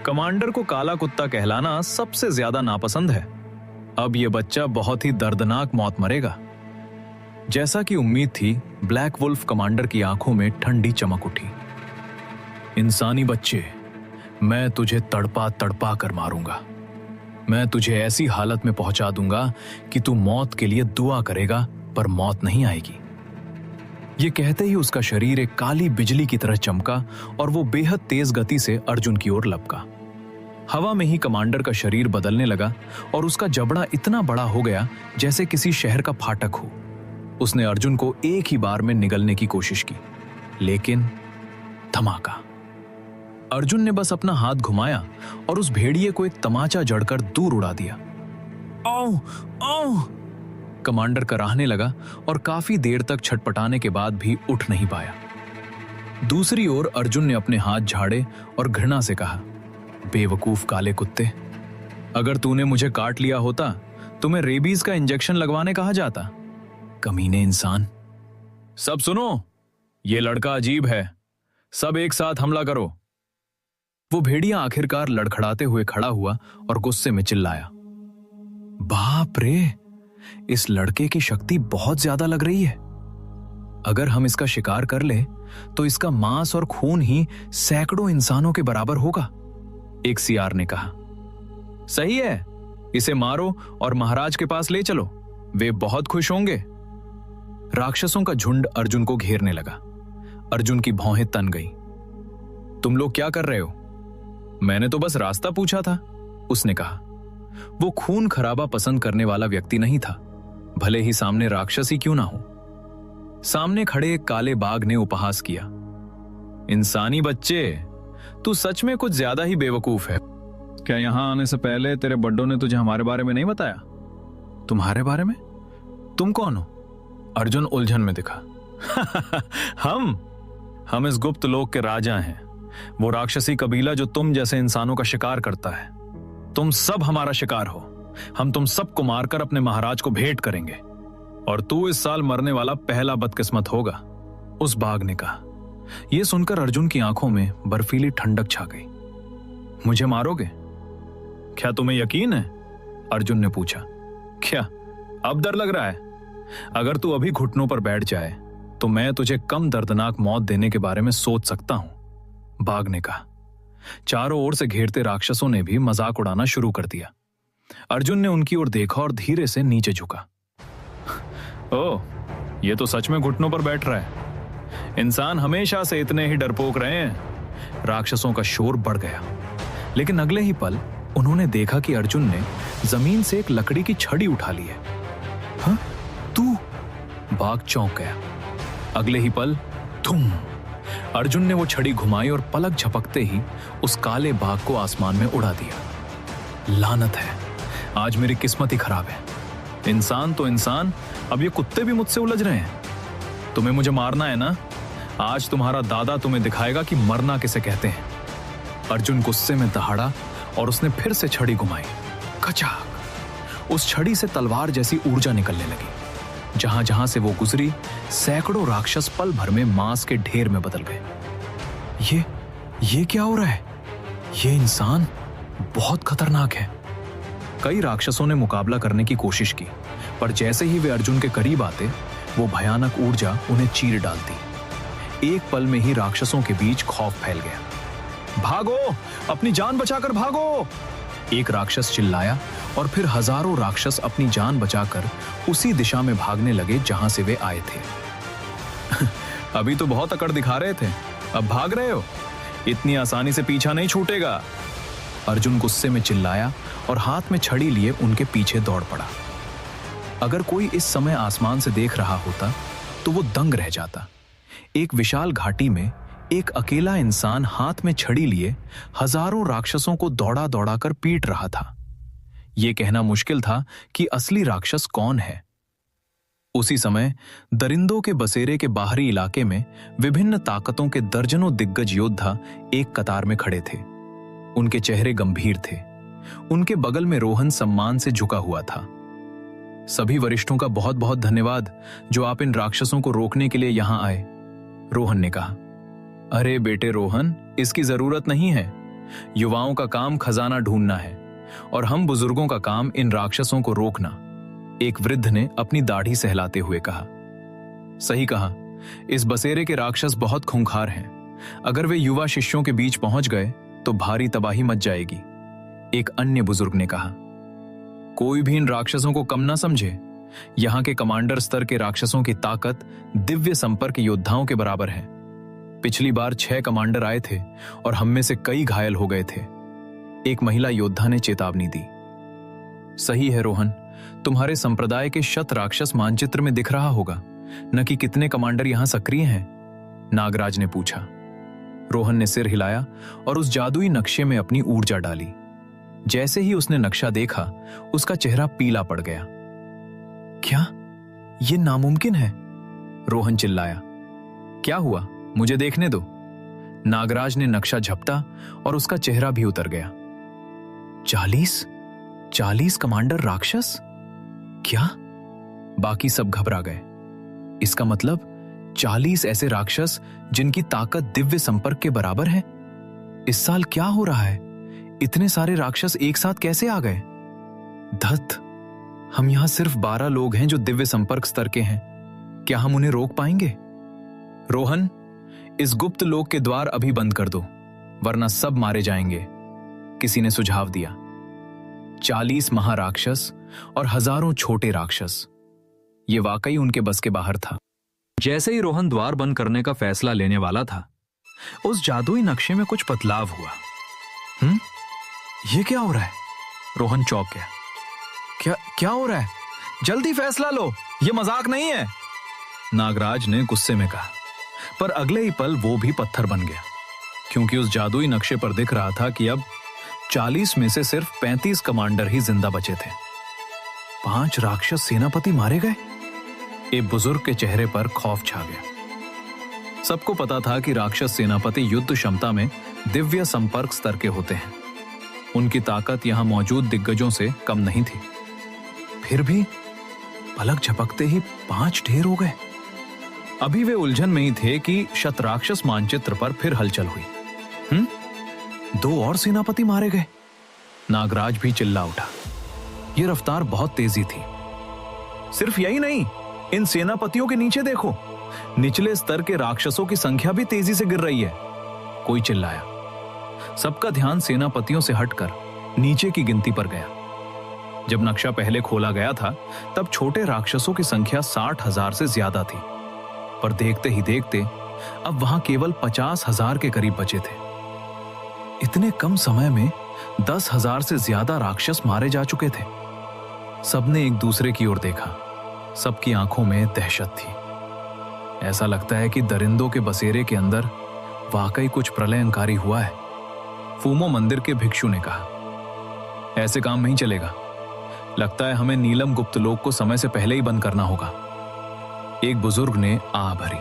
[SPEAKER 1] कमांडर को काला कुत्ता कहलाना सबसे ज्यादा नापसंद है। अब यह बच्चा बहुत ही दर्दनाक मौत मरेगा। जैसा कि उम्मीद थी, ब्लैक वुल्फ कमांडर की आंखों में ठंडी चमक उठी। इंसानी बच्चे, मैं तुझे तड़पा तड़पा कर मारूंगा। मैं तुझे ऐसी हालत में पहुंचा दूंगा कि तू मौत के लिए दुआ करेगा पर मौत नहीं आएगी। ये कहते ही उसका शरीर एक काली बिजली की तरह चमका और वो बेहद तेज गति से अर्जुन की ओर लपका। हवा में ही कमांडर का शरीर बदलने लगा और उसका जबड़ा इतना बड़ा हो गया जैसे किसी शहर का फाटक हो। उसने अर्जुन को एक ही बार में निगलने की कोशिश की, लेकिन धमाका। अर्जुन ने बस अपना हाथ घुमाया और उस भेड़िए को एक तमाचा जड़कर दूर उड़ा दिया। आओ, आओ! कमांडर कराहने लगा और काफी देर तक छटपटाने के बाद भी उठ नहीं पाया। दूसरी ओर अर्जुन ने अपने हाथ झाड़े और घृणा से कहा, बेवकूफ काले कुत्ते, अगर तूने मुझे काट लिया होता तो मैं रेबीज का इंजेक्शन लगवाने कहा जाता। कमीने इंसान। सब सुनो, ये लड़का अजीब है, सब एक साथ हमला करो। वो भेड़िया आखिरकार लड़खड़ाते हुए खड़ा हुआ और गुस्से में चिल्लाया, बाप रे, इस लड़के की शक्ति बहुत ज्यादा लग रही है। अगर हम इसका शिकार कर ले तो इसका मांस और खून ही सैकड़ों इंसानों के बराबर होगा, एक सियार ने कहा। सही है, इसे मारो और महाराज के पास ले चलो, वे बहुत खुश होंगे। राक्षसों का झुंड अर्जुन को घेरने लगा। अर्जुन की भौहें तन गई। तुम लोग क्या कर रहे हो? मैंने तो बस रास्ता पूछा था, उसने कहा। वो खून खराबा पसंद करने वाला व्यक्ति नहीं था, भले ही सामने राक्षस ही क्यों ना हो। सामने खड़े एक काले बाघ ने उपहास किया। इंसानी बच्चे, तू सच में कुछ ज्यादा ही बेवकूफ है। क्या यहां आने से पहले तेरे बड्डों ने तुझे हमारे बारे में नहीं बताया? तुम्हारे बारे में? तुम कौन हो? अर्जुन उलझन में दिखा। हम इस गुप्त लोक के राजा हैं, वो राक्षसी कबीला जो तुम जैसे इंसानों का शिकार करता है। तुम सब हमारा शिकार हो। हम तुम सबको मारकर अपने महाराज को भेंट करेंगे, और तू इस साल मरने वाला पहला बदकिस्मत होगा, उस बाघ ने कहा। यह सुनकर अर्जुन की आंखों में बर्फीली ठंडक छा गई। मुझे मारोगे? क्या तुम्हें यकीन है? अर्जुन ने पूछा। क्या अब डर लग रहा है? अगर तू अभी घुटनों पर बैठ जाए तो मैं तुझे कम दर्दनाक मौत देने के बारे में सोच सकता हूं, बाघ ने कहा। चारों ओर से घेरते राक्षसों ने भी मजाक उड़ाना शुरू कर दिया। अर्जुन ने उनकी ओर देखा और धीरे से नीचे झुका। ओह, ये तो सच में घुटनों पर बैठ रहा है। इंसान हमेशा से इतने ही डरपोक रहे हैं। राक्षसों का शोर बढ़ गया, लेकिन अगले ही पल उन्होंने देखा कि अर्जुन ने जमीन से एक लकड़ी की छड़ी उठा ली है। हाँ, तू? बाघ चौंक गया। अगले ही पल तुम। अर्जुन ने वो छड़ी घुमाई और पलक झपकते ही उस काले बाघ को आसमान में उड़ा दिया। लानत है, आज मेरी किस्मत ही खराब है। इंसान तो इंसान, अब ये कुत्ते भी मुझसे उलझ रहे हैं। तुम्हें मुझे मारना है ना? आज तुम्हारा दादा तुम्हें दिखाएगा कि मरना किसे कहते हैं। अर्जुन गुस्से में दहाड़ा और उसने फिर से छड़ी घुमाई। खचाक! उस छड़ी से तलवार जैसी ऊर्जा निकलने लगी। जहां जहां से वो गुजरी, सैकड़ों राक्षस पल भर में मांस के ढेर में बदल गए। ये क्या हो रहा है? ये इंसान बहुत खतरनाक है। कई राक्षसों ने मुकाबला करने की कोशिश की, पर जैसे ही वे अर्जुन के करीब आते, वो भयानक ऊर्जा उन्हें चीर डालती। एक पल में ही राक्षसों के बीच खौफ फैल गया। भागो, अपनी जान बचाकर भागो! एक राक्षस चिल्लाया और फिर हजारों राक्षस अपनी जान बचाकर उसी दिशा में भागने लगे जहां से वे आए थे। अभी तो बहुत अकड़ दिखा रहे थे, अब भाग रहे हो? इतनी आसानी से पीछा नहीं छूटेगा। अर्जुन गुस्से में चिल्लाया और हाथ में छड़ी लिए उनके पीछे दौड़ पड़ा। अगर कोई इस समय आसमान से देख रहा होता तो वो दंग रह जाता। एक विशाल घाटी में एक अकेला इंसान हाथ में छड़ी लिए हजारों राक्षसों को दौड़ा दौड़ा कर पीट रहा था। यह कहना मुश्किल था कि असली राक्षस कौन है। उसी समय दरिंदों के बसेरे के बाहरी इलाके में विभिन्न ताकतों के दर्जनों दिग्गज योद्धा एक कतार में खड़े थे। उनके चेहरे गंभीर थे। उनके बगल में रोहन सम्मान से झुका हुआ था। सभी वरिष्ठों का बहुत बहुत धन्यवाद जो आप इन राक्षसों को रोकने के लिए यहां आए, रोहन ने कहा। अरे बेटे रोहन, इसकी जरूरत नहीं है। युवाओं का काम खजाना ढूंढना है और हम बुजुर्गों का काम इन राक्षसों को रोकना, एक वृद्ध ने अपनी दाढ़ी सहलाते हुए कहा। सही कहा, इस बसेरे के राक्षस बहुत खूंखार हैं। अगर वे युवा शिष्यों के बीच पहुंच गए तो भारी तबाही मच जाएगी, एक अन्य बुजुर्ग ने कहा। कोई भी इन राक्षसों को कम ना समझे। यहां के कमांडर स्तर के राक्षसों की ताकत दिव्य संपर्क योद्धाओं के बराबर है। पिछली बार 6 कमांडर आए थे और हम में से कई घायल हो गए थे, एक महिला योद्धा ने चेतावनी दी। सही है रोहन, तुम्हारे संप्रदाय के शत राक्षस मानचित्र में दिख रहा होगा, न कि कितने कमांडर यहां सक्रिय हैं, नागराज ने पूछा। रोहन ने सिर हिलाया और उस जादुई नक्शे में अपनी ऊर्जा डाली। जैसे ही उसने नक्शा देखा, उसका चेहरा पीला पड़ गया। क्या यह नामुमकिन है? रोहन चिल्लाया। क्या हुआ, मुझे देखने दो। नागराज ने नक्शा झपटा और उसका चेहरा भी उतर गया। 40 कमांडर राक्षस? क्या? बाकी सब घबरा गए। इसका मतलब 40 ऐसे राक्षस जिनकी ताकत दिव्य संपर्क के बराबर है। इस साल क्या हो रहा है? इतने सारे राक्षस एक साथ कैसे आ गए? धत, हम यहां सिर्फ 12 लोग हैं जो दिव्य संपर्क स्तर के हैं। क्या हम उन्हें रोक पाएंगे? रोहन, इस गुप्त लोक के द्वार अभी बंद कर दो, वरना सब मारे जाएंगे, किसी ने सुझाव दिया। 40 महाराक्षस और हजारों छोटे राक्षस, ये वाकई उनके बस के बाहर था।
[SPEAKER 2] जैसे ही रोहन द्वार बंद करने का फैसला लेने वाला था,
[SPEAKER 1] उस जादुई नक्शे में कुछ बदलाव हुआ। ये क्या हो रहा है? रोहन चौंक गया। क्या हो रहा है? जल्दी फैसला लो, ये मजाक नहीं है,
[SPEAKER 2] नागराज ने गुस्से में कहा।
[SPEAKER 1] पर अगले ही पल वो भी पत्थर बन गया, क्योंकि उस जादुई नक्शे पर दिख रहा था कि अब 40 में से सिर्फ 35 कमांडर ही जिंदा बचे थे। 5 राक्षस सेनापति मारे गए। एक बुजुर्ग के चेहरे पर खौफ छा गया। सबको पता था कि राक्षस सेनापति युद्ध क्षमता में दिव्य संपर्क स्तर के होते हैं। उनकी ताकत यहां मौजूद दिग्गजों से कम नहीं थी। फिर भी पलक झपकते ही 5 ढेर हो गए। अभी वे उलझन में ही थे कि शतराक्षस मानचित्र पर फिर हलचल हुई। 2 और सेनापति मारे गए। नागराज भी चिल्ला उठा। यह रफ्तार बहुत तेजी थी। सिर्फ यही नहीं, इन सेनापतियों के नीचे देखो, निचले स्तर के राक्षसों की संख्या भी तेजी से गिर रही है, कोई चिल्लाया। सबका ध्यान सेनापतियों से हटकर नीचे की गिनती पर गया। जब नक्शा पहले खोला गया था, तब छोटे राक्षसों की संख्या 60,000 से ज्यादा थी, पर देखते ही देखते अब वहां केवल 50,000 के करीब बचे थे। इतने कम समय में 10,000 से ज्यादा राक्षस मारे जा चुके थे। सबने एक दूसरे की ओर देखा। सबकी आंखों में दहशत थी। ऐसा लगता है कि दरिंदों के बसेरे के अंदर वाकई कुछ प्रलयंकारी हुआ है, फूमो मंदिर के भिक्षु ने कहा। ऐसे काम नहीं चलेगा। लगता है हमें नीलम गुप्त लोक को समय से पहले ही बंद करना होगा, एक बुजुर्ग ने आह भरी।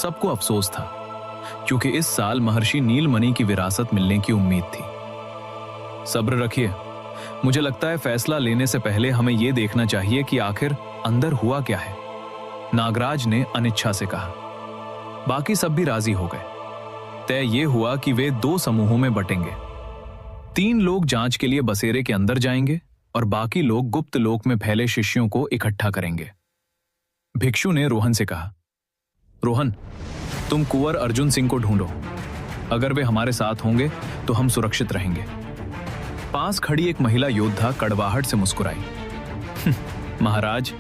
[SPEAKER 1] सबको अफसोस था, क्योंकि इस साल महर्षि नीलमणि की विरासत मिलने की उम्मीद थी। सब्र रखिए, मुझे लगता है फैसला लेने से पहले हमें यह देखना चाहिए कि आखिर अंदर हुआ क्या है, नागराज ने अनिच्छा से कहा। बाकी सब भी राजी हो गए। तय यह हुआ कि वे 2 समूहों में बटेंगे। 3 लोग जांच के लिए बसेरे के अंदर जाएंगे और बाकी लोग गुप्त लोक में फैले शिष्यों को इकट्ठा करेंगे। भिक्षु ने रोहन से कहा, रोहन, तुम कुंवर अर्जुन सिंह को ढूंढो। अगर वे हमारे साथ होंगे तो हम सुरक्षित रहेंगे। पास खड़ी एक महिला योद्धा कड़वाहट से मुस्कुराई। महाराज,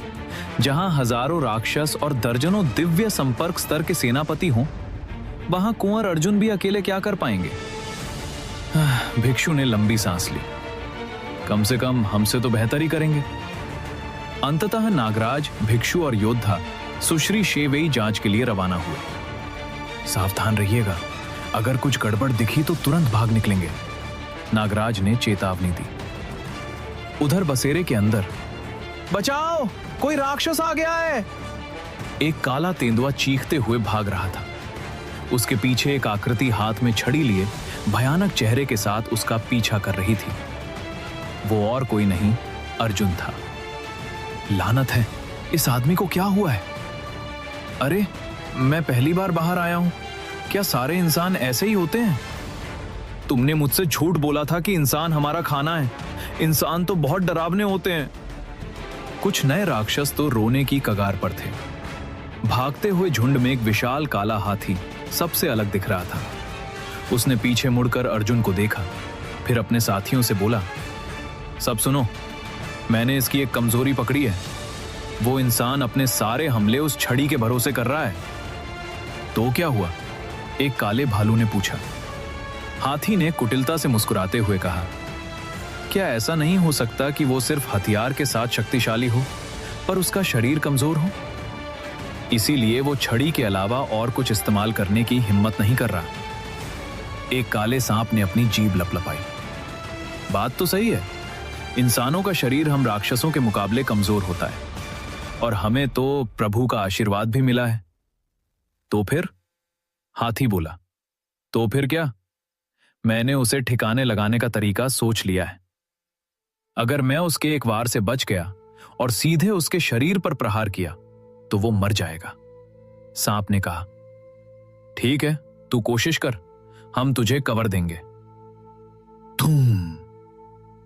[SPEAKER 1] जहां हजारों राक्षस और दर्जनों दिव्य संपर्क स्तर के सेनापति हों, वहां कुंवर अर्जुन भी अकेले क्या कर पाएंगे? भिक्षु ने लंबी सांस ली। कम से कम हमसे तो बेहतर ही करेंगे। अंततः नागराज, भिक्षु और योद्धा सुश्री शेवेई जांच के लिए रवाना हुए। सावधान रहिएगा, अगर कुछ गड़बड़ दिखी तो तुरंत भाग निकलेंगे, नागराज ने चेतावनी दी। उधर बसेरे के अंदर, बचाओ, कोई राक्षस आ गया है, एक काला तेंदुआ चीखते हुए भाग रहा था। उसके पीछे एक आकृति हाथ में छड़ी लिए भयानक चेहरे के साथ उसका पीछा कर रही थी। वो और कोई नहीं, अर्जुन था। लानत है, इस आदमी को क्या हुआ है? अरे, मैं पहली बार बाहर आया हूं। क्या सारे इंसान ऐसे ही होते हैं? तुमने मुझसे झूठ बोला था कि इंसान हमारा खाना है। इंसान तो बहुत डरावने होते हैं। कुछ नए राक्षस तो रोने की कगार पर थे। भागते हुए झुंड में एक विशाल काला हाथी सबसे अलग दिख रहा था। उसने पीछे मुड़कर अर्जुन को देखा, फिर अपने साथियों से बोला, सब सुनो, मैंने इसकी एक कमजोरी पकड़ी है। वो इंसान अपने सारे हमले उस छड़ी के भरोसे कर रहा है। तो क्या हुआ? एक काले भालू ने पूछा। हाथी ने कुटिलता से मुस्कुराते हुए कहा, क्या ऐसा नहीं हो सकता कि वो सिर्फ हथियार के साथ शक्तिशाली हो, पर उसका शरीर कमजोर हो? इसीलिए वो छड़ी के अलावा और कुछ इस्तेमाल करने की हिम्मत नहीं कर रहा। एक काले सांप ने अपनी जीभ लपलपाई। बात तो सही है, इंसानों का शरीर हम राक्षसों के मुकाबले कमजोर होता है, और हमें तो प्रभु का आशीर्वाद भी मिला है। तो फिर? हाथी बोला। तो फिर क्या? मैंने उसे ठिकाने लगाने का तरीका सोच लिया है। अगर मैं उसके एक वार से बच गया और सीधे उसके शरीर पर प्रहार किया तो वो मर जाएगा। सांप ने कहा, ठीक है, तू कोशिश कर, हम तुझे कवर देंगे। धूम!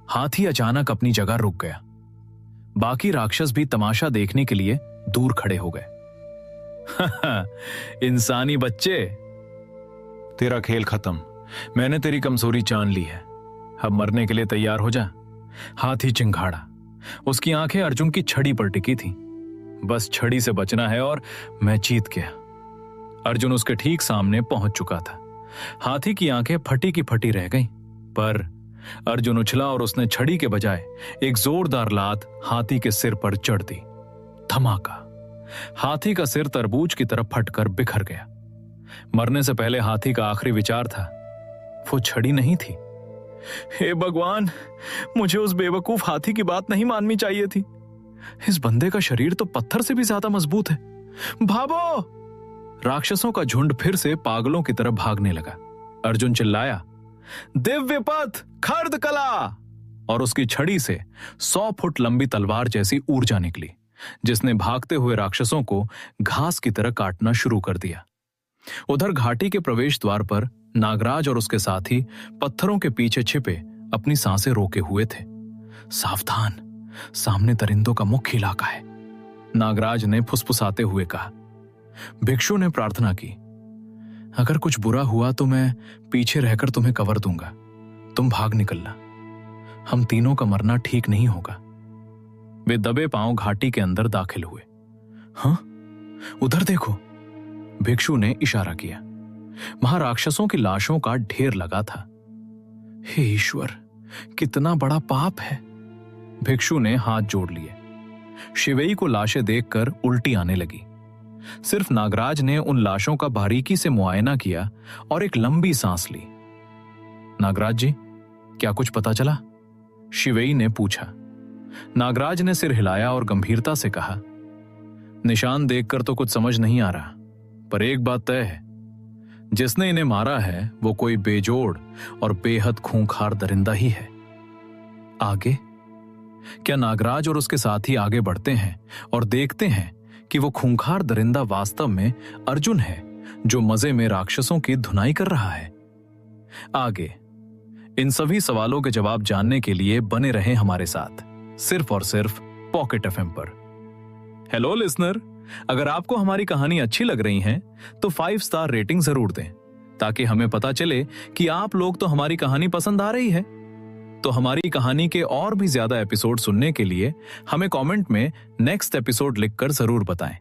[SPEAKER 1] हाथी अचानक अपनी जगह रुक गया। बाकी राक्षस भी तमाशा देखने के लिए दूर खड़े हो गए। इंसानी बच्चे, तेरा खेल खत्म। मैंने तेरी कमजोरी जान ली है। अब मरने के लिए तैयार हो जा। हाथी चिंघाड़ा। उसकी आंखें अर्जुन की छड़ी पर टिकी थी। बस छड़ी से बचना है और मैं जीत गया। अर्जुन उसके ठीक सामने पहुंच चुका था। हाथी की आंखें फटी की फटी रह गईं, पर अर्जुन उछला और उसने छड़ी के बजाय एक जोरदार लात हाथी के सिर पर चढ़ दी। धमाका। हाथी का सिर तरबूज की तरफ फटकर बिखर गया। मरने से पहले हाथी का आखिरी विचार था, वो छड़ी नहीं थी। हे भगवान, मुझे उस बेवकूफ हाथी की बात नहीं माननी चाहिए थी। इस बंदे का शरीर तो पत्थर से भी ज्यादा मजबूत है। भागो! राक्षसों का झुंड फिर से पागलों की तरफ भागने लगा। अर्जुन चिल्लाया, दिव्य पथ खर्द कला! और उसकी छड़ी से 100 फुट लंबी तलवार जैसी ऊर्जा निकली, जिसने भागते हुए राक्षसों को घास की तरह काटना शुरू कर दिया। उधर घाटी के प्रवेश द्वार पर नागराज और उसके साथी पत्थरों के पीछे छिपे अपनी सांसें रोके हुए थे। सावधान, सामने दरिंदों का मुख्य इलाका है, नागराज ने फुसफुसाते हुए कहा। भिक्षु ने प्रार्थना की, अगर कुछ बुरा हुआ तो मैं पीछे रहकर तुम्हें कवर दूंगा। तुम भाग निकलना। हम तीनों का मरना ठीक नहीं होगा। वे दबे पांव घाटी के अंदर दाखिल हुए। हाँ, उधर देखो, भिक्षु ने इशारा किया। वहां राक्षसों की लाशों का ढेर लगा था। हे ईश्वर, कितना बड़ा पाप है। भिक्षु ने हाथ जोड़ लिए। शिवेई को लाशें देखकर उल्टी आने लगी। सिर्फ नागराज ने उन लाशों का बारीकी से मुआयना किया और एक लंबी सांस ली। नागराज जी, क्या कुछ पता चला? शिवेई ने पूछा। नागराज ने सिर हिलाया और गंभीरता से कहा, निशान देखकर तो कुछ समझ नहीं आ रहा, पर एक बात तय है, जिसने इन्हें मारा है वो कोई बेजोड़ और बेहद खूंखार दरिंदा ही है। आगे? क्या नागराज और उसके साथी आगे बढ़ते हैं और देखते हैं कि वो खूंखार दरिंदा वास्तव में अर्जुन है, जो मजे में राक्षसों की धुनाई कर रहा है? आगे इन सभी सवालों के जवाब जानने के लिए बने रहें हमारे साथ, सिर्फ और सिर्फ पॉकेट एफएम पर। हेलो लिसनर, अगर आपको हमारी कहानी अच्छी लग रही है तो 5 स्टार रेटिंग जरूर दें, ताकि हमें पता चले कि आप लोग तो हमारी कहानी पसंद आ रही है। तो हमारी कहानी के और भी ज्यादा एपिसोड सुनने के लिए हमें कमेंट में नेक्स्ट एपिसोड लिखकर जरूर बताएं।